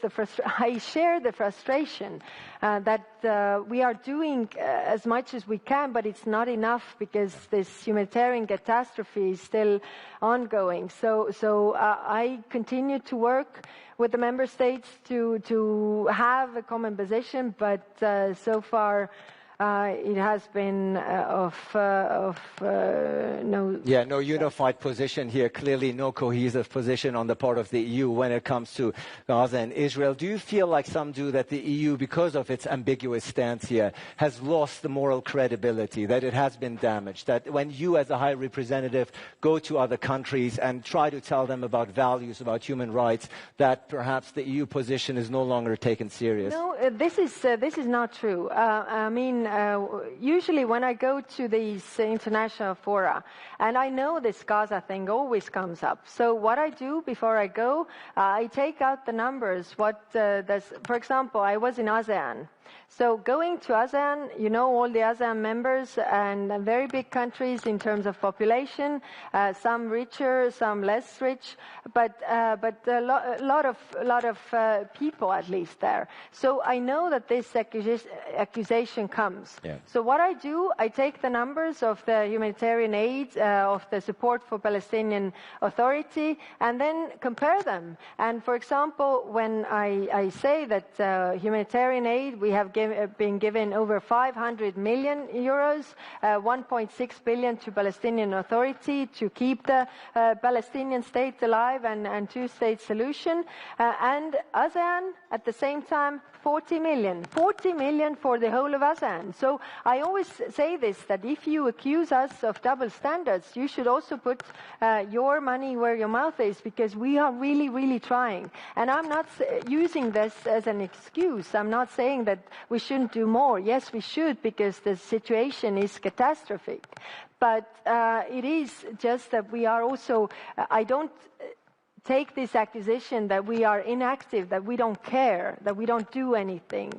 I share the frustration that we are doing as much as we can, but it's not enough, because this humanitarian catastrophe is still ongoing. So I continue to work with the member states to have a common position, but so far it has been no unified position here. Clearly no cohesive position on the part of the EU when it comes to Gaza and Israel. Do you feel, like some do, that the EU, because of its ambiguous stance here, has lost the moral credibility, that it has been damaged, that when you as a High Representative go to other countries and try to tell them about values, about human rights, that perhaps the EU position is no longer taken serious? No, this is not true. Usually when I go to these international fora, and I know this Gaza thing always comes up. So what I do before I go, I take out the numbers. For example, I was in ASEAN. So going to ASEAN, all the ASEAN members, and very big countries in terms of population, some richer, some less rich, but a lot of people at least there. So I know that this accusation comes. Yeah. So what I do, I take the numbers of the humanitarian aid, of the support for Palestinian Authority, and then compare them. And for example, when I say that humanitarian aid, we have been given over 500 million euros, 1.6 billion to Palestinian Authority to keep the Palestinian state alive and two-state solution, and ASEAN at the same time 40 million for the whole of ASEAN. So I always say this, that if you accuse us of double standards, you should also put your money where your mouth is, because we are really, really trying. And I'm not using this as an excuse. I'm not saying that we shouldn't do more. Yes, we should, because the situation is catastrophic. But it is just that we are also, I don't take this accusation that we are inactive, that we don't care, that we don't do anything.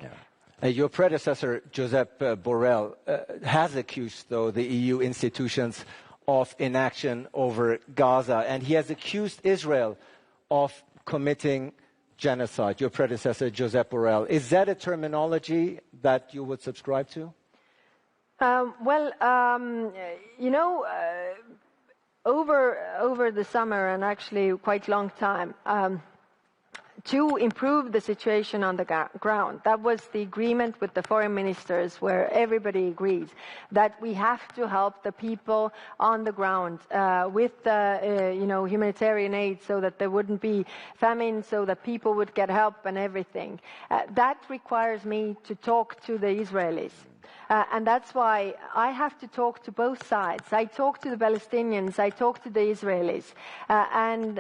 Yeah. Your predecessor, Josep Borrell, has accused, though, the EU institutions of inaction over Gaza, and he has accused Israel of committing genocide, your predecessor, Josep Borrell. Is that a terminology that you would subscribe to? Over the summer, and actually quite long time, to improve the situation on the ground. That was the agreement with the foreign ministers, where everybody agrees that we have to help the people on the ground with humanitarian aid, so that there wouldn't be famine, so that people would get help and everything. That requires me to talk to the Israelis. And that's why I have to talk to both sides. I talk to the Palestinians, I talk to the Israelis, and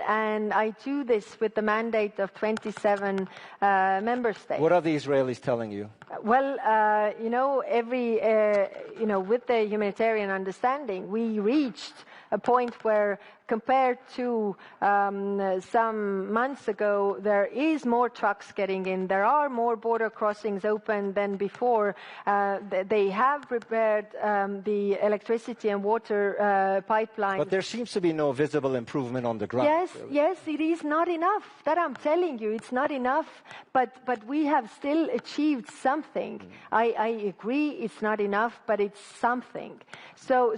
I do this with the mandate of 27 member states. What are the Israelis telling you? Well, with the humanitarian understanding, we reached a point where, compared to some months ago, there is more trucks getting in. There are more border crossings open than before. They have repaired the electricity and water pipelines. But there seems to be no visible improvement on the ground. Yes, it is not enough. That I'm telling you, it's not enough. But we have still achieved something. I agree, it's not enough, but it's something. So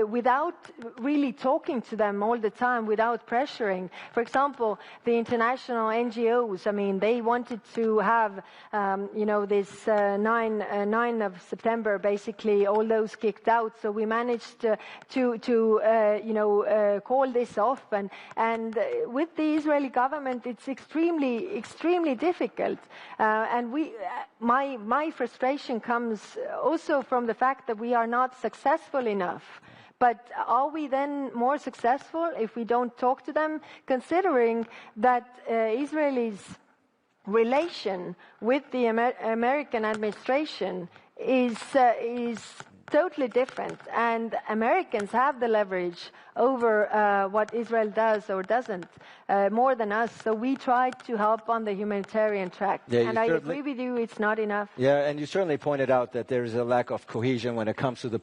without really talking to them all the time, without pressuring, for example, the international NGOs, I mean, they wanted to have, this 9 of September, basically all those kicked out. So we managed to call this off, and with the Israeli government, it's extremely difficult. And my frustration comes also from the fact that we are not successful enough. But are we then more successful if we don't talk to them, considering that Israelis' relation with the American administration is totally different, and Americans have the leverage over what Israel does or doesn't more than us. So we try to help on the humanitarian track. And I agree with you, it's not enough. Yeah, and you certainly pointed out that there is a lack of cohesion when it comes to the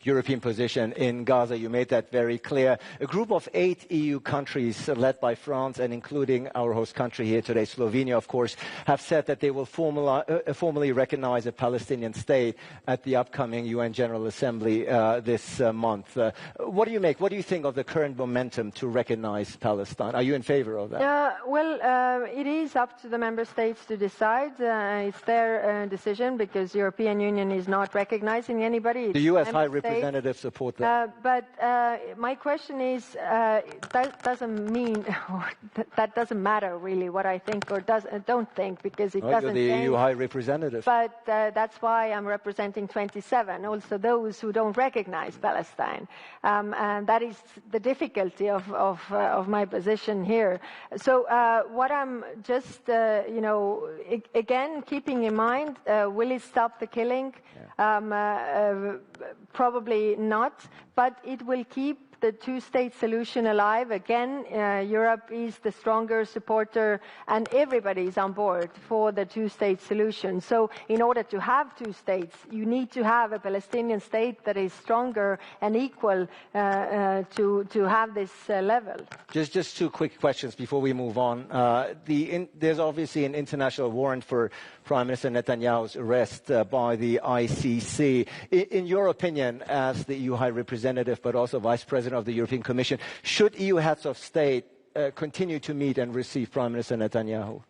European position in Gaza. You made that very clear. A group of 8 EU countries, led by France and including our host country here today, Slovenia, of course, have said that they will formally recognize a Palestinian state at the upcoming UN General Assembly this month. What do you make? What do you think of the current momentum to recognize Palestine? Are you in favor of that? It is up to the member states to decide. It's their decision, because the European Union is not recognizing anybody. The U.S. High Representative support that. But my question is, that doesn't mean, that doesn't matter really what I think or don't think, because it doesn't You're the change. EU High Representative. But that's why I'm representing 27, also those who don't recognize Palestine. And that is the difficulty of my position here. So what I'm just, again, keeping in mind, will it stop the killing? Probably not, but it will keep the two-state solution alive. Again, Europe is the stronger supporter, and everybody is on board for the two-state solution. So in order to have two states, you need to have a Palestinian state that is stronger and equal to have this level. Just 2 quick questions before we move on. There's obviously an international warrant for Prime Minister Netanyahu's arrest by the ICC. In your opinion, as the EU High Representative, but also Vice President of the European Commission, should EU heads of state continue to meet and receive Prime Minister Netanyahu?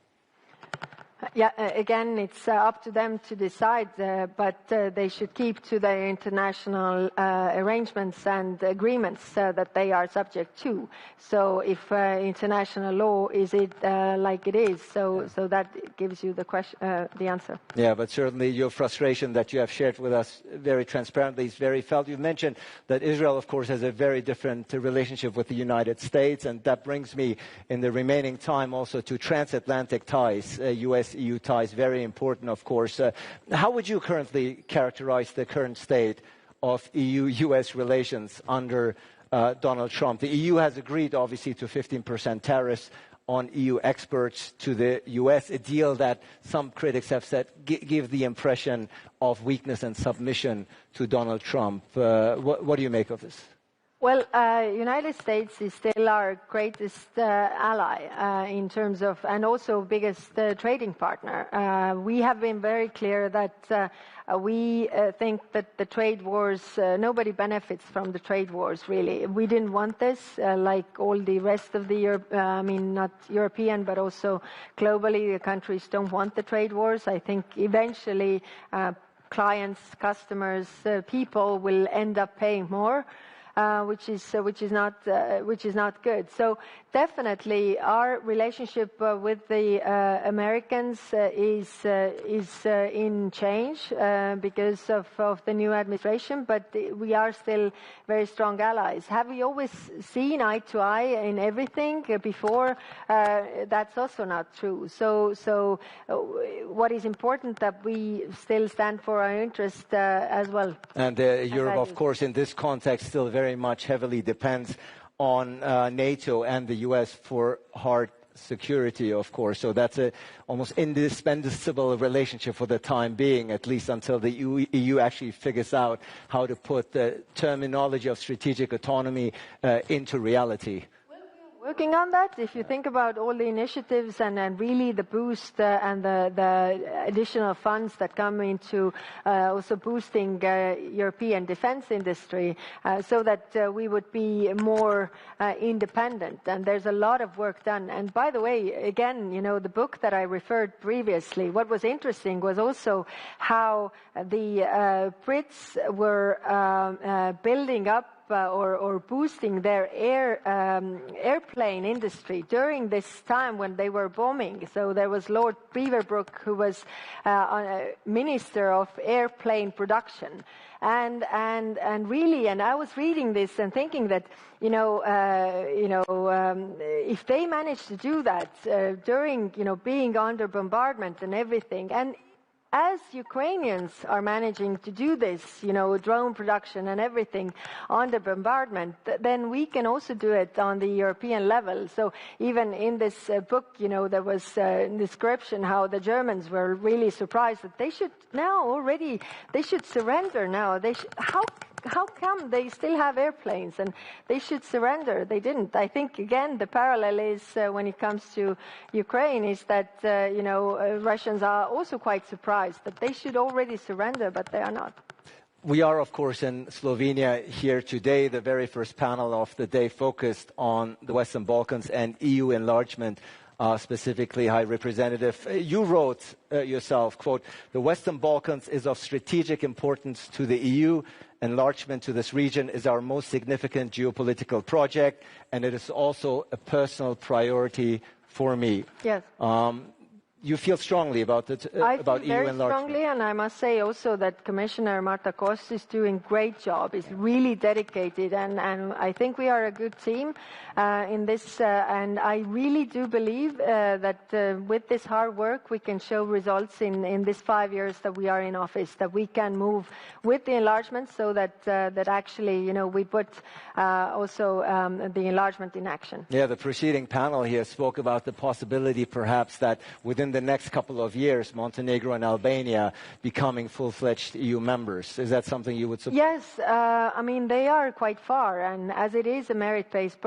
Again, it's up to them to decide, but they should keep to the international arrangements and agreements that they are subject to. So if international law is like it is, so that gives you the answer. Yeah, but certainly your frustration that you have shared with us very transparently is very felt. You mentioned that Israel, of course, has a very different relationship with the United States, and that brings me in the remaining time also to transatlantic ties, US-EU ties, very important, of course. How would you currently characterize the current state of EU-US relations under Donald Trump? The EU has agreed, obviously, to 15% tariffs on EU exports to the US, a deal that some critics have said give the impression of weakness and submission to Donald Trump. What do you make of this? Well, United States is still our greatest ally in terms of, and also biggest trading partner. We have been very clear that we think that the trade wars, nobody benefits from the trade wars, really. We didn't want this, like all the rest of the Europe, not European, but also globally, the countries don't want the trade wars. I think eventually clients, customers, people will end up paying more. Which is not good. So definitely, our relationship with the Americans is in change because of the new administration. But we are still very strong allies. Have we always seen eye to eye in everything before? That's also not true. So what is important that we still stand for our interest as well. And Europe, of course, in this context, still very much heavily depends on NATO and the US for hard security, of course. So that's a almost indispensable relationship for the time being, at least until the EU actually figures out how to put the terminology of strategic autonomy into reality. Working on that. If you think about all the initiatives and really the boost and the additional funds that come into also boosting European defense industry so that we would be more independent. And there's a lot of work done. And by the way, again, the book that I referred previously, what was interesting was also how the Brits were building up or boosting their airplane industry during this time when they were bombing. So there was Lord Beaverbrook, who was Minister of Airplane Production. And really, and I was reading this and thinking that, if they managed to do that during, being under bombardment and everything, and as Ukrainians are managing to do this, drone production and everything on the bombardment, then we can also do it on the European level. So even in this book, there was a description how the Germans were really surprised that they should surrender now. How come they still have airplanes and they should surrender? They didn't. I think, again, the parallel is when it comes to Ukraine is that, Russians are also quite surprised that they should already surrender, but they are not. We are, of course, in Slovenia here today. The very first panel of the day focused on the Western Balkans and EU enlargement. Specifically, High Representative, you wrote yourself, quote, "The Western Balkans is of strategic importance to the EU. Enlargement to this region is our most significant geopolitical project, and it is also a personal priority for me." Yes. You feel strongly about it, about EU very enlargement? Strongly, and I must say also that Commissioner Marta Costa is doing a great job. Is really dedicated, and I think we are a good team in this. And I really do believe that with this hard work, we can show results in this 5 years that we are in office. That we can move with the enlargement, so that actually, we put also the enlargement in action. Yeah, the preceding panel here spoke about the possibility, perhaps, that within the next couple of years, Montenegro and Albania becoming full-fledged EU members. Is that something you would support? Yes, they are quite far, and as it is a merit-based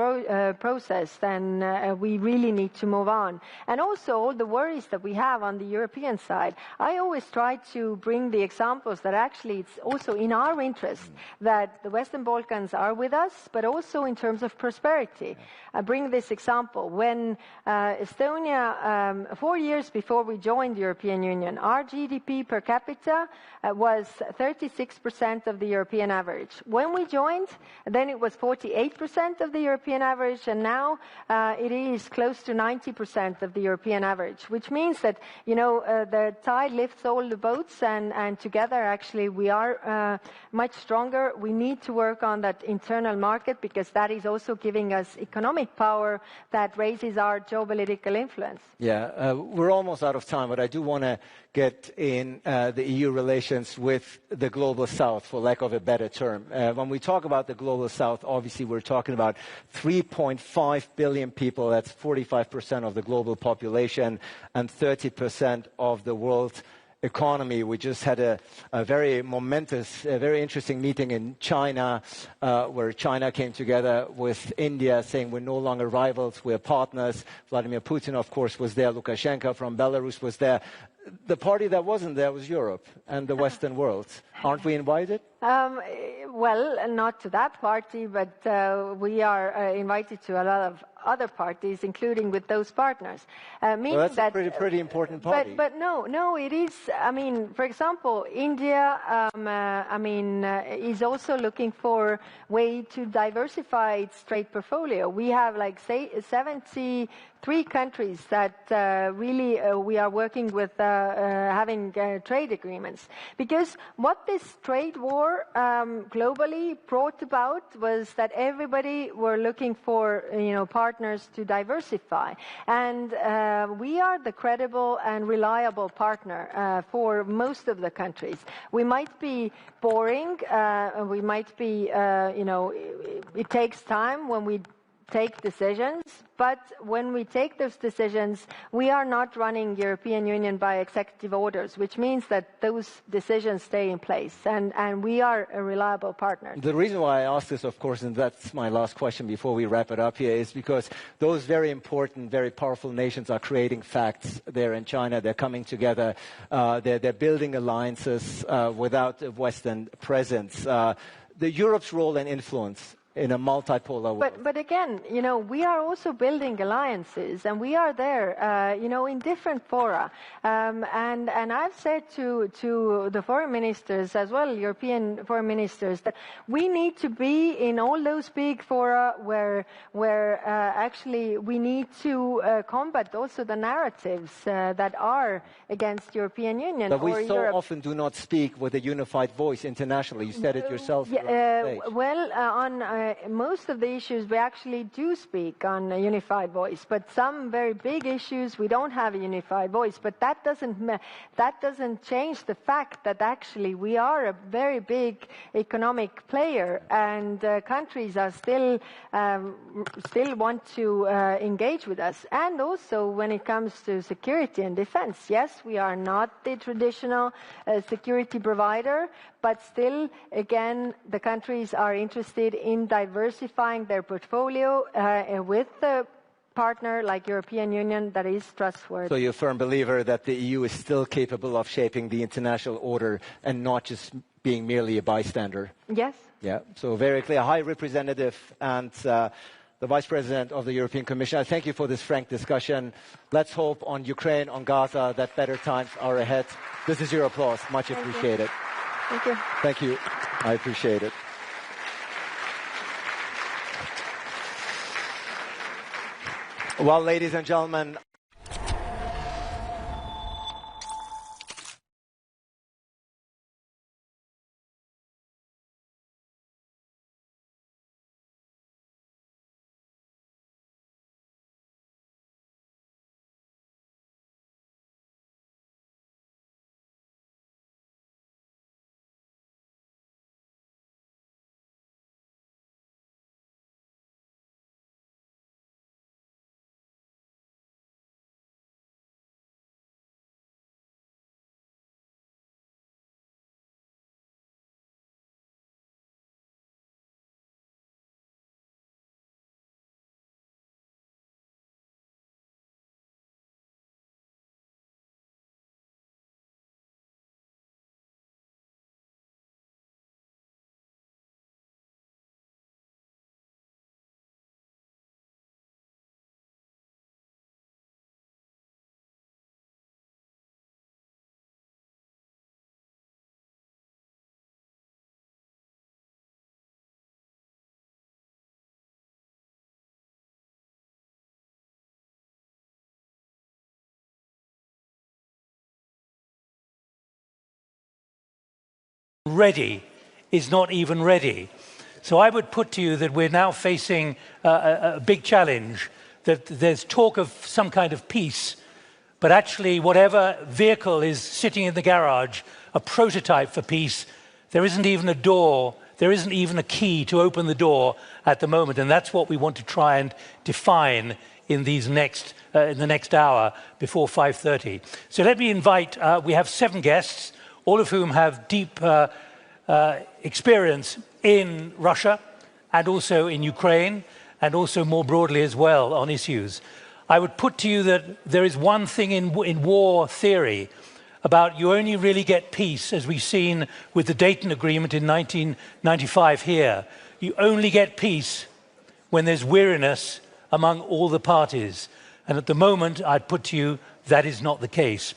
process, then we really need to move on. And also all the worries that we have on the European side, I always try to bring the examples that actually it's also in our interest that the Western Balkans are with us, but also in terms of prosperity. I bring this example. When Estonia, 4 years before we joined the European Union, our GDP per capita was 36% of the European average. When we joined, then it was 48% of the European average, and now it is close to 90% of the European average, which means that, the tide lifts all the boats, and together, actually, we are much stronger. We need to work on that internal market, because that is also giving us economic power that raises our geopolitical influence. Yeah, we're almost out of time, but I do want to get in the EU relations with the Global South, for lack of a better term. When we talk about the Global South, obviously we're talking about 3.5 billion people. That's 45% of the global population and 30% of the world economy. We just had a very momentous, very interesting meeting in China, where China came together with India, saying we're no longer rivals, we're partners. Vladimir Putin, of course, was there. Lukashenko from Belarus was there. The party that wasn't there was Europe and the Western world. Aren't we invited? Well, not to that party, but we are invited to a lot of other parties, including with those partners. Well, that's a pretty important party. But no, it is. I mean, for example, India, is also looking for way to diversify its trade portfolio. We have, like, say, 73 countries that really we are working with having trade agreements. Because what this trade war globally brought about was that everybody were looking for, partners to diversify. And we are the credible and reliable partner for most of the countries. We might be boring, we might be, it takes time when we take decisions, but when we take those decisions, we are not running European Union by executive orders, which means that those decisions stay in place, and we are a reliable partner. The reason why I ask this, of course, and that's my last question before we wrap it up here, is because those very important, very powerful nations are creating facts there in China. They're coming together. They're building alliances without a Western presence. The Europe's role and influence in a multipolar world. But again, we are also building alliances, and we are there, in different fora. And I've said to the foreign ministers as well, European foreign ministers, that we need to be in all those big fora where actually we need to combat also the narratives that are against European Union. But we so often do not speak with a unified voice internationally. You said it yourself. On most of the issues we actually do speak on a unified voice, but some very big issues we don't have a unified voice. But that doesn't change the fact that actually we are a very big economic player, and countries are still want to engage with us. And also when it comes to security and defense, yes, we are not the traditional security provider, but still, again, the countries are interested in diversifying their portfolio with a partner like European Union that is trustworthy. So you're a firm believer that the EU is still capable of shaping the international order and not just being merely a bystander? Yes. Yeah, so very clear. High Representative and the Vice President of the European Commission, I thank you for this frank discussion. Let's hope on Ukraine, on Gaza, that better times are ahead. This is your applause. Much appreciated. Thank you. Thank you. I appreciate it. Well, ladies and gentlemen, ready is not even ready. So I would put to you that we're now facing a big challenge, that there's talk of some kind of peace, but actually whatever vehicle is sitting in the garage, a prototype for peace, there isn't even a door, there isn't even a key to open the door at the moment, and that's what we want to try and define in these in the next hour before 5:30. So let me invite, we have 7 guests, all of whom have deep experience in Russia and also in Ukraine and also more broadly as well on issues. I would put to you that there is one thing in war theory about you only really get peace, as we've seen with the Dayton Agreement in 1995 here. You only get peace when there's weariness among all the parties. And at the moment, I'd put to you, that is not the case.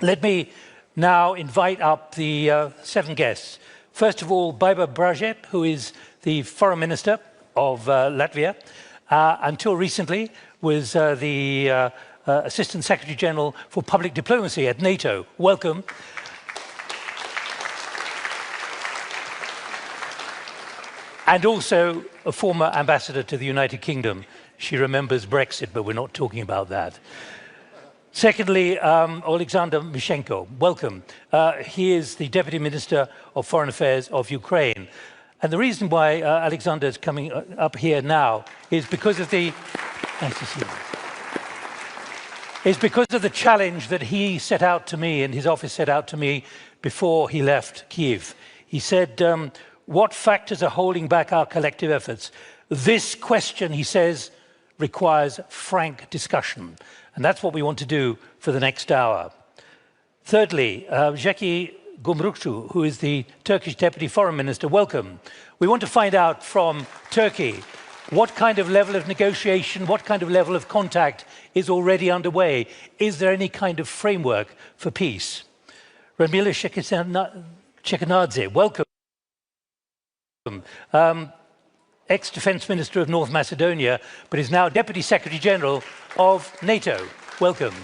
Let me now invite up the 7 guests. First of all, Baiba Brajeb, who is the Foreign Minister of Latvia, until recently was the Assistant Secretary General for Public Diplomacy at NATO. Welcome. And also a former ambassador to the United Kingdom. She remembers Brexit, but we're not talking about that. Secondly, Alexander Mishenko, welcome. He is the Deputy Minister of Foreign Affairs of Ukraine. And the reason why Alexander is coming up here now is because of the... Nice to see you. Is because of the challenge that he set out to me and his office set out to me before he left Kyiv. He said, what factors are holding back our collective efforts? This question, he says, requires frank discussion. And that's what we want to do for the next hour. Thirdly, Zeki Gumrukcu, who is the Turkish Deputy Foreign Minister, welcome. We want to find out from Turkey what kind of level of negotiation, what kind of level of contact is already underway. Is there any kind of framework for peace? Radmila Shekhinadze, welcome. Ex-Defense Minister of North Macedonia, but is now Deputy Secretary General of NATO. Welcome.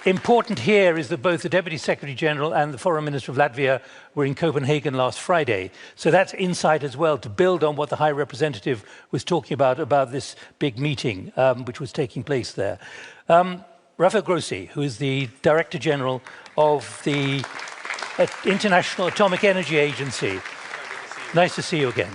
Important here is that both the Deputy Secretary General and the Foreign Minister of Latvia were in Copenhagen last Friday. So that's insight as well to build on what the High Representative was talking about this big meeting which was taking place there. Rafael Grossi, who is the Director General of the International Atomic Energy Agency. Nice to see you again.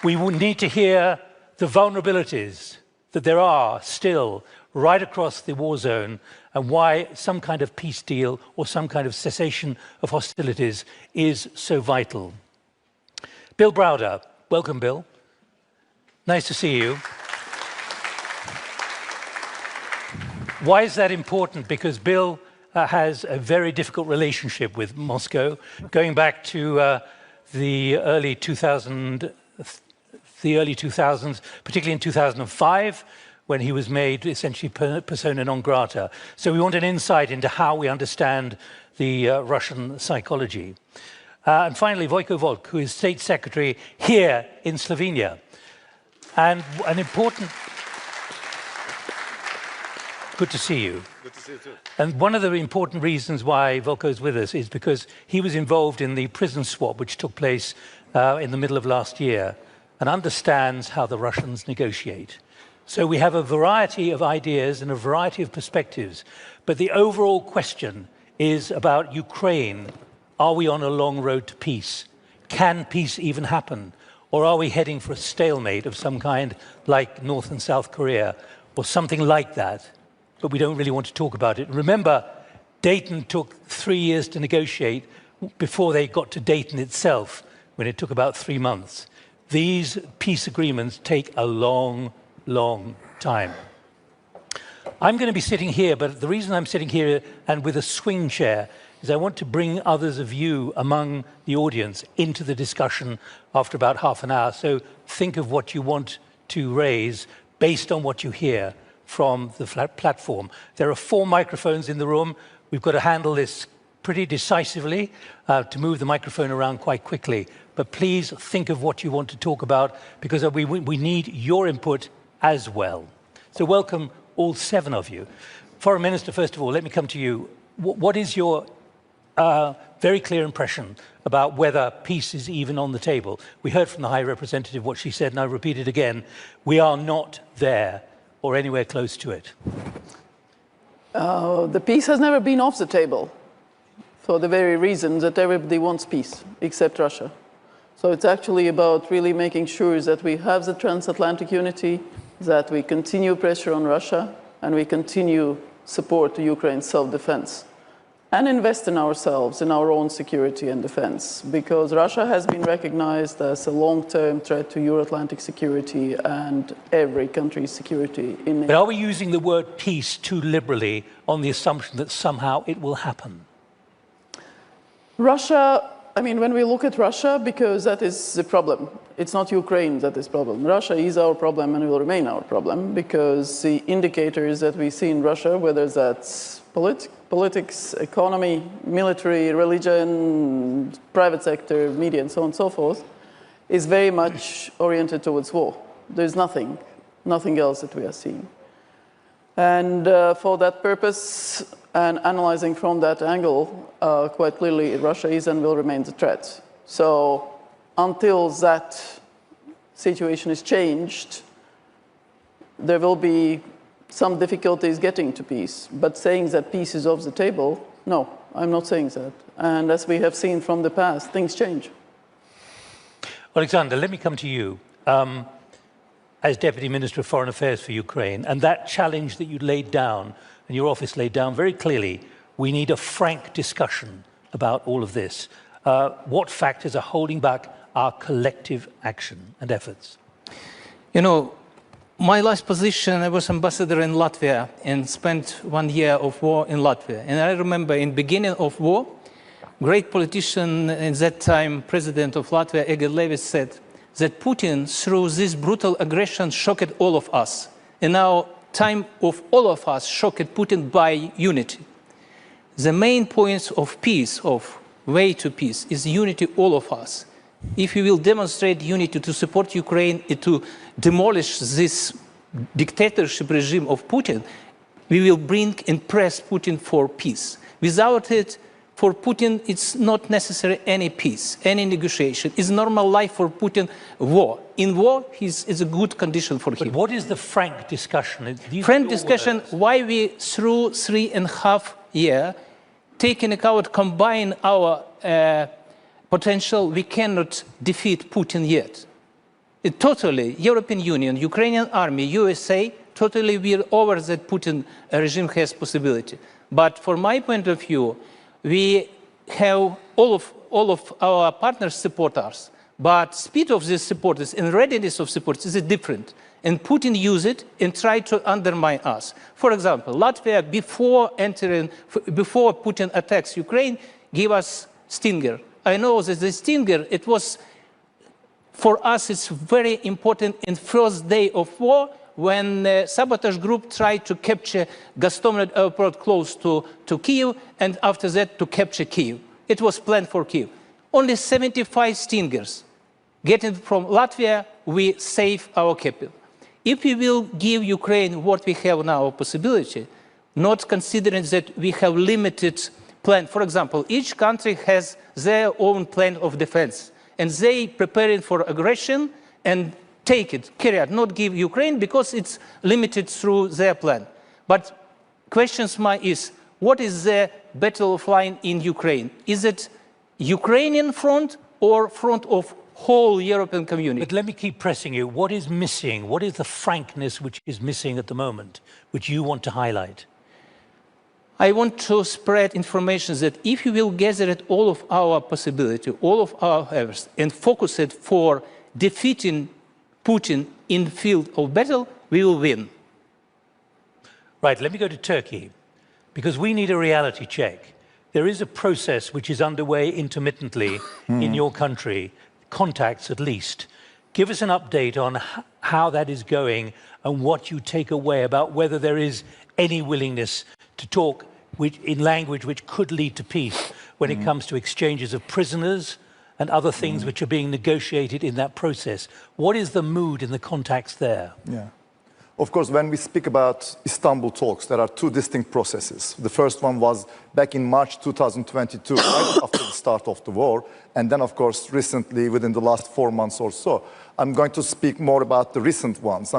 We will need to hear the vulnerabilities that there are still right across the war zone and why some kind of peace deal or some kind of cessation of hostilities is so vital. Bill Browder, welcome, Bill. Nice to see you. Why is that important? Because Bill has a very difficult relationship with Moscow, going back to the early 2000s, particularly in 2005, when he was made essentially persona non grata. So we want an insight into how we understand the Russian psychology. And finally, Vojko Volk, who is State Secretary here in Slovenia. And an important... Good to see you. Good to see you too. And one of the important reasons why Volko is with us is because he was involved in the prison swap which took place in the middle of last year and understands how the Russians negotiate. So we have a variety of ideas and a variety of perspectives. But the overall question is about Ukraine. Are we on a long road to peace? Can peace even happen? Or are we heading for a stalemate of some kind like North and South Korea or something like that? But we don't really want to talk about it. Remember, Dayton took 3 years to negotiate before they got to Dayton itself, when it took about 3 months. These peace agreements take a long time. I'm going to be sitting here, but the reason I'm sitting here and with a swing chair is I want to bring others of you among the audience into the discussion after about half an hour. So think of what you want to raise based on what you hear from the platform. There are 4 microphones in the room. We've got to handle this pretty decisively to move the microphone around quite quickly. But please think of what you want to talk about, because we need your input as well. So welcome all 7 of you. Foreign Minister, first of all, let me come to you. What is your very clear impression about whether peace is even on the table? We heard from the High Representative what she said, and I repeat it again. We are not there or anywhere close to it. The peace has never been off the table for the very reason that everybody wants peace, except Russia. So it's actually about really making sure that we have the transatlantic unity, that we continue pressure on Russia, and we continue support to Ukraine's self-defense, and invest in ourselves, in our own security and defense, because Russia has been recognized as a long-term threat to Euro-Atlantic security and every country's security. But are we using the word peace too liberally on the assumption that somehow it will happen? Russia, I mean, when we look at Russia, because that is the problem. It's not Ukraine that is the problem. Russia is our problem and will remain our problem, because the indicators that we see in Russia, whether that's politics, economy, military, religion, private sector, media, and so on and so forth, is very much oriented towards war. There's nothing else that we are seeing. And for that purpose, and analyzing from that angle, quite clearly, Russia is and will remain the threat. So until that situation is changed, there will be some difficulties getting to peace. But saying that peace is off the table, no, I'm not saying that. And as we have seen from the past, things change. Alexander, let me come to you. As Deputy Minister of Foreign Affairs for Ukraine, and that challenge that you laid down, and your office laid down very clearly, we need a frank discussion about all of this. What factors are holding back our collective action and efforts? You know, my last position, I was ambassador in Latvia and spent 1 year of war in Latvia. And I remember in the beginning of war, great politician at that time, President of Latvia, Egil Levis, said that Putin, through this brutal aggression, shocked all of us. And now, time of all of us shocked Putin by unity. The main points of peace, of way to peace, is unity all of us. If we will demonstrate unity to support Ukraine and to demolish this dictatorship regime of Putin, we will bring and press Putin for peace. Without it, for Putin, it's not necessary any peace, any negotiation. It's normal life for Putin, war. In war, it's a good condition for him. But what is the frank discussion? Frank discussion, why we, through 3.5 years, taking account, combine our potential, we cannot defeat Putin yet. It totally, European Union, Ukrainian army, USA, totally we're over that Putin regime has possibility. But from my point of view, we have all of our partners support us. But speed of these supporters and readiness of supporters is different. And Putin use it and try to undermine us. For example, Latvia, before Putin attacks Ukraine, gave us Stinger. I know that the Stinger, it was, for us, it's very important in first day of war, when the sabotage group tried to capture Gostomel airport close to Kyiv, and after that to capture Kyiv. It was planned for Kyiv. Only 75 Stingers. Getting from Latvia, we save our capital. If we will give Ukraine what we have now, possibility, not considering that we have limited plan. For example, each country has their own plan of defense, and they preparing for aggression and take it, carry out, not give Ukraine because it's limited through their plan. But question is, what is the battle line in Ukraine? Is it Ukrainian front or front of whole European community? But let me keep pressing you. What is missing? What is the frankness which is missing at the moment, which you want to highlight? I want to spread information that if we will gather it all of our possibility, all of our efforts, and focus it for defeating Putin in the field of battle, we will win. Right, let me go to Turkey, because we need a reality check. There is a process which is underway intermittently in your country, contacts at least. Give us an update on how that is going and what you take away about whether there is any willingness to talk in language which could lead to peace when it comes to exchanges of prisoners and other things which are being negotiated in that process. What is the mood in the contacts there? Yeah. Of course, when we speak about Istanbul talks, there are two distinct processes. The first one was back in March 2022, right after the start of the war. And then, of course, recently, within the last 4 months or so. I'm going to speak more about the recent ones.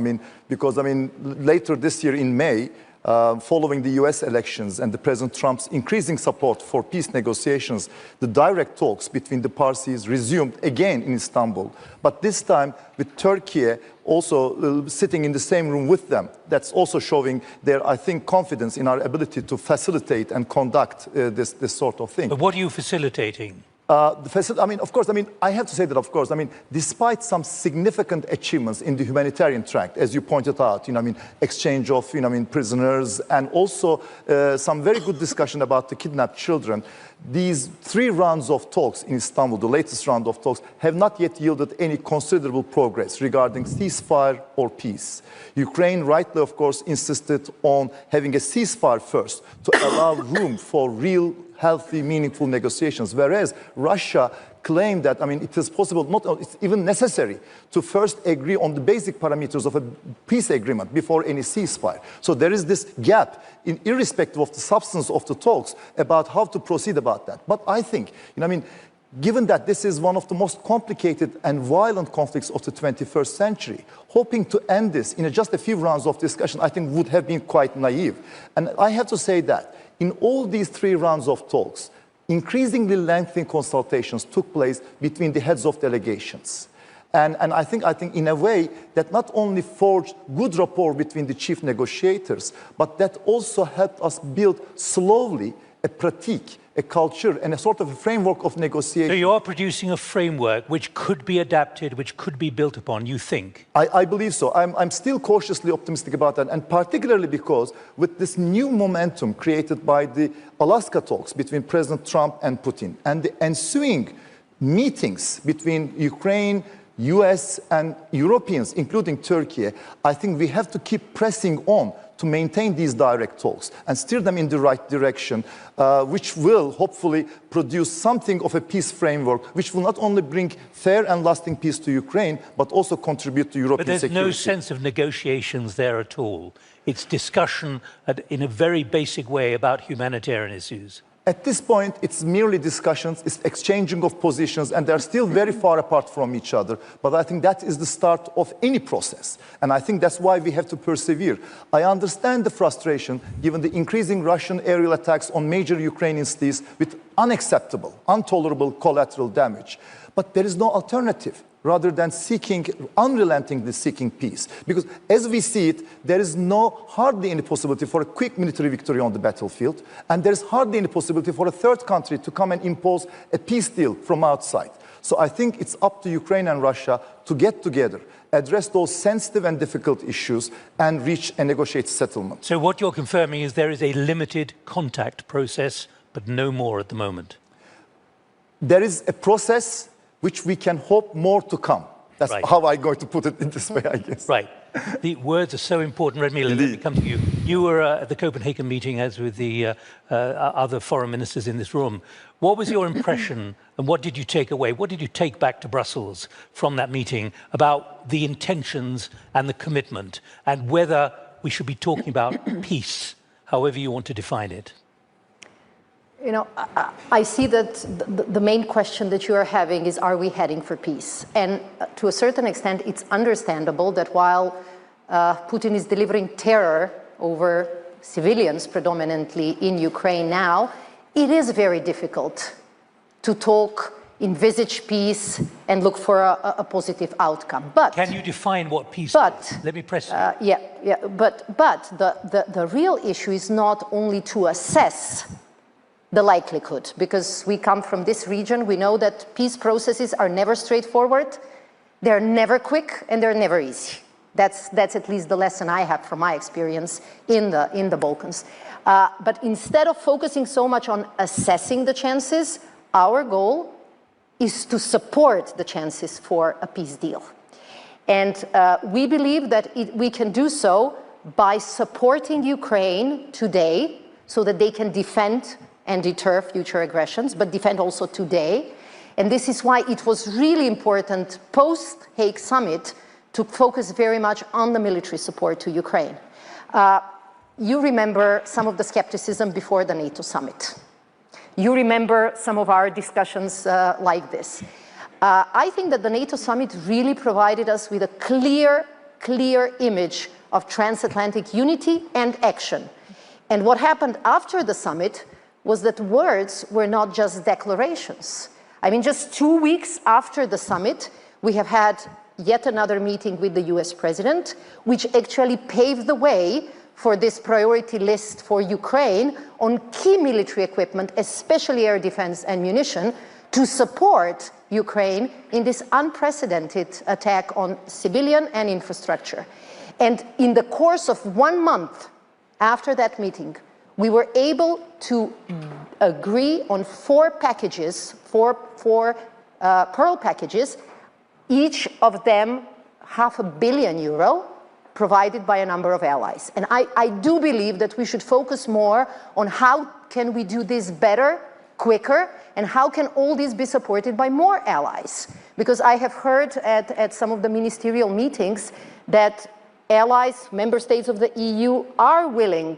Because later this year in May, Following the US elections and the President Trump's increasing support for peace negotiations, the direct talks between the parties resumed again in Istanbul, but this time with Turkey also sitting in the same room with them. That's also showing their, I think, confidence in our ability to facilitate and conduct this sort of thing. But what are you facilitating? Of course, I have to say that, of course, despite some significant achievements in the humanitarian track, as you pointed out, exchange of, prisoners, and also some very good discussion about the kidnapped children, these 3 rounds of talks in Istanbul, the latest round of talks, have not yet yielded any considerable progress regarding ceasefire or peace. Ukraine rightly, of course, insisted on having a ceasefire first to allow room for real, healthy, meaningful negotiations, whereas Russia claimed that, it is possible, it's even necessary to first agree on the basic parameters of a peace agreement before any ceasefire. So there is this gap, irrespective of the substance of the talks, about how to proceed about that. But I think, given that this is one of the most complicated and violent conflicts of the 21st century, hoping to end this in just a few rounds of discussion, I think would have been quite naive. And I have to say that in all these 3 rounds of talks, increasingly lengthy consultations took place between the heads of delegations. And I think in a way that not only forged good rapport between the chief negotiators, but that also helped us build slowly a pratique, a culture, and a sort of a framework of negotiation. So you are producing a framework which could be adapted, which could be built upon, you think? I believe so. I'm still cautiously optimistic about that, and particularly because with this new momentum created by the Alaska talks between President Trump and Putin, and the ensuing meetings between Ukraine, US, and Europeans, including Turkey, I think we have to keep pressing on to maintain these direct talks and steer them in the right direction, which will hopefully produce something of a peace framework, which will not only bring fair and lasting peace to Ukraine, but also contribute to European security. But there's no sense of negotiations there at all. It's discussion in a very basic way about humanitarian issues. At this point, it's merely discussions, it's exchanging of positions, and they're still very far apart from each other. But I think that is the start of any process. And I think that's why we have to persevere. I understand the frustration, given the increasing Russian aerial attacks on major Ukrainian cities with unacceptable, intolerable collateral damage. But there is no alternative, rather than unrelentingly seeking peace. Because as we see it, there is hardly any possibility for a quick military victory on the battlefield, and there is hardly any possibility for a third country to come and impose a peace deal from outside. So I think it's up to Ukraine and Russia to get together, address those sensitive and difficult issues, and reach a negotiated settlement. So what you're confirming is there is a limited contact process, but no more at the moment. There is a process which we can hope more to come. That's right. How I'm going to put it in this way, I guess. Right. The words are so important. Redmila, let me come to you. You were at the Copenhagen meeting, as with the other foreign ministers in this room. What was your impression, and what did you take away? What did you take back to Brussels from that meeting about the intentions and the commitment, and whether we should be talking about peace, however you want to define it? I see that the main question that you are having is, are we heading for peace? And to a certain extent, it's understandable that while Putin is delivering terror over civilians predominantly in Ukraine now, it is very difficult to talk, envisage peace, and look for a positive outcome. But can you define what peace is? Let me press you. But the real issue is not only to assess the likelihood, because we come from this region, we know that peace processes are never straightforward, they're never quick, and they're never easy. That's at least the lesson I have from my experience in the Balkans. But instead of focusing so much on assessing the chances, our goal is to support the chances for a peace deal. And we believe that we can do so by supporting Ukraine today so that they can defend and deter future aggressions, but defend also today. And this is why it was really important post-Hague summit to focus very much on the military support to Ukraine. You remember some of the skepticism before the NATO summit. You remember some of our discussions like this. I think that the NATO summit really provided us with a clear clear image of transatlantic unity and action. And what happened after the summit was that words were not just declarations. I mean, just 2 weeks after the summit, we have had yet another meeting with the US president, which actually paved the way for this priority list for Ukraine on key military equipment, especially air defense and munition, to support Ukraine in this unprecedented attack on civilian and infrastructure. And in the course of 1 month after that meeting, we were able to agree on 4 packages, four Pearl packages, each of them €500 million, provided by a number of allies. And I do believe that we should focus more on how can we do this better, quicker, and how can all this be supported by more allies? Because I have heard at some of the ministerial meetings that allies, member states of the EU, are willing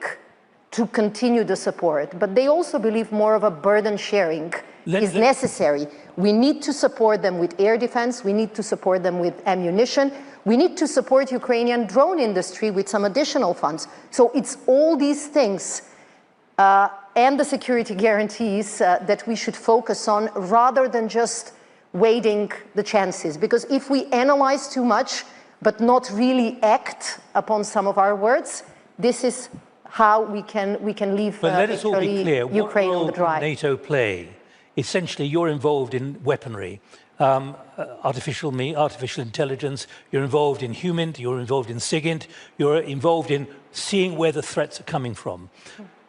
to continue the support, but they also believe more of a burden sharing is necessary. We need to support them with air defense, we need to support them with ammunition, we need to support Ukrainian drone industry with some additional funds. So it's all these things and the security guarantees that we should focus on rather than just waiting the chances. Because if we analyze too much but not really act upon some of our words, this is how we can leave but let us all be clear. Ukraine what role on the drive. Does NATO play? Essentially, you're involved in weaponry, artificial intelligence, you're involved in HUMINT, you're involved in SIGINT, you're involved in seeing where the threats are coming from.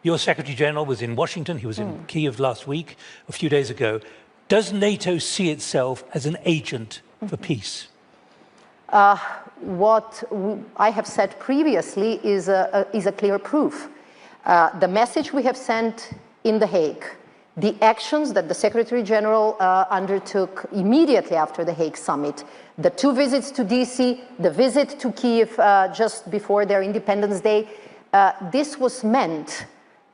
Your Secretary General was in Washington, he was in Kyiv last week, a few days ago. Does NATO see itself as an agent for peace? What I have said previously is a clear proof. The message we have sent in The Hague, the actions that the Secretary General undertook immediately after the Hague summit, the 2 visits to DC, the visit to Kyiv just before their Independence Day, this was meant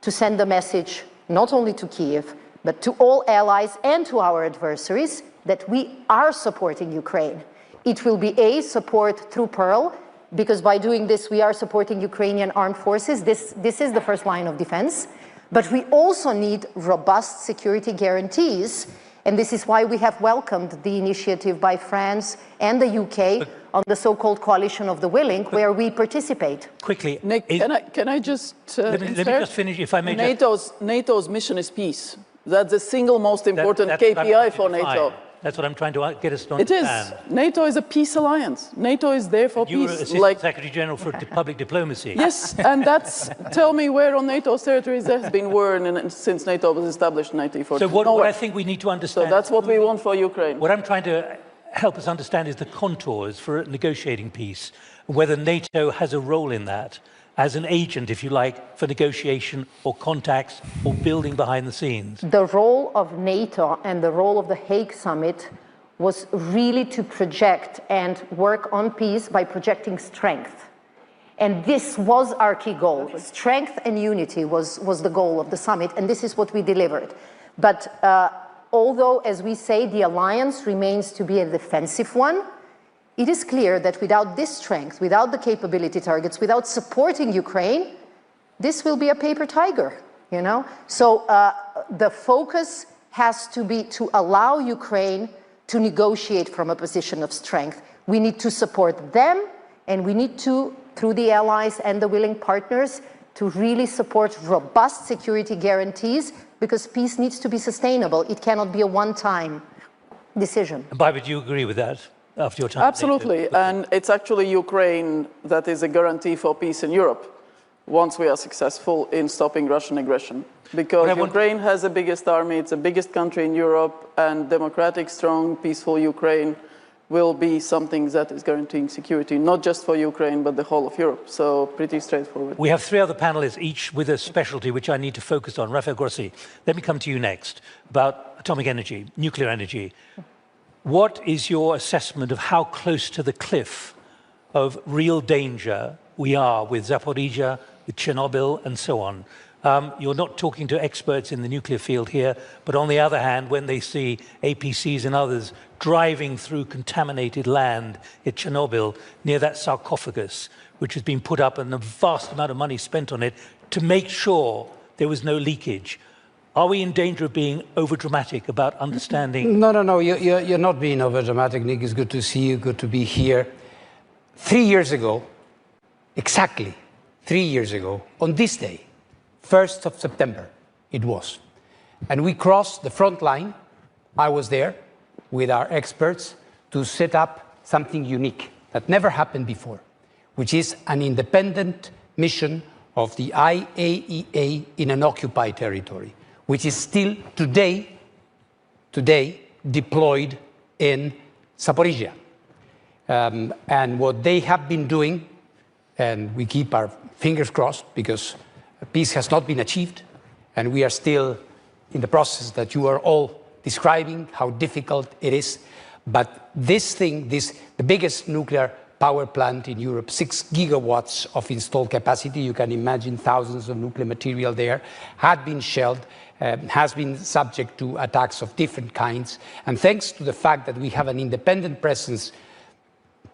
to send a message not only to Kyiv, but to all allies and to our adversaries that we are supporting Ukraine. It will be a support through Pearl, because by doing this we are supporting Ukrainian armed forces. This is the first line of defense. But we also need robust security guarantees, and this is why we have welcomed the initiative by France and the UK on the so-called coalition of the willing, where we participate. Quickly, can I just let me just finish, if I may. NATO's mission is peace. That's the single most important KPI for NATO. That's what I'm trying to get us to understand. It is. NATO is a peace alliance. NATO is there for peace. You were Assistant Secretary General for Public Diplomacy. Yes, and that's, tell me where on NATO's territories there has been war since NATO was established in 1940. So what I think we need to understand... So that's what we want for Ukraine. What I'm trying to help us understand is the contours for negotiating peace, whether NATO has a role in that, as an agent, if you like, for negotiation or contacts or building behind the scenes. The role of NATO and the role of the Hague Summit was really to project and work on peace by projecting strength. And this was our key goal. Strength and unity was the goal of the summit, and this is what we delivered. But although, as we say, the alliance remains to be a defensive one, it is clear that without this strength, without the capability targets, without supporting Ukraine, this will be a paper tiger, you know? So the focus has to be to allow Ukraine to negotiate from a position of strength. We need to support them, and we need to, through the allies and the willing partners, to really support robust security guarantees, because peace needs to be sustainable. It cannot be a one-time decision. Why would you agree with that? After your time. Absolutely, and it's actually Ukraine that is a guarantee for peace in Europe once we are successful in stopping Russian aggression. Because Ukraine has the biggest army, it's the biggest country in Europe, and democratic, strong, peaceful Ukraine will be something that is guaranteeing security, not just for Ukraine, but the whole of Europe. So pretty straightforward. We have 3 other panelists, each with a specialty, which I need to focus on. Rafael Grossi, let me come to you next, about atomic energy, nuclear energy. What is your assessment of how close to the cliff of real danger we are with Zaporizhzhia, with Chernobyl, and so on? You're not talking to experts in the nuclear field here, but on the other hand, when they see APCs and others driving through contaminated land at Chernobyl near that sarcophagus, which has been put up and a vast amount of money spent on it to make sure there was no leakage. Are we in danger of being overdramatic about understanding? No, you're not being overdramatic, Nick. It's good to see you, good to be here. 3 years ago, exactly 3 years ago, on this day, 1st of September, it was. And we crossed the front line. I was there with our experts to set up something unique that never happened before, which is an independent mission of the IAEA in an occupied territory, which is still today deployed in Zaporizhia. And what they have been doing, and we keep our fingers crossed because peace has not been achieved, and we are still in the process that you are all describing, how difficult it is. But this thing, the biggest nuclear power plant in Europe, 6 gigawatts of installed capacity, you can imagine thousands of nuclear material there, had been shelled, has been subject to attacks of different kinds. And thanks to the fact that we have an independent presence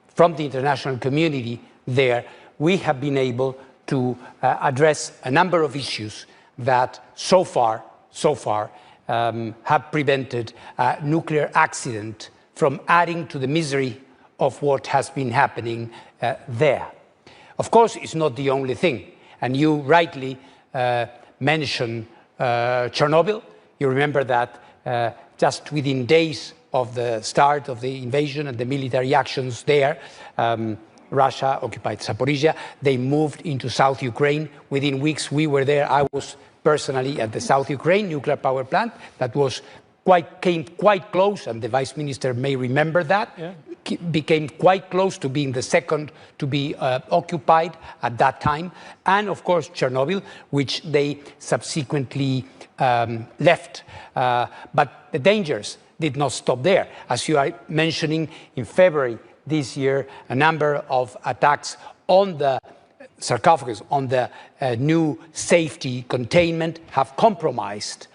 from the international community there, we have been able to address a number of issues that so far have prevented a nuclear accident from adding to the misery of what has been happening there. Of course, it's not the only thing. And you rightly mentioned Chernobyl. You remember that just within days of the start of the invasion and the military actions there, Russia occupied Zaporizhia. They moved into South Ukraine. Within weeks, we were there. I was personally at the South Ukraine nuclear power plant that came quite close, and the Vice Minister may remember that, became quite close to being the second to be occupied at that time. And of course, Chernobyl, which they subsequently left. But the dangers did not stop there. As you are mentioning, in February this year, a number of attacks on the sarcophagus, on the new safety containment, have compromised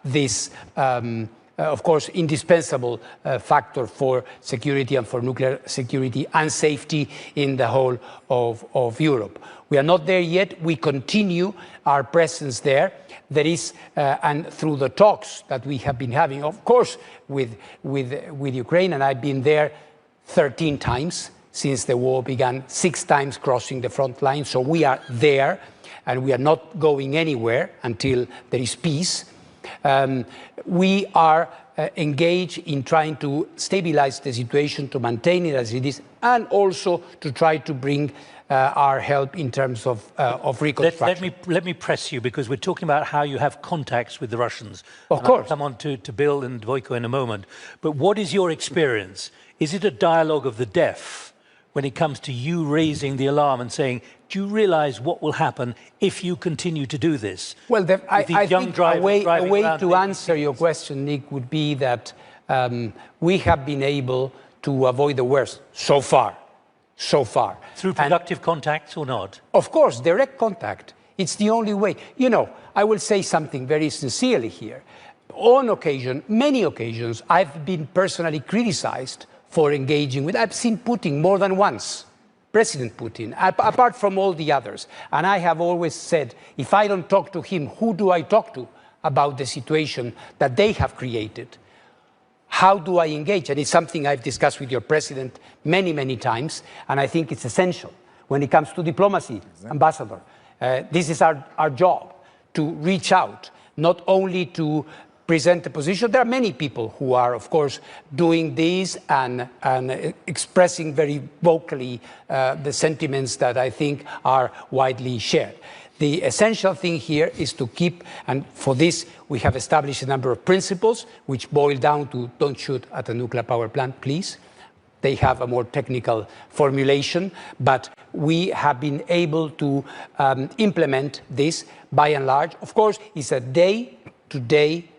this, of course, indispensable factor for security and for nuclear security and safety in the whole of Europe. We are not there yet. We continue our presence there. There is, and through the talks that we have been having, of course, with Ukraine, and I've been there 13 times since the war began, 6 times crossing the front line. So we are there, and we are not going anywhere until there is peace. We are engaged in trying to stabilize the situation, to maintain it as it is, and also to try to bring our help in terms of reconstruction. Let me press you, because we're talking about how you have contacts with the Russians. Of course. I'll come on to Bill and Vojko in a moment. But what is your experience? Is it a dialogue of the deaf when it comes to you raising the alarm and saying, do you realize what will happen if you continue to do this? Well, I think a way to answer your question, Nick, would be that we have been able to avoid the worst so far. Through productive contacts or not? Of course, direct contact. It's the only way. You know, I will say something very sincerely here. On occasion, many occasions, I've been personally criticized for engaging with. I've seen Putin more than once, President Putin, apart from all the others. And I have always said, if I don't talk to him, who do I talk to about the situation that they have created? How do I engage? And it's something I've discussed with your president many, many times, and I think it's essential when it comes to diplomacy, Ambassador. This is our job, to reach out, not only to present a position. There are many people who are, of course, doing this and expressing very vocally the sentiments that I think are widely shared. The essential thing here is to keep, and for this we have established a number of principles which boil down to don't shoot at a nuclear power plant, please. They have a more technical formulation, but we have been able to implement this by and large. Of course, it's a day-to-day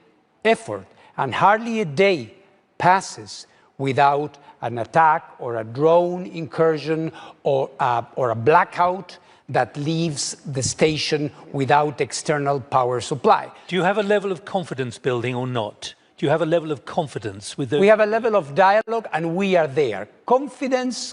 effort, and hardly a day passes without an attack or a drone incursion or a blackout that leaves the station without external power supply. Do you have a level of confidence building or not? Do you have a level of confidence with the... We have a level of dialogue and we are there. Confidence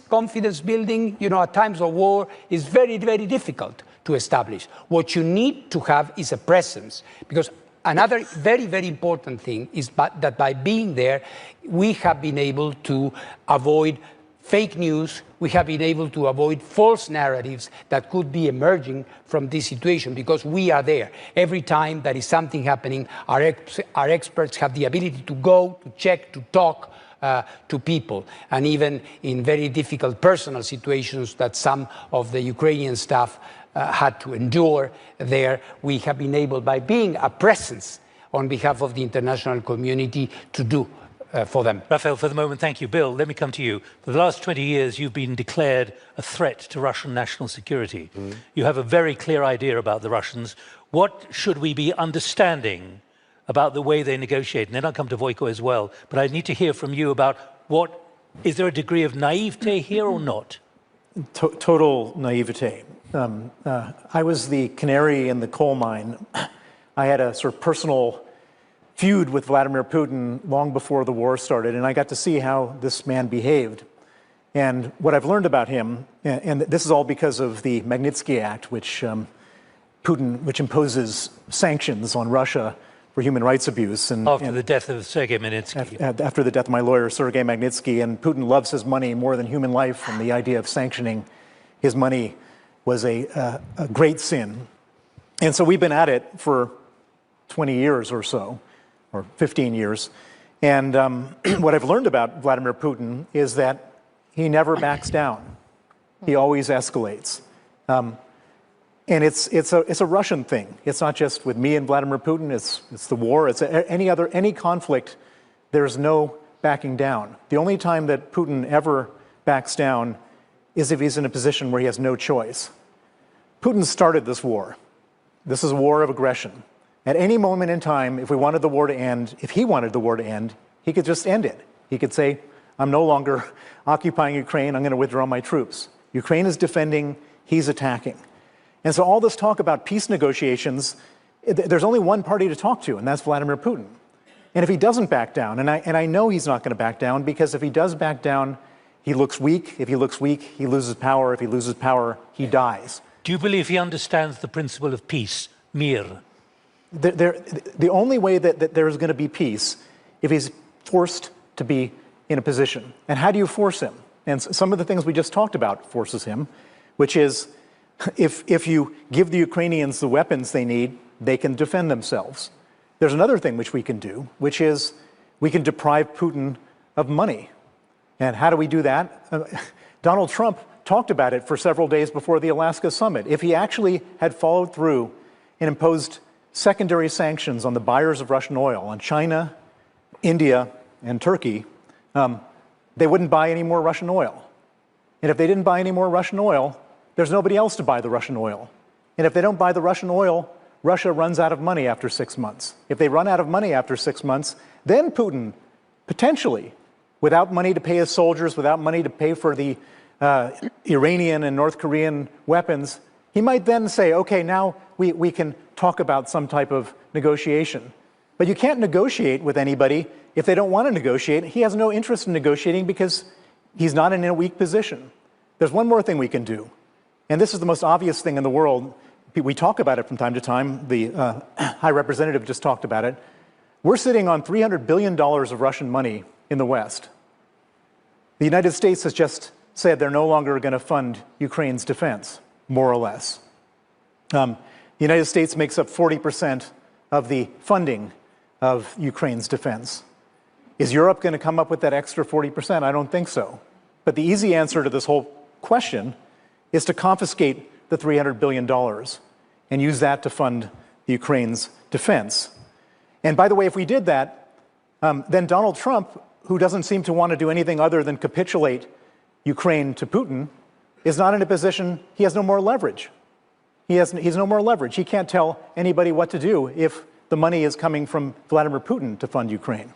building, you know, at times of war is very, very difficult to establish. What you need to have is a presence, because another very, very important thing is that by being there, we have been able to avoid fake news, we have been able to avoid false narratives that could be emerging from this situation, because we are there. Every time there is something happening, our experts have the ability to go, to check, to talk to people. And even in very difficult personal situations that some of the Ukrainian staff had to endure there, we have been able, by being a presence on behalf of the international community, to do for them. Rafael, for the moment, thank you. Bill, let me come to you. For the last 20 years, you've been declared a threat to Russian national security. You have a very clear idea about the Russians. What should we be understanding about the way they negotiate? And then I'll come to Vojko as well. But I need to hear from you about is there a degree of naivete here or not? Total naivete. I was the canary in the coal mine. I had a sort of personal feud with Vladimir Putin long before the war started, and I got to see how this man behaved. And what I've learned about him, and this is all because of the Magnitsky Act, which imposes sanctions on Russia for human rights abuse. After the death of Sergei Magnitsky. After the death of my lawyer, Sergei Magnitsky, and Putin loves his money more than human life, and the idea of sanctioning his money was a great sin. And so we've been at it for 20 years or so, or 15 years. And what I've learned about Vladimir Putin is that he never backs down. He always escalates. And it's a Russian thing. It's not just with me and Vladimir Putin, it's the war, it's any conflict, there's no backing down. The only time that Putin ever backs down is if he's in a position where he has no choice. Putin started this war. This is a war of aggression. At any moment in time, if we wanted the war to end, if he wanted the war to end, he could just end it. He could say, I'm no longer occupying Ukraine, I'm going to withdraw my troops. Ukraine is defending, he's attacking. And so all this talk about peace negotiations, there's only one party to talk to, and that's Vladimir Putin. And if he doesn't back down, and I know he's not going to back down, because if he does back down, he looks weak. If he looks weak, he loses power. If he loses power, he dies. Do you believe he understands the principle of peace, mir? The only way that there is going to be peace if he's forced to be in a position. And how do you force him? And some of the things we just talked about forces him, which is if you give the Ukrainians the weapons they need, they can defend themselves. There's another thing which we can do, which is we can deprive Putin of money. And how do we do that? Donald Trump talked about it for several days before the Alaska summit. If he actually had followed through and imposed secondary sanctions on the buyers of Russian oil, on China, India, and Turkey, they wouldn't buy any more Russian oil. And if they didn't buy any more Russian oil, there's nobody else to buy the Russian oil. And if they don't buy the Russian oil, Russia runs out of money after 6 months. If they run out of money after 6 months, then Putin, potentially, without money to pay his soldiers, without money to pay for the Iranian and North Korean weapons, he might then say, okay, now we can talk about some type of negotiation. But you can't negotiate with anybody if they don't want to negotiate. He has no interest in negotiating because he's not in a weak position. There's one more thing we can do. And this is the most obvious thing in the world. We talk about it from time to time. The High Representative just talked about it. We're sitting on $300 billion of Russian money in the West. The United States has just said they're no longer going to fund Ukraine's defense, more or less. The United States makes up 40% of the funding of Ukraine's defense. Is Europe going to come up with that extra 40%? I don't think so. But the easy answer to this whole question is to confiscate the $300 billion and use that to fund the Ukraine's defense. And by the way, if we did that, then Donald Trump, who doesn't seem to want to do anything other than capitulate Ukraine to Putin, is not in a position, he has no more leverage. He has no more leverage. He can't tell anybody what to do if the money is coming from Vladimir Putin to fund Ukraine.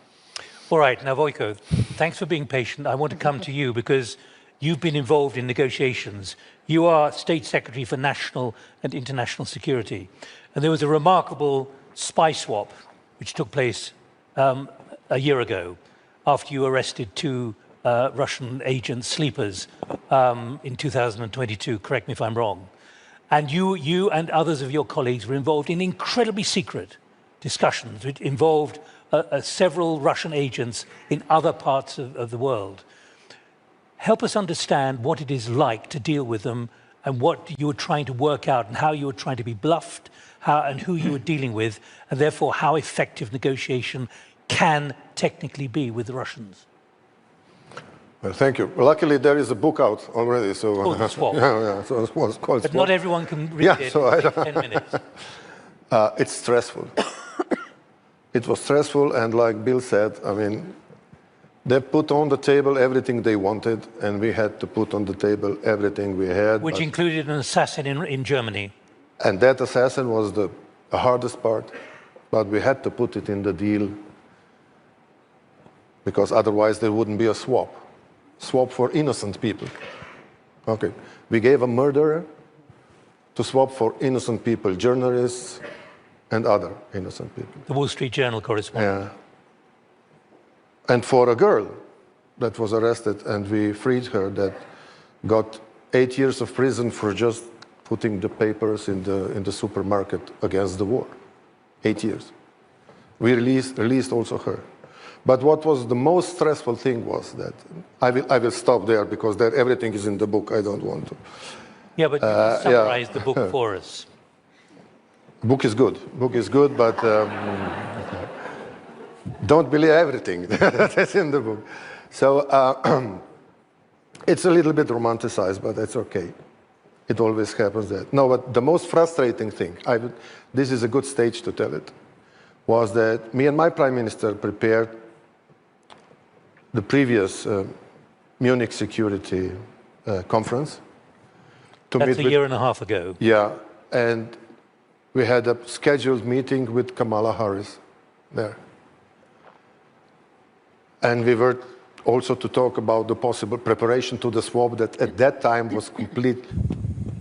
All right, now Vojko, thanks for being patient. I want to come to you because you've been involved in negotiations You are State Secretary for National and International Security. And there was a remarkable spy swap which took place a year ago after you arrested two Russian agents, sleepers, in 2022, correct me if I'm wrong. And you and others of your colleagues were involved in incredibly secret discussions which involved several Russian agents in other parts of the world. Help us understand what it is like to deal with them and what you were trying to work out and how you were trying to be bluffed and who you were dealing with, and therefore how effective negotiation can technically be with the Russians. Well, thank you. Well, luckily, there is a book out already. So, called The Swap. yeah, so it's called But Swap. not everyone can read it in 10 minutes. It's stressful. It was stressful, and like Bill said, I mean, they put on the table everything they wanted, and we had to put on the table everything we had. Which included an assassin in Germany. And that assassin was the hardest part, but we had to put it in the deal because otherwise there wouldn't be a swap. Swap for innocent people. Okay. We gave a murderer to swap for innocent people, journalists and other innocent people. The Wall Street Journal correspondent. Yeah. And for a girl that was arrested and we freed her, that got 8 years of prison for just putting the papers in the supermarket against the war. 8 years. We released also her. But what was the most stressful thing was that, I will stop there because there everything is in the book, I don't want to. Yeah, but you can summarize the book for us. Book is good, but don't believe everything that's in the book. So it's a little bit romanticized, but that's okay. It always happens that. No, but the most frustrating thing, this is a good stage to tell it, was that me and my Prime Minister prepared the previous Munich Security Conference. That's a year and a half ago. Yeah, and we had a scheduled meeting with Kamala Harris there. And we were also to talk about the possible preparation to the swap that at that time was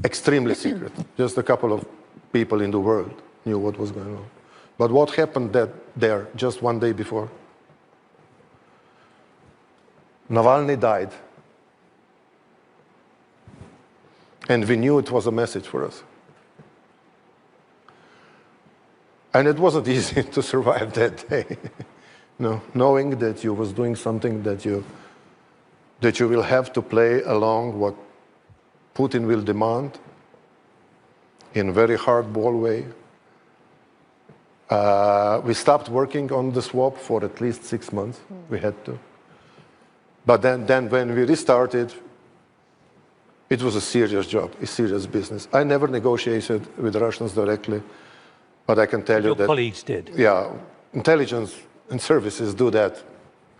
extremely secret. Just a couple of people in the world knew what was going on. But what happened there just one day before? Navalny died. And we knew it was a message for us. And it wasn't easy to survive that day. No, knowing that you was doing something that you will have to play along what Putin will demand in a very hardball way. We stopped working on the swap for at least 6 months. We had to. But then when we restarted, it was a serious job, a serious business. I never negotiated with the Russians directly, but I can tell you that... Your colleagues did? Yeah, intelligence and services do that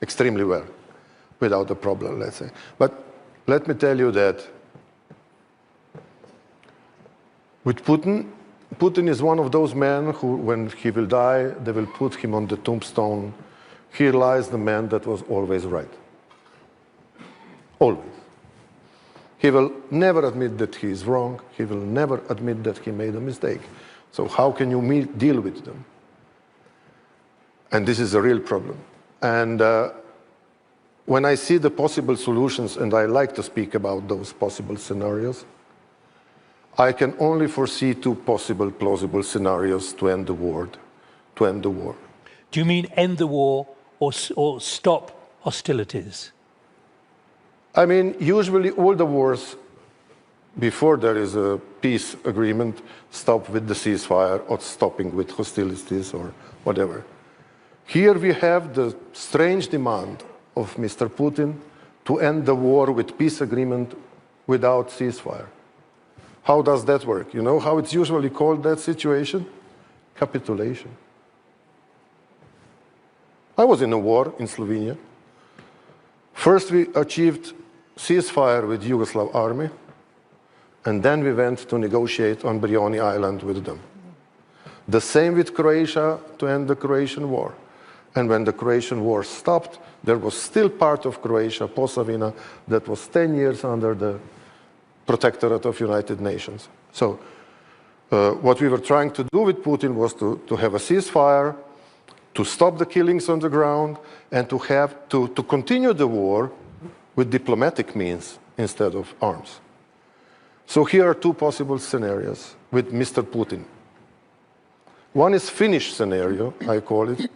extremely well, without a problem, let's say. But let me tell you that with Putin is one of those men who, when he will die, they will put him on the tombstone. Here lies the man that was always right. Always. He will never admit that he is wrong. He will never admit that he made a mistake. So how can you deal with them? And this is a real problem. And when I see the possible solutions, and I like to speak about those possible scenarios, I can only foresee 2 possible plausible scenarios to end the war. Do you mean end the war or stop hostilities? I mean, usually all the wars, before there is a peace agreement, stop with the ceasefire or stopping with hostilities or whatever. Here we have the strange demand of Mr. Putin to end the war with peace agreement without ceasefire. How does that work? You know how it's usually called, that situation? Capitulation. I was in a war in Slovenia. First we achieved ceasefire with Yugoslav army, and then we went to negotiate on Brioni Island with them. The same with Croatia to end the Croatian war. And when the Croatian war stopped, there was still part of Croatia, Posavina, that was 10 years under the protectorate of United Nations. So what we were trying to do with Putin was to have a ceasefire, to stop the killings on the ground, and to continue the war with diplomatic means instead of arms. So here are two possible scenarios with Mr. Putin. One is Finnish scenario, I call it,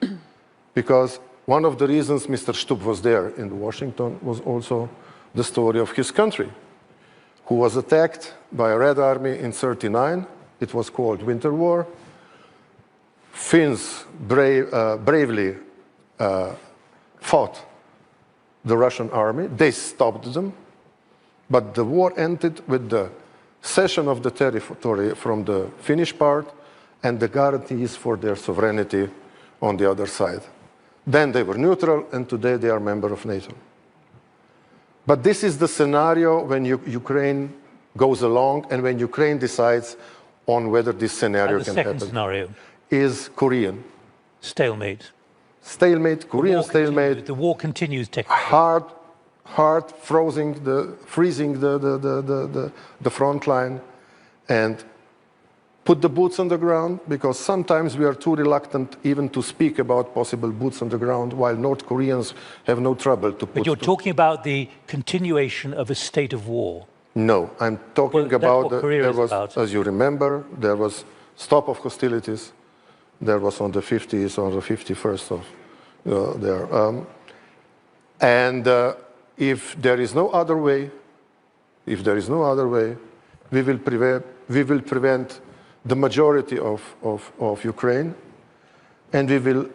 because one of the reasons Mr. Stubb was there in Washington was also the story of his country, who was attacked by a Red Army in '39. It was called Winter War. Finns bravely fought the Russian army. They stopped them, but the war ended with the cession of the territory from the Finnish part and the guarantees for their sovereignty on the other side. Then they were neutral, and today they are a member of NATO. But this is the scenario when Ukraine goes along and when Ukraine decides on whether this scenario can happen. The second scenario is Korean. Stalemate. Stalemate, Korean stalemate. The war continues technically. Hard freezing the front line and put the boots on the ground, because sometimes we are too reluctant even to speak about possible boots on the ground, while North Koreans have no trouble to put... But you're talking about the continuation of a state of war. No, I'm talking about, there was, as you remember, there was stop of hostilities. There was on the 50th or the 51st of there. If there is no other way, we will prevent the majority of Ukraine, and we will,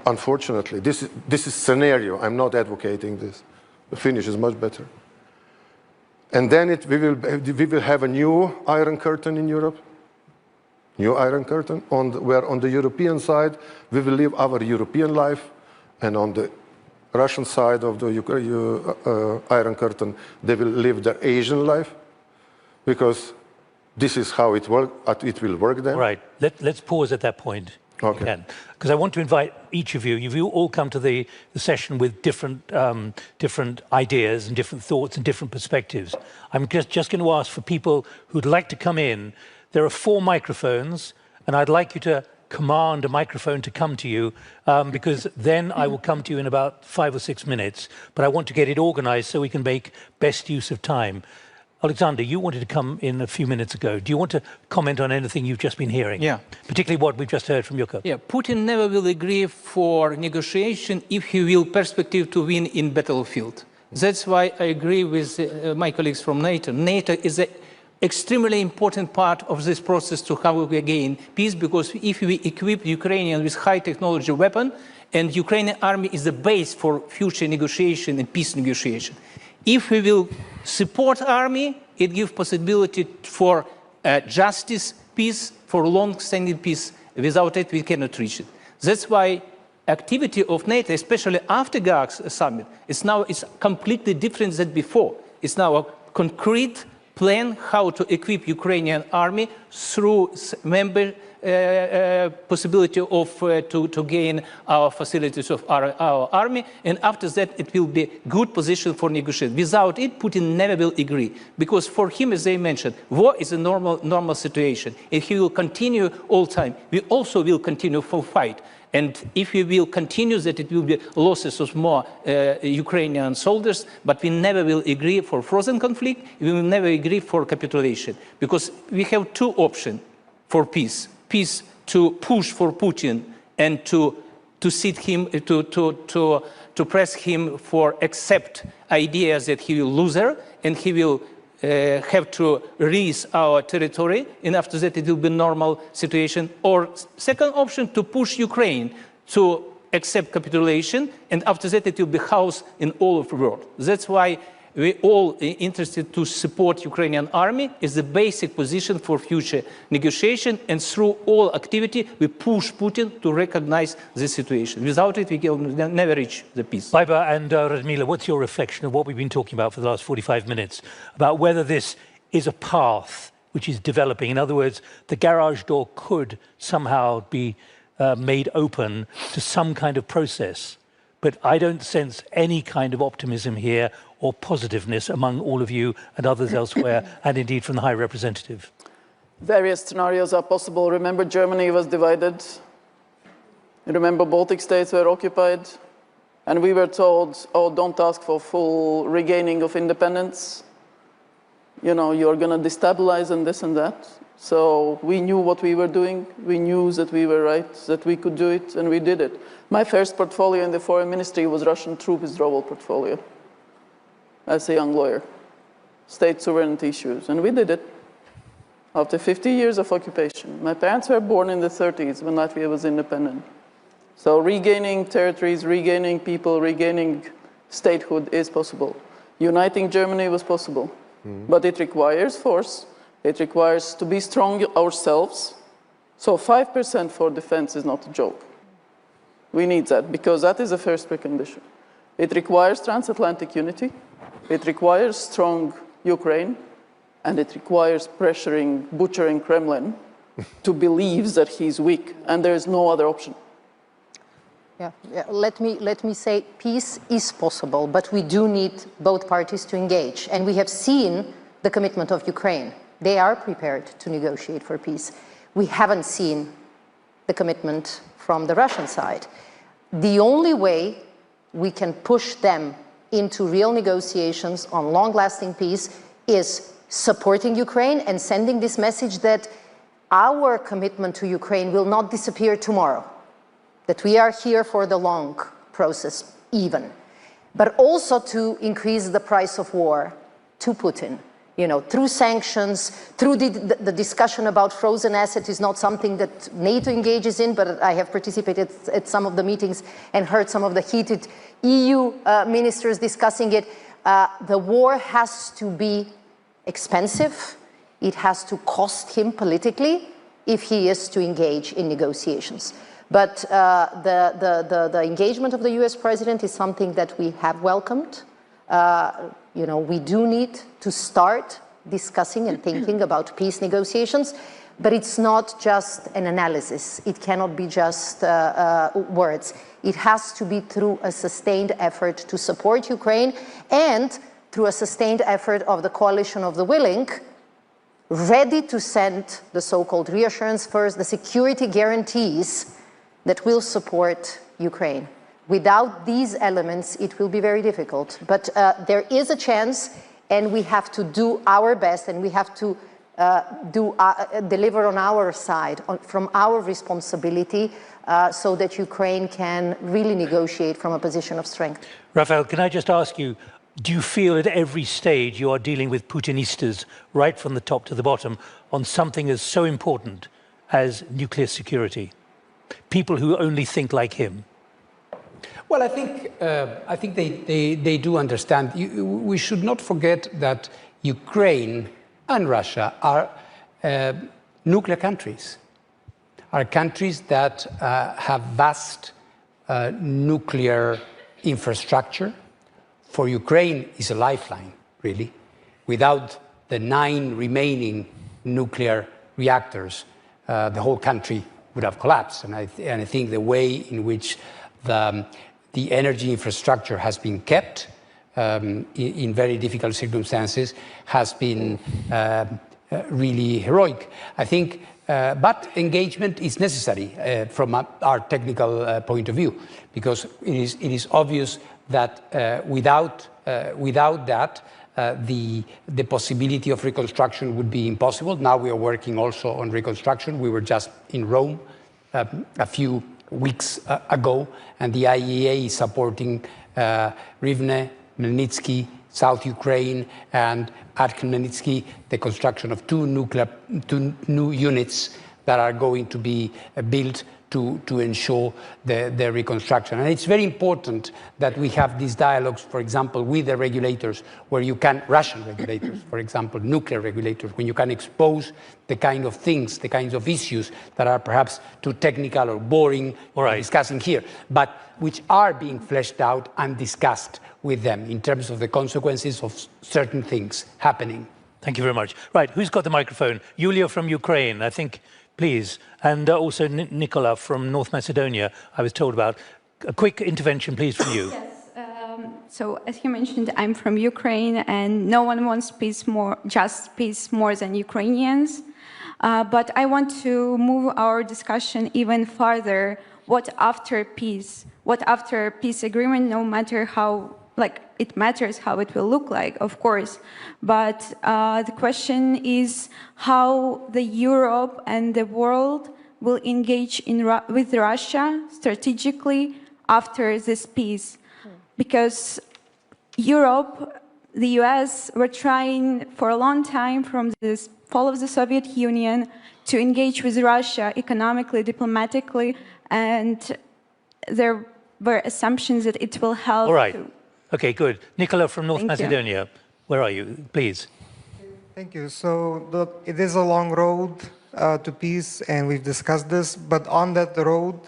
unfortunately, this is scenario. I'm not advocating this. The Finnish is much better. And then we will have a new Iron Curtain in Europe. New Iron Curtain, where on the European side we will live our European life, and on the Russian side of the Iron Curtain they will live their Asian life, because this is how it will work then. Right. Let's pause at that point. Okay. Because I want to invite each of you. You all come to the session with different ideas and different thoughts and different perspectives. I'm just going to ask for people who'd like to come in. There are 4 microphones, and I'd like you to command a microphone to come to you, because then I will come to you in about 5 or 6 minutes. But I want to get it organized so we can make best use of time. Alexander, you wanted to come in a few minutes ago. Do you want to comment on anything you've just been hearing? Yeah. Particularly what we've just heard from Jukka. Yeah, Putin never will agree for negotiation if he will perspective to win in battlefield. That's why I agree with my colleagues from NATO. NATO is an extremely important part of this process to how we gain peace, because if we equip Ukrainians with high technology weapon, and Ukrainian army is the base for future negotiation and peace negotiation. If we will support army, it gives possibility for justice, peace, for long-standing peace. Without it, we cannot reach it. That's why activity of NATO, especially after Gag's summit, is completely different than before. It's now a concrete plan how to equip Ukrainian army through possibility of to gain our facilities of our army, and after that it will be good position for negotiation. Without it, Putin never will agree, because for him, as they mentioned, war is a normal situation, and he will continue all time. We also will continue for fight. And if we will continue that, it will be losses of more Ukrainian soldiers, but we never will agree for frozen conflict, we will never agree for capitulation. Because we have 2 options for peace. Peace to push for Putin and to sit him, to press him for accept ideas that he will lose her, and he will have to release our territory, and after that it will be normal situation. Or second option, to push Ukraine to accept capitulation, and after that it will be house in all of the world. That's why we all interested to support Ukrainian army is the basic position for future negotiation, and through all activity we push Putin to recognize this situation. Without it, we can never reach the peace. Baiba and Radmila, what's your reflection of what we've been talking about for the last 45 minutes, about whether this is a path which is developing? In other words, the garage door could somehow be made open to some kind of process. But I don't sense any kind of optimism here or positiveness among all of you and others elsewhere, and indeed from the High Representative? Various scenarios are possible. Remember, Germany was divided. Remember, Baltic states were occupied. And we were told, oh, don't ask for full regaining of independence. You know, you're going to destabilize and this and that. So we knew what we were doing. We knew that we were right, that we could do it, and we did it. My first portfolio in the Foreign Ministry was Russian troop withdrawal portfolio as a young lawyer, state sovereignty issues, and we did it after 50 years of occupation. My parents were born in the 30s when Latvia was independent. So regaining territories, regaining people, regaining statehood is possible. Uniting Germany was possible, but it requires force. It requires to be strong ourselves. So 5% for defense is not a joke. We need that because that is the first precondition. It requires transatlantic unity. It requires strong Ukraine. And it requires pressuring, butchering Kremlin to believe that he's weak. And there is no other option. Yeah. Let me say peace is possible, but we do need both parties to engage. And we have seen the commitment of Ukraine. They are prepared to negotiate for peace. We haven't seen the commitment from the Russian side. The only way we can push them into real negotiations on long-lasting peace is supporting Ukraine and sending this message that our commitment to Ukraine will not disappear tomorrow, that we are here for the long process even, but also to increase the price of war to Putin. You know, through sanctions, through the discussion about frozen assets is not something that NATO engages in, but I have participated at some of the meetings and heard some of the heated EU ministers discussing it. The war has to be expensive. It has to cost him politically if he is to engage in negotiations. But the engagement of the US president is something that we have welcomed. You know, we do need to start discussing and thinking about peace negotiations, but it's not just an analysis. It cannot be just words. It has to be through a sustained effort to support Ukraine and through a sustained effort of the coalition of the willing, ready to send the so-called reassurance first, the security guarantees that will support Ukraine. Without these elements, it will be very difficult. But there is a chance, and we have to do our best, and we have to deliver on our side, from our responsibility, so that Ukraine can really negotiate from a position of strength. Rafael, can I just ask you, do you feel at every stage you are dealing with Putinistas, right from the top to the bottom, on something as so important as nuclear security? People who only think like him. Well, I think they do understand. We should not forget that Ukraine and Russia are nuclear countries, are countries that have vast nuclear infrastructure. For Ukraine, is a lifeline, really. Without the 9 remaining nuclear reactors, the whole country would have collapsed. And I think the way in which the energy infrastructure has been kept in very difficult circumstances has been really heroic. I think, but engagement is necessary from our technical point of view, because it is obvious that without that, the possibility of reconstruction would be impossible. Now we are working also on reconstruction. We were just in Rome a few weeks ago, and the IAEA is supporting Rivne, Melnitsky, South Ukraine, and at Khmelnytsky, the construction of two new units that are going to be built to ensure the reconstruction. And it's very important that we have these dialogues, for example, with the regulators, where you can, Russian regulators, for example, nuclear regulators, when you can expose the kind of things, the kinds of issues that are perhaps too technical or boring or discussing here, but which are being fleshed out and discussed with them in terms of the consequences of certain things happening. Thank you very much. Right, who's got the microphone? Yulia from Ukraine, I think. Please, and also Nicola from North Macedonia, I was told about. A quick intervention, please, from you. Yes. So as you mentioned, I'm from Ukraine, and no one wants peace just peace more than Ukrainians. But I want to move our discussion even farther. What after peace? What after peace agreement, no matter how, it matters how it will look like, of course. But the question is how the Europe and the world will engage with Russia strategically after this peace. Because Europe, the US, were trying for a long time from the fall of the Soviet Union to engage with Russia economically, diplomatically, and there were assumptions that it will help. All right. Okay, good. Nicola from North Macedonia, where are you? Please. Thank you. So it is a long road to peace, and we've discussed this, but on that road,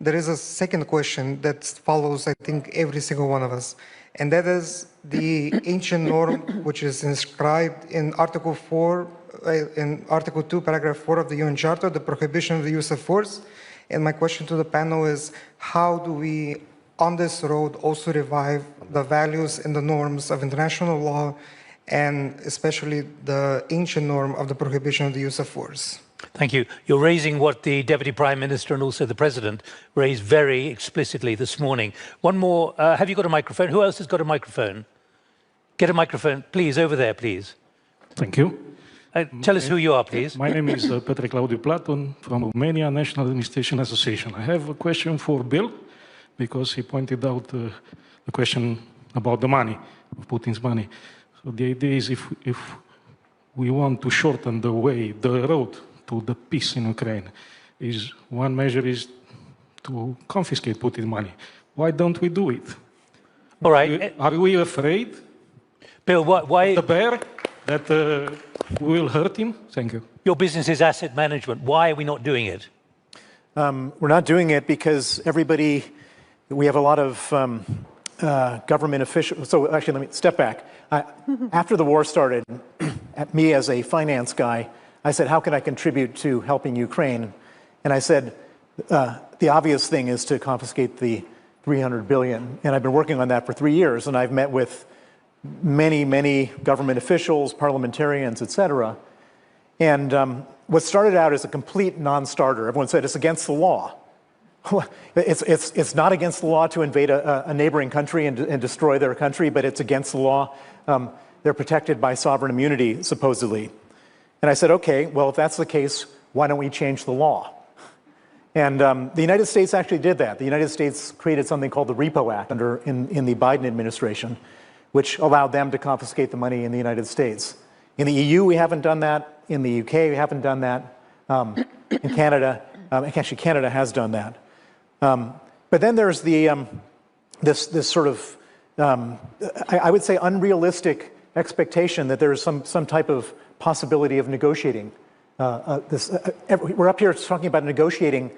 there is a second question that follows, I think, every single one of us, and that is the ancient norm, which is inscribed in Article 4, in Article 2, Paragraph 4 of the UN Charter, the prohibition of the use of force. And my question to the panel is, how do we, on this road, also revive the values and the norms of international law, and especially the ancient norm of the prohibition of the use of force? Thank you. You're raising what the Deputy Prime Minister and also the President raised very explicitly this morning. One more. Have you got a microphone? Who else has got a microphone? Get a microphone, please, over there, please. Thank you. Tell us who you are, please. My name is Petre Claudiu Platon from Romania National Administration Association. I have a question for Bill, because he pointed out the question about the money, of Putin's money. So the idea is if we want to shorten the way, the road to the peace in Ukraine, is one measure is to confiscate Putin's money. Why don't we do it? All right. Are we afraid? Bill, why? The bear that will hurt him? Thank you. Your business is asset management. Why are we not doing it? We're not doing it because we have a lot of government officials. So actually, let me step back. After the war started, me as a finance guy, I said, how can I contribute to helping Ukraine? And I said, the obvious thing is to confiscate the 300 billion. And I've been working on that for 3 years, and I've met with many government officials, parliamentarians, etc. And what started out as a complete non-starter, everyone said it's against the law. It's not against the law to invade a neighboring country and destroy their country, but it's against the law. They're protected by sovereign immunity, supposedly. And I said, okay, well, if that's the case, why don't we change the law? And the United States actually did that. The United States created something called the Repo Act in the Biden administration, which allowed them to confiscate the money in the United States. In the EU, we haven't done that. In the UK, we haven't done that. In Canada, actually, Canada has done that. But then there's this sort of, I would say, unrealistic expectation that there is some type of possibility of negotiating. We're up here talking about negotiating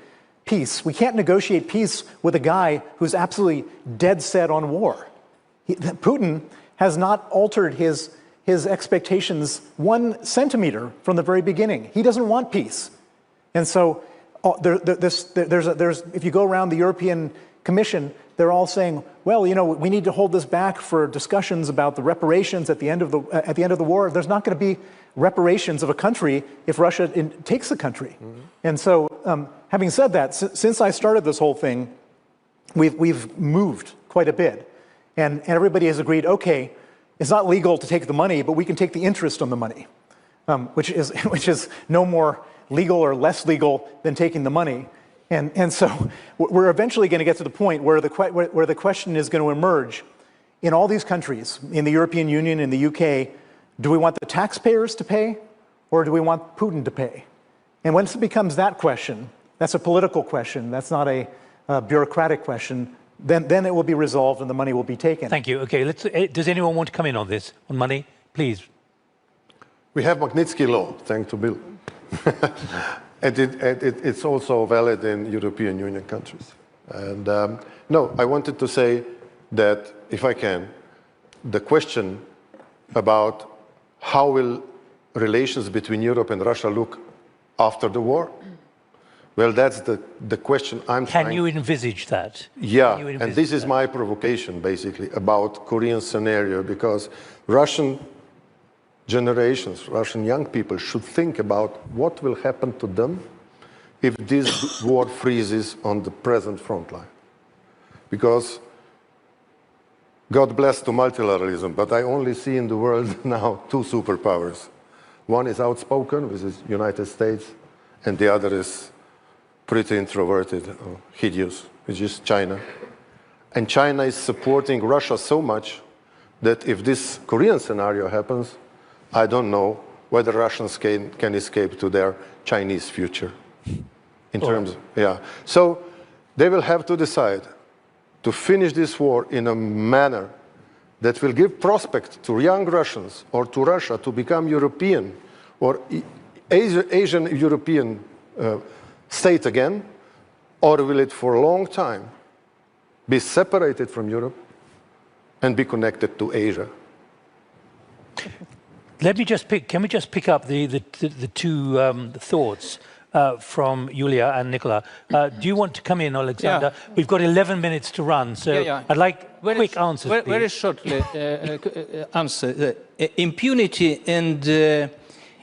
peace. We can't negotiate peace with a guy who's absolutely dead set on war. Putin has not altered his expectations 1 centimeter from the very beginning. He doesn't want peace. And so if you go around the European Commission, they're all saying, well, you know, we need to hold this back for discussions about the reparations at the end of the war. There's not going to be reparations of a country if Russia takes the country. Mm-hmm. And so, having said that, since I started this whole thing, we've moved quite a bit, and everybody has agreed. Okay, it's not legal to take the money, but we can take the interest on the money, which is no more legal or less legal than taking the money. And so we're eventually going to get to the point where the question is going to emerge in all these countries, in the European Union, in the UK, do we want the taxpayers to pay or do we want Putin to pay? And once it becomes that question, that's a political question, that's not a bureaucratic question, then it will be resolved and the money will be taken. Thank you. Okay, does anyone want to come in on this, on money? Please. We have Magnitsky Law, thanks to Bill. And it's also valid in European Union countries. And no, I wanted to say that, if I can, the question about how will relations between Europe and Russia look after the war, Well, that's the question I'm trying. Can you envisage that? Yeah, and this is my provocation, basically, about Korean scenario, because Russian generations, Russian young people should think about what will happen to them if this war freezes on the present front line. Because God bless to multilateralism, but I only see in the world now two superpowers. One is outspoken, which is United States, and the other is pretty introverted or hideous, which is China. And China is supporting Russia so much that if this Korean scenario happens, I don't know whether Russians can escape to their Chinese future. In terms, yeah. So they will have to decide to finish this war in a manner that will give prospect to young Russians or to Russia to become European or Asian European state again, or will it for a long time be separated from Europe and be connected to Asia? Let me just can we just pick up the two thoughts from Julia and Nicola. Do you want to come in, Alexander? Yeah. We've got 11 minutes to run, so I'd like quick answers. Very shortly answer. Impunity and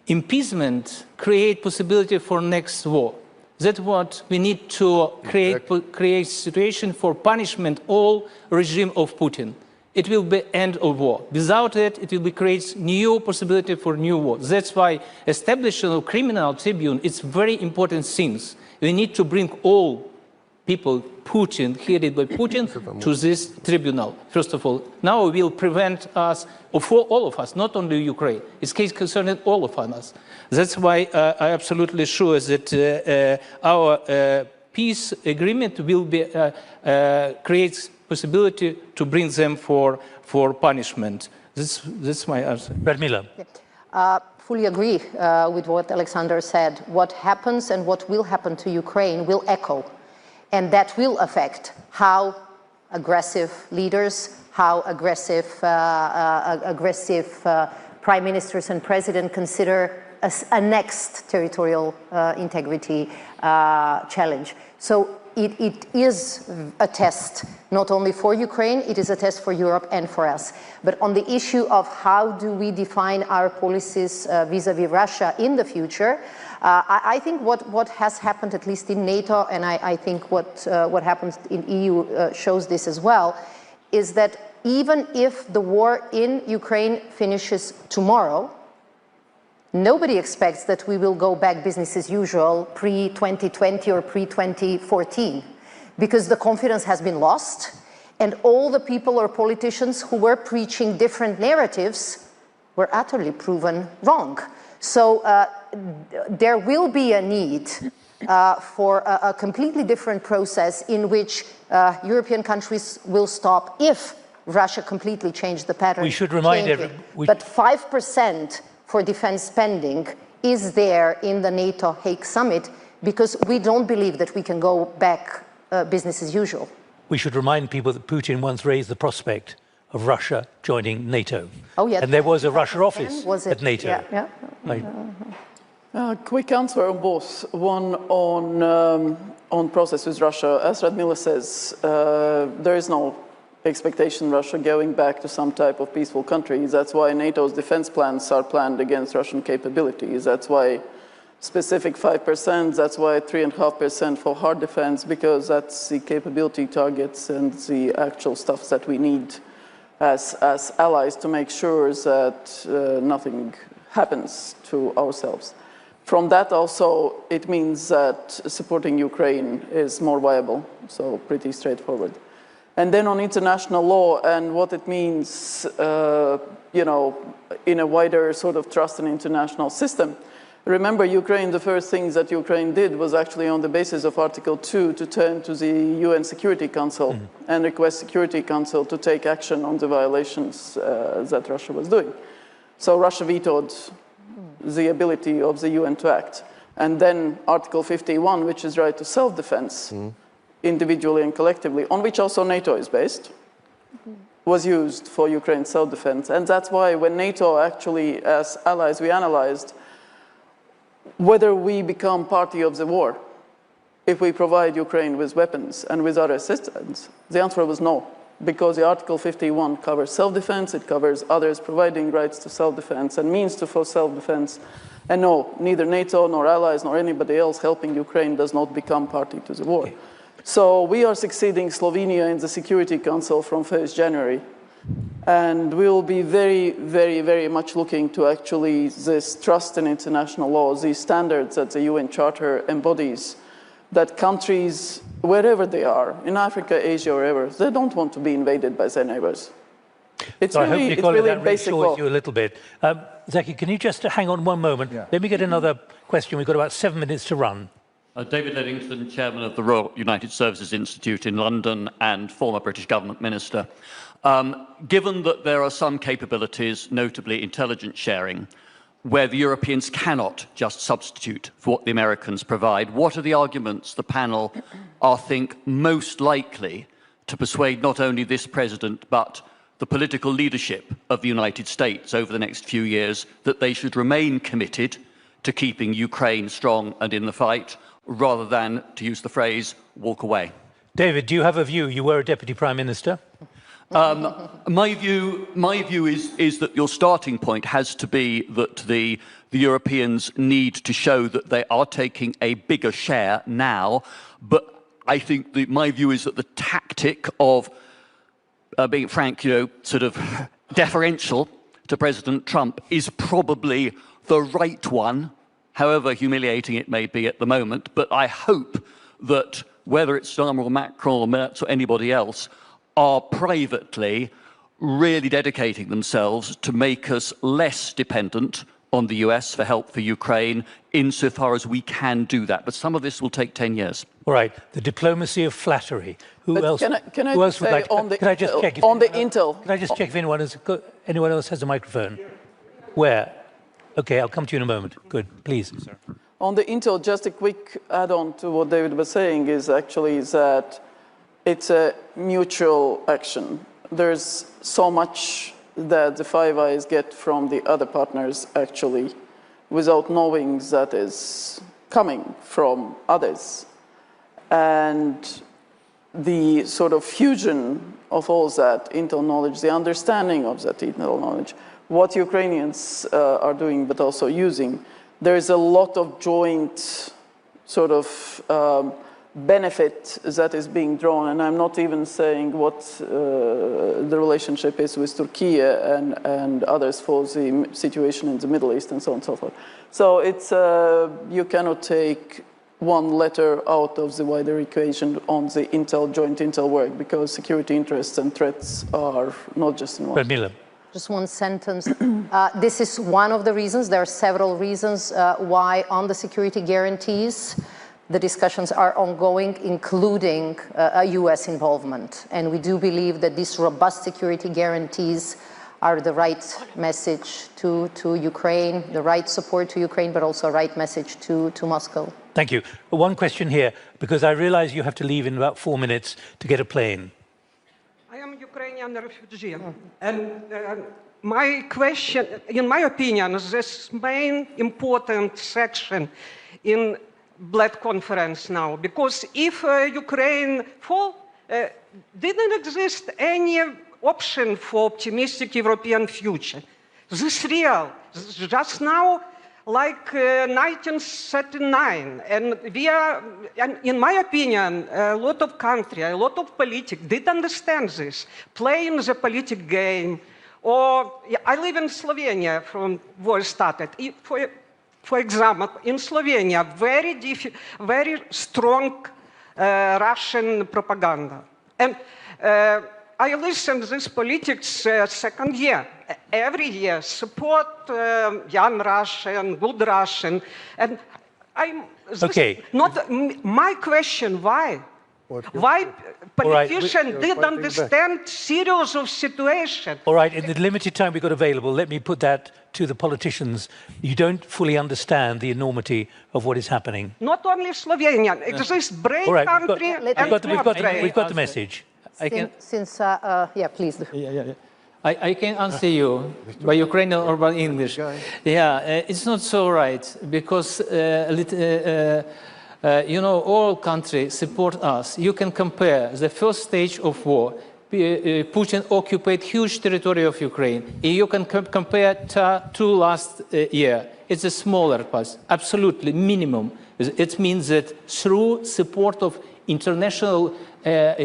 impeachment create possibility for next war. That's what we need to create situation for punishment all regime of Putin. It will be end of war. Without it, it will be create new possibility for new war. That's why establishing a criminal tribunal is very important things. We need to bring all people headed by Putin to this tribunal. First of all, now it will prevent us, for all of us, not only Ukraine. It's case concerning all of us. That's why I'm absolutely sure that our peace agreement will be creates possibility to bring them for punishment. That's my answer. Radmila. Fully agree with what Alexander said. What happens and what will happen to Ukraine will echo, and that will affect how aggressive leaders, how aggressive prime ministers and president consider a next territorial integrity challenge. So it is a test, not only for Ukraine, it is a test for Europe and for us. But on the issue of how do we define our policies vis-à-vis Russia in the future, I think what has happened, at least in NATO, and I think what happens in EU shows this as well, is that even if the war in Ukraine finishes tomorrow, nobody expects that we will go back business as usual pre-2020 or pre-2014, because the confidence has been lost, and all the people or politicians who were preaching different narratives were utterly proven wrong. So there will be a need for a completely different process in which European countries will stop if Russia completely changed the pattern. We should remind everyone. But 5% for defense spending is there in the NATO Hague summit, because we don't believe that we can go back business as usual. We should remind people that Putin once raised the prospect of Russia joining NATO. Oh, yeah. And there was a Russia office at NATO. Yeah. Quick answer on both. One on process with Russia. As Radmila says, there is no expectation Russia going back to some type of peaceful country. That's why NATO's defense plans are planned against Russian capabilities. That's why specific 5%, that's why 3.5% for hard defense, because that's the capability targets and the actual stuff that we need as allies to make sure that nothing happens to ourselves. From that also, it means that supporting Ukraine is more viable, so pretty straightforward. And then on international law and what it means, you know, in a wider sort of trust in international system. Remember, Ukraine, the first things that Ukraine did was actually on the basis of Article 2 to turn to the UN Security Council and request Security Council to take action on the violations that Russia was doing. So Russia vetoed the ability of the UN to act. And then Article 51, which is right to self-defense, individually and collectively, on which also NATO is based, was used for Ukraine's self-defense. And that's why when NATO actually, as allies, we analyzed whether we become party of the war if we provide Ukraine with weapons and with other assistance? The answer was no, because the Article 51 covers self-defense, it covers others providing rights to self-defense and means for self-defense. And no, neither NATO nor allies nor anybody else helping Ukraine does not become party to the war. Okay. So we are succeeding Slovenia in the Security Council from 1st January. And we will be very, very, very much looking to actually this trust in international law, these standards that the UN Charter embodies, that countries, wherever they are, in Africa, Asia, or wherever, they don't want to be invaded by their neighbors. It's so really, it's really basic law. You a little bit. Zaki, can you just hang on one moment? Yeah. Let me get another question. We've got about 7 minutes to run. David Eddington, Chairman of the Royal United Services Institute in London and former British government minister. Given that there are some capabilities, notably intelligence sharing, where the Europeans cannot just substitute for what the Americans provide, what are the arguments the panel think most likely to persuade not only this president but the political leadership of the United States over the next few years that they should remain committed to keeping Ukraine strong and in the fight, rather than, to use the phrase, walk away? David, do you have a view? You were a Deputy Prime Minister. My view is that your starting point has to be that the Europeans need to show that they are taking a bigger share now, but I think my view is that the tactic of being frank, sort of deferential to President Trump is probably the right one, however humiliating it may be at the moment. But I hope that whether it's Starmer or Macron or Merz or anybody else are privately really dedicating themselves to make us less dependent on the US for help for Ukraine insofar as we can do that. But some of this will take 10 years. All right, the diplomacy of flattery. Who else would like to... Can I just check if anyone else has a microphone? Where? Okay, I'll come to you in a moment. Good, please. Sir. On the intel, just a quick add-on to what David was saying is actually that it's a mutual action. There's so much that the Five Eyes get from the other partners actually without knowing that is coming from others. And the sort of fusion of all that intel knowledge, the understanding of that intel knowledge, what Ukrainians are doing but also using, there is a lot of joint sort of benefit that is being drawn, and I'm not even saying what the relationship is with Turkey and others for the situation in the Middle East and so on and so forth. So it's, you cannot take one letter out of the wider equation on the joint intel work, because security interests and threats are not just in one. Just one sentence. This is one of the reasons. There are several reasons why on the security guarantees the discussions are ongoing, including a US involvement. And we do believe that these robust security guarantees are the right message to Ukraine, the right support to Ukraine, but also a right message to Moscow. Thank you. One question here, because I realize you have to leave in about 4 minutes to get a plane. I am a Ukrainian refugee, and my question, in my opinion, is this main important section in Bled conference now, because if Ukraine fall, didn't exist any option for optimistic European future. This is real. Just now, like 1939, and we are, in my opinion, a lot of countries, a lot of politics did understand this, playing the political game. Or I live in Slovenia from where it started. For example, in Slovenia, very strong Russian propaganda. And I listen to this politics second year. Every year, support young Russian, good Russian. And I'm not my question, why? Why politicians didn't understand serious of situation? All right, in the limited time we've got available, let me put that to the politicians. You don't fully understand the enormity of what is happening. Not only Slovenia, it exists brave country and we've got the message. Yeah, please. I can answer you by Ukrainian or by English. Yeah, it's not so right, because You know, all countries support us. You can compare the first stage of war. Putin occupied huge territory of Ukraine. You can compare to last year. It's a smaller part, absolutely minimum. It means that through support of international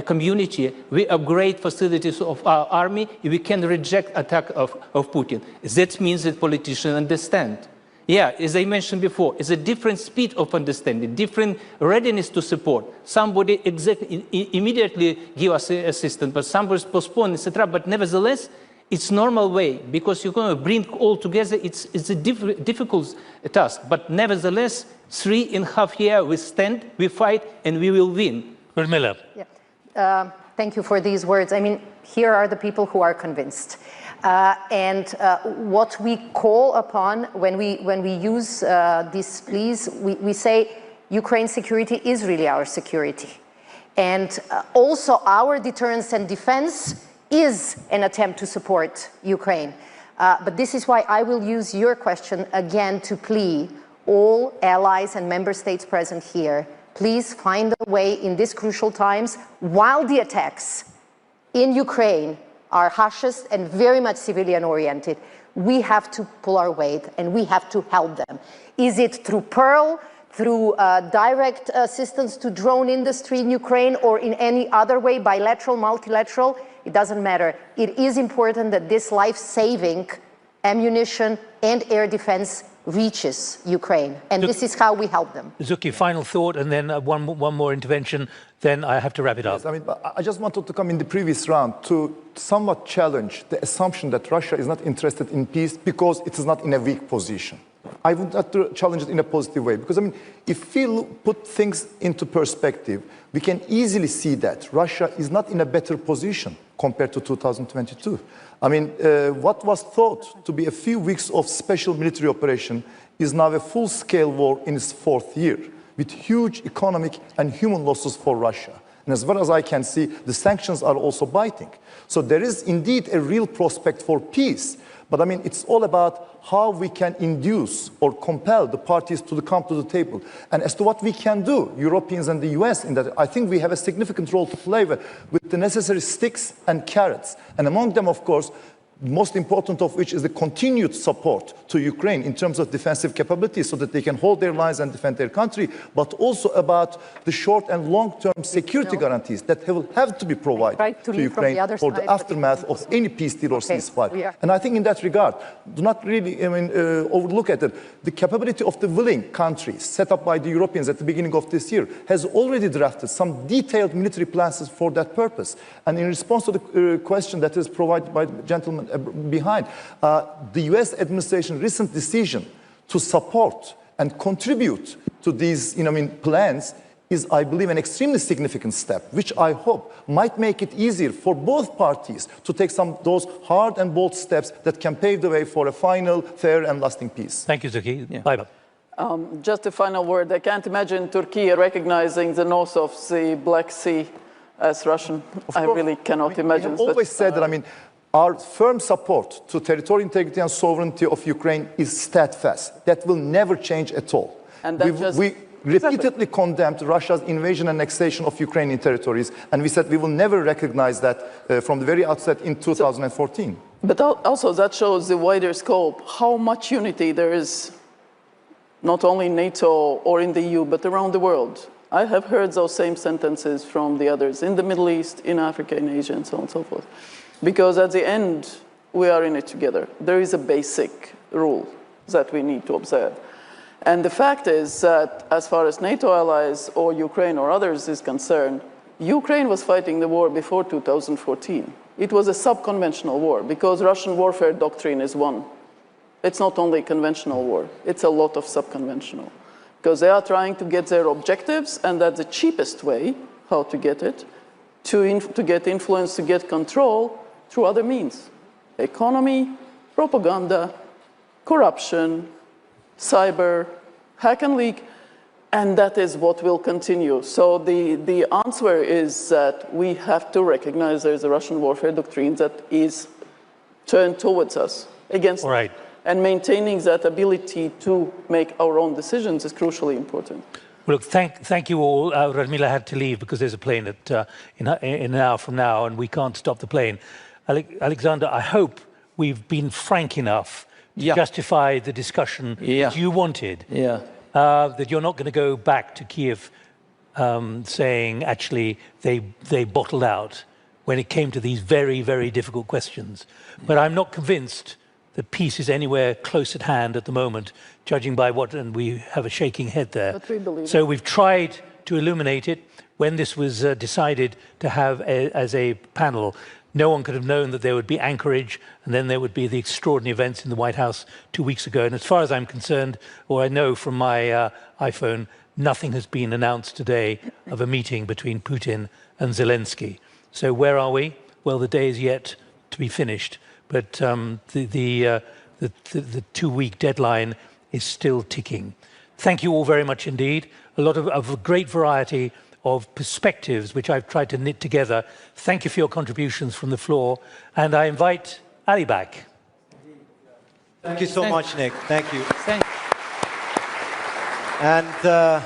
community, we upgrade facilities of our army, we can reject attack of Putin. That means that politicians understand. Yeah, as I mentioned before, it's a different speed of understanding, different readiness to support. Somebody immediately give us assistance, but somebody postpone, etc. But nevertheless, it's normal way, because you're going to bring all together. It's a difficult task, but nevertheless, 3.5 years we stand, we fight, and we will win. Yeah. Thank you for these words. I mean, here are the people who are convinced. What we call upon when we use these pleas, we say Ukraine's security is really our security. And also our deterrence and defense is an attempt to support Ukraine. But this is why I will use your question again to plea all allies and member states present here, please find a way in these crucial times, while the attacks in Ukraine are harshest and very much civilian-oriented, we have to pull our weight and we have to help them. Is it through Pearl, through direct assistance to drone industry in Ukraine, or in any other way, bilateral, multilateral? It doesn't matter. It is important that this life-saving ammunition and air defense reaches Ukraine, and this is how we help them. Zuki, final thought, and then one more intervention, then I have to wrap it up. Yes, I mean, I just wanted to come in the previous round to somewhat challenge the assumption that Russia is not interested in peace because it is not in a weak position. I would like to challenge it in a positive way, because I mean, if we put things into perspective, we can easily see that Russia is not in a better position compared to 2022. I mean, what was thought to be a few weeks of special military operation is now a full-scale war in its 4th year, with huge economic and human losses for Russia. And as far as I can see, the sanctions are also biting. So there is indeed a real prospect for peace. But I mean, it's all about how we can induce or compel the parties to come to the table. And as to what we can do, Europeans and the US, in that, I think we have a significant role to play with the necessary sticks and carrots. And among them, of course, most important of which is the continued support to Ukraine in terms of defensive capabilities so that they can hold their lines and defend their country, but also about the short and long-term security guarantees that will have to be provided to Ukraine for the aftermath of any peace deal or ceasefire. And I think in that regard, do not really overlook at it. The capability of the willing countries set up by the Europeans at the beginning of this year has already drafted some detailed military plans for that purpose. And in response to the question that is provided by the gentleman behind, the US administration recent decision to support and contribute to these plans is, I believe, an extremely significant step, which I hope might make it easier for both parties to take those hard and bold steps that can pave the way for a final, fair and lasting peace. Thank you, Zuki. Yeah. Bye. Just a final word. I can't imagine Turkey recognizing the north of the Black Sea as Russian. I really cannot imagine. We have always said that, I mean, our firm support to territorial integrity and sovereignty of Ukraine is steadfast. That will never change at all. And we repeatedly condemned Russia's invasion and annexation of Ukrainian territories, and we said we will never recognize that from the very outset in 2014. But also that shows the wider scope, how much unity there is, not only in NATO or in the EU, but around the world. I have heard those same sentences from the others in the Middle East, in Africa, in Asia, and so on and so forth. Because at the end, we are in it together. There is a basic rule that we need to observe. And the fact is that as far as NATO allies or Ukraine or others is concerned, Ukraine was fighting the war before 2014. It was a sub-conventional war because Russian warfare doctrine is one. It's not only conventional war, it's a lot of sub-conventional. Because they are trying to get their objectives, and that's the cheapest way how to get it, to get influence, to get control, through other means. Economy, propaganda, corruption, cyber, hack and leak, and that is what will continue. So the answer is that we have to recognize there's a Russian warfare doctrine that is turned towards us, against us. And maintaining that ability to make our own decisions is crucially important. Well, look, thank you all. Radmila had to leave because there's a plane at, in an hour from now, and we can't stop the plane. Alexander, I hope we've been frank enough to justify the discussion that you wanted. That you're not going to go back to Kiev saying, actually, they bottled out when it came to these very, very difficult questions. But I'm not convinced that peace is anywhere close at hand at the moment, judging by what, and we have a shaking head there. But we believe so we've tried to illuminate it. When this was decided to have as a panel, no one could have known that there would be anchorage, and then there would be the extraordinary events in the White House 2 weeks ago. And as far as I'm concerned, or I know from my iPhone, nothing has been announced today of a meeting between Putin and Zelensky. So where are we? Well, the day is yet to be finished. But the 2-week deadline is still ticking. Thank you all very much indeed. A lot of a great variety of perspectives, which I've tried to knit together. Thank you for your contributions from the floor. And I invite Ali back. Thank you so much, Nick. Thank you. Thank you. And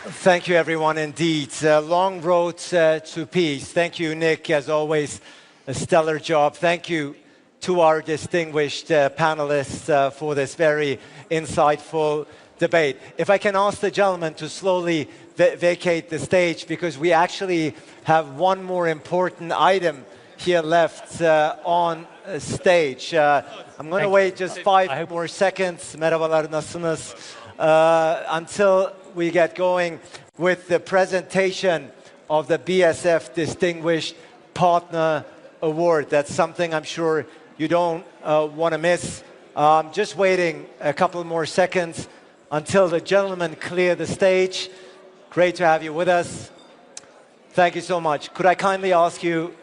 thank you, everyone, indeed. Long road to peace. Thank you, Nick, as always, a stellar job. Thank you to our distinguished panelists for this very insightful debate. If I can ask the gentleman to slowly vacate the stage, because we actually have one more important item here left on stage. I'm going to wait just 5 more seconds. Merhabalar, nasılsınız? Until we get going with the presentation of the BSF Distinguished Partner Award. That's something I'm sure you don't want to miss. Just waiting a couple more seconds until the gentlemen clear the stage. Great to have you with us. Thank you so much. Could I kindly ask you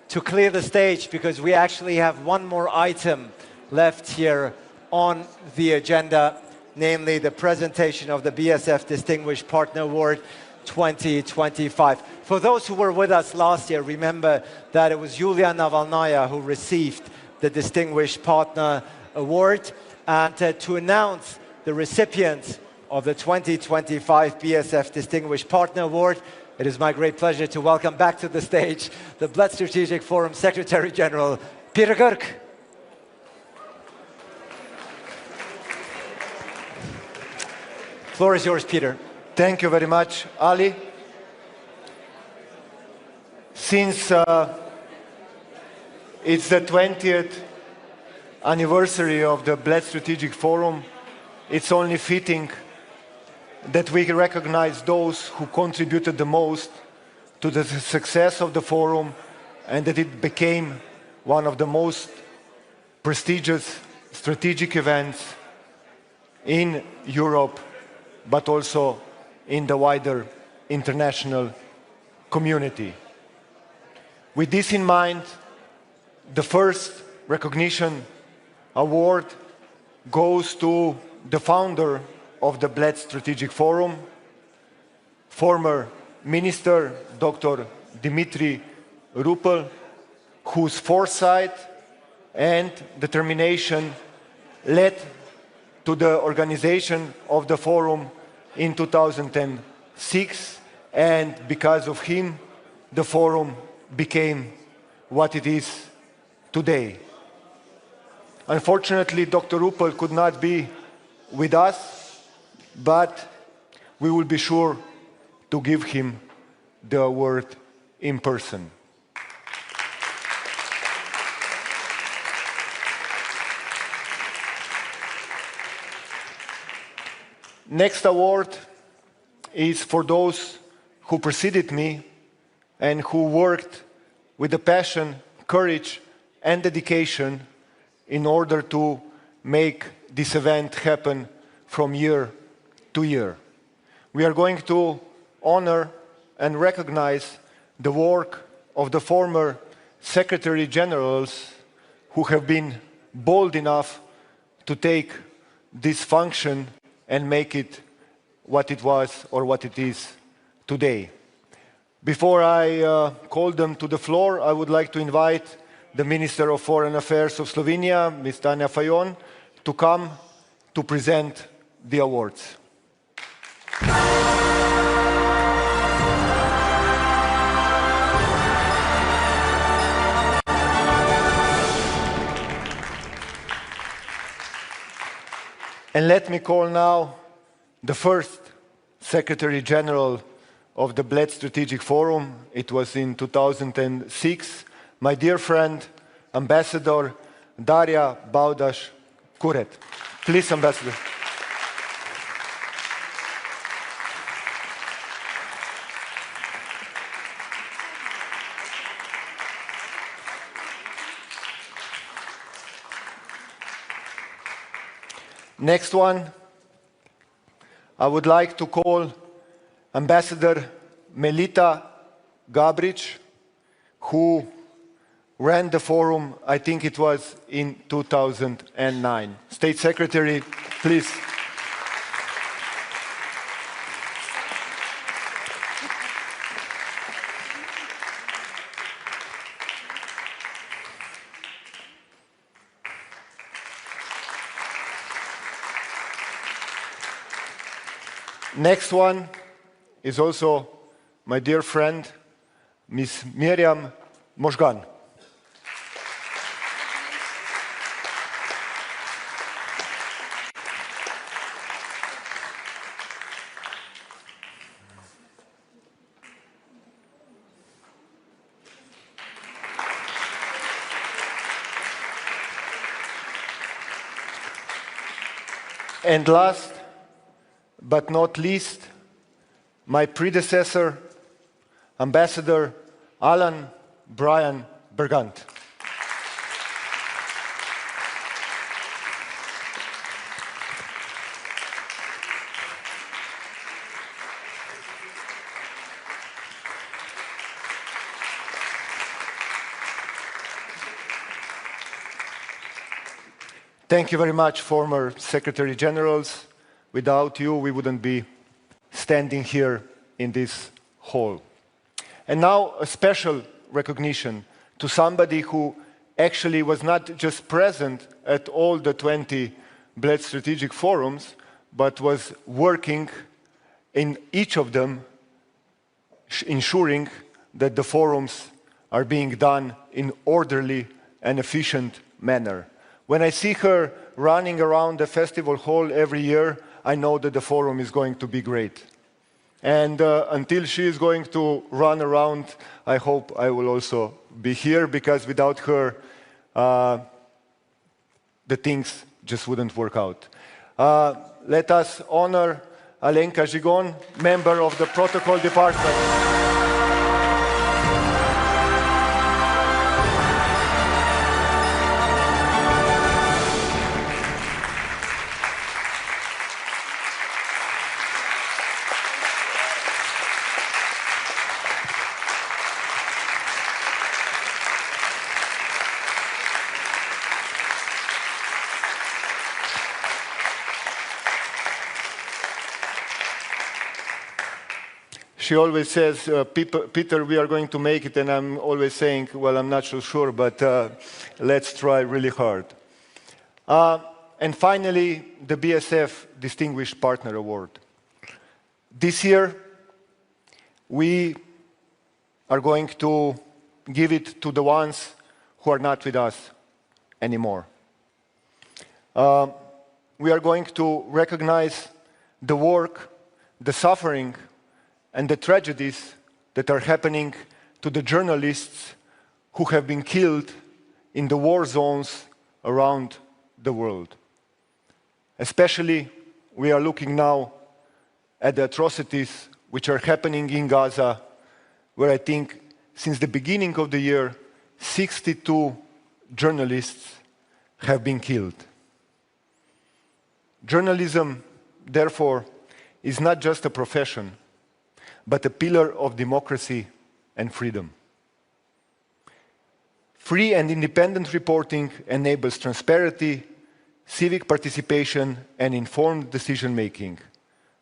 to clear the stage, because we actually have one more item left here on the agenda, namely the presentation of the BSF Distinguished Partner Award 2025. For those who were with us last year, remember that it was Yulia Navalnaya who received the Distinguished Partner Award. And to announce the recipients of the 2025 BSF Distinguished Partner Award, it is my great pleasure to welcome back to the stage the Bled Strategic Forum Secretary General, Pirc. Floor is yours, Peter. Thank you very much, Ali. Since it's the 20th anniversary of the Bled Strategic Forum, it's only fitting that we recognize those who contributed the most to the success of the forum, and that it became one of the most prestigious strategic events in Europe, but also in the wider international community. With this in mind, the first recognition award goes to the founder of the Bled Strategic Forum, former Minister Dr. Dimitri Rupel, whose foresight and determination led to the organization of the forum in 2006, and because of him, the forum became what it is today. Unfortunately, Dr. Rupel could not be with us, but we will be sure to give him the award in person. Next award is for those who preceded me and who worked with the passion, courage, and dedication in order to make this event happen from year to year. We are going to honor and recognize the work of the former Secretary Generals who have been bold enough to take this function and make it what it was or what it is today. Before I call them to the floor, I would like to invite the Minister of Foreign Affairs of Slovenia, Ms. Tanja Fajon, to come to present the awards. And let me call now the first Secretary General of the Bled Strategic Forum. It was in 2006. My dear friend, Ambassador Daria Baudaš-Kuret. Please, Ambassador. Next one, I would like to call Ambassador Melita Gabric, who ran the forum, I think it was in 2009. State Secretary, please. Next one is also my dear friend, Ms. Miriam Možgan. And last but not least, my predecessor, Ambassador Alan Brian Bergant. Thank you very much, former Secretary Generals. Without you, we wouldn't be standing here in this hall. And now a special recognition to somebody who actually was not just present at all the 20 Bled Strategic Forums, but was working in each of them, ensuring that the forums are being done in orderly and efficient manner. When I see her running around the festival hall every year, I know that the forum is going to be great. And until she is going to run around, I hope I will also be here, because without her, the things just wouldn't work out. Let us honor Alenka Žigon, member of the Protocol Department. She always says, Peter, we are going to make it, and I'm always saying, well, I'm not so sure, but let's try really hard. And finally, the BSF Distinguished Partner Award. This year, we are going to give it to the ones who are not with us anymore. We are going to recognize the work, the suffering, and the tragedies that are happening to the journalists who have been killed in the war zones around the world. Especially, we are looking now at the atrocities which are happening in Gaza, where I think since the beginning of the year, 62 journalists have been killed. Journalism, therefore, is not just a profession, but a pillar of democracy and freedom. Free and independent reporting enables transparency, civic participation, and informed decision-making.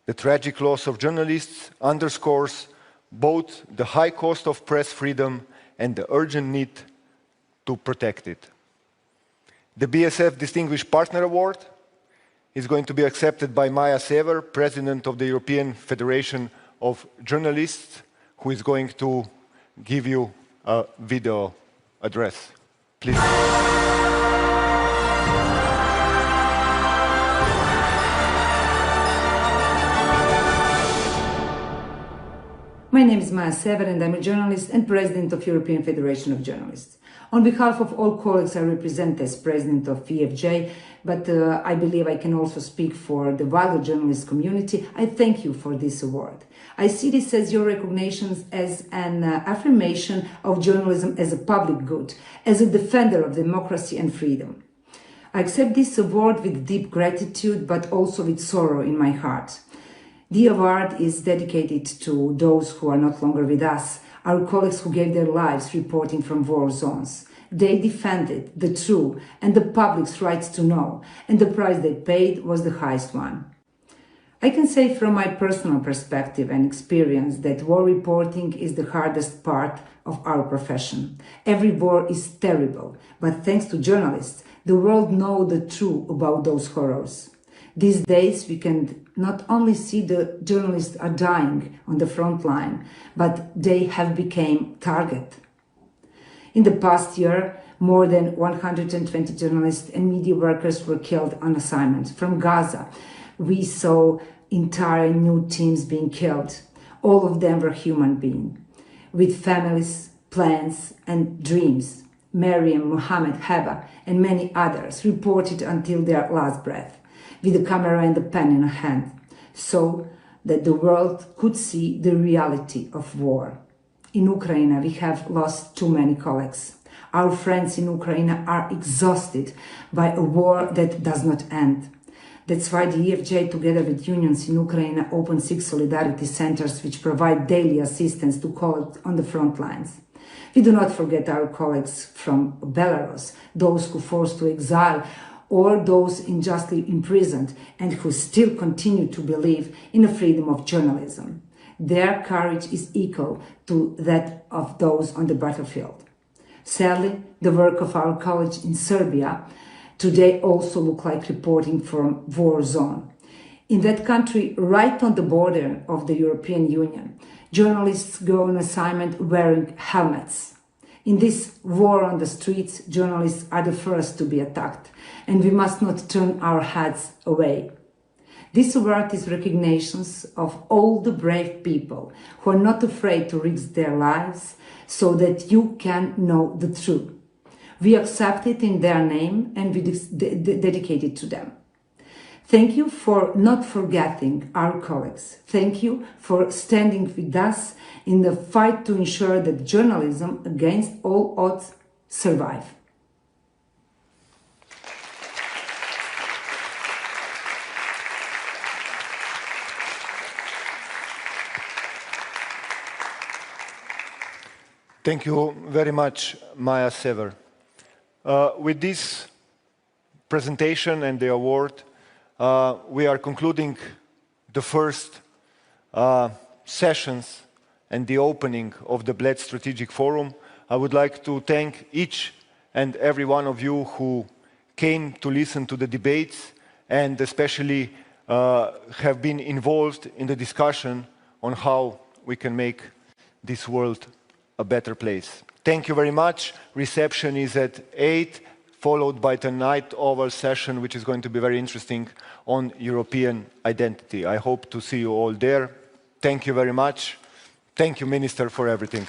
The tragic loss of journalists underscores both the high cost of press freedom and the urgent need to protect it. The BSF Distinguished Partner Award is going to be accepted by Maja Sever, President of the European Federation of Journalists, who is going to give you a video address. Please. My name is Maja Sever and I'm a journalist and President of European Federation of Journalists. On behalf of all colleagues I represent as President of EFJ, but I believe I can also speak for the wider journalist community, I thank you for this award. I see this as your recognition as an affirmation of journalism as a public good, as a defender of democracy and freedom. I accept this award with deep gratitude, but also with sorrow in my heart. The award is dedicated to those who are not longer with us, our colleagues who gave their lives reporting from war zones. They defended the true and the public's right to know, and the price they paid was the highest one. I can say from my personal perspective and experience that war reporting is the hardest part of our profession. Every war is terrible, but thanks to journalists, the world knows the truth about those horrors. These days, we can not only see the journalists are dying on the front line, but they have become target. In the past year, more than 120 journalists and media workers were killed on assignment. From Gaza, we saw entire new teams being killed. All of them were human beings, with families, plans, and dreams. Mariam, Mohammed, Heba, and many others reported until their last breath, with a camera and a pen in a hand, so that the world could see the reality of war. In Ukraine, we have lost too many colleagues. Our friends in Ukraine are exhausted by a war that does not end. That's why the EFJ, together with unions in Ukraine, opened 6 solidarity centers which provide daily assistance to colleagues on the front lines. We do not forget our colleagues from Belarus, those who forced to exile, or those unjustly imprisoned and who still continue to believe in the freedom of journalism. Their courage is equal to that of those on the battlefield. Sadly, the work of our colleagues in Serbia today also look like reporting from war zone. In that country, right on the border of the European Union, journalists go on assignment wearing helmets. In this war on the streets, journalists are the first to be attacked, and we must not turn our heads away. This award is recognition of all the brave people who are not afraid to risk their lives so that you can know the truth. We accept it in their name and we dedicate it to them. Thank you for not forgetting our colleagues. Thank you for standing with us in the fight to ensure that journalism, against all odds, survive. Thank you very much, Maja Sever. With this presentation and the award, we are concluding the first sessions and the opening of the Bled Strategic Forum. I would like to thank each and every one of you who came to listen to the debates and especially have been involved in the discussion on how we can make this world a better place. Thank you very much. Reception is at 8, followed by the night oval session, which is going to be very interesting on European identity. I hope to see you all there. Thank you very much. Thank you, Minister, for everything.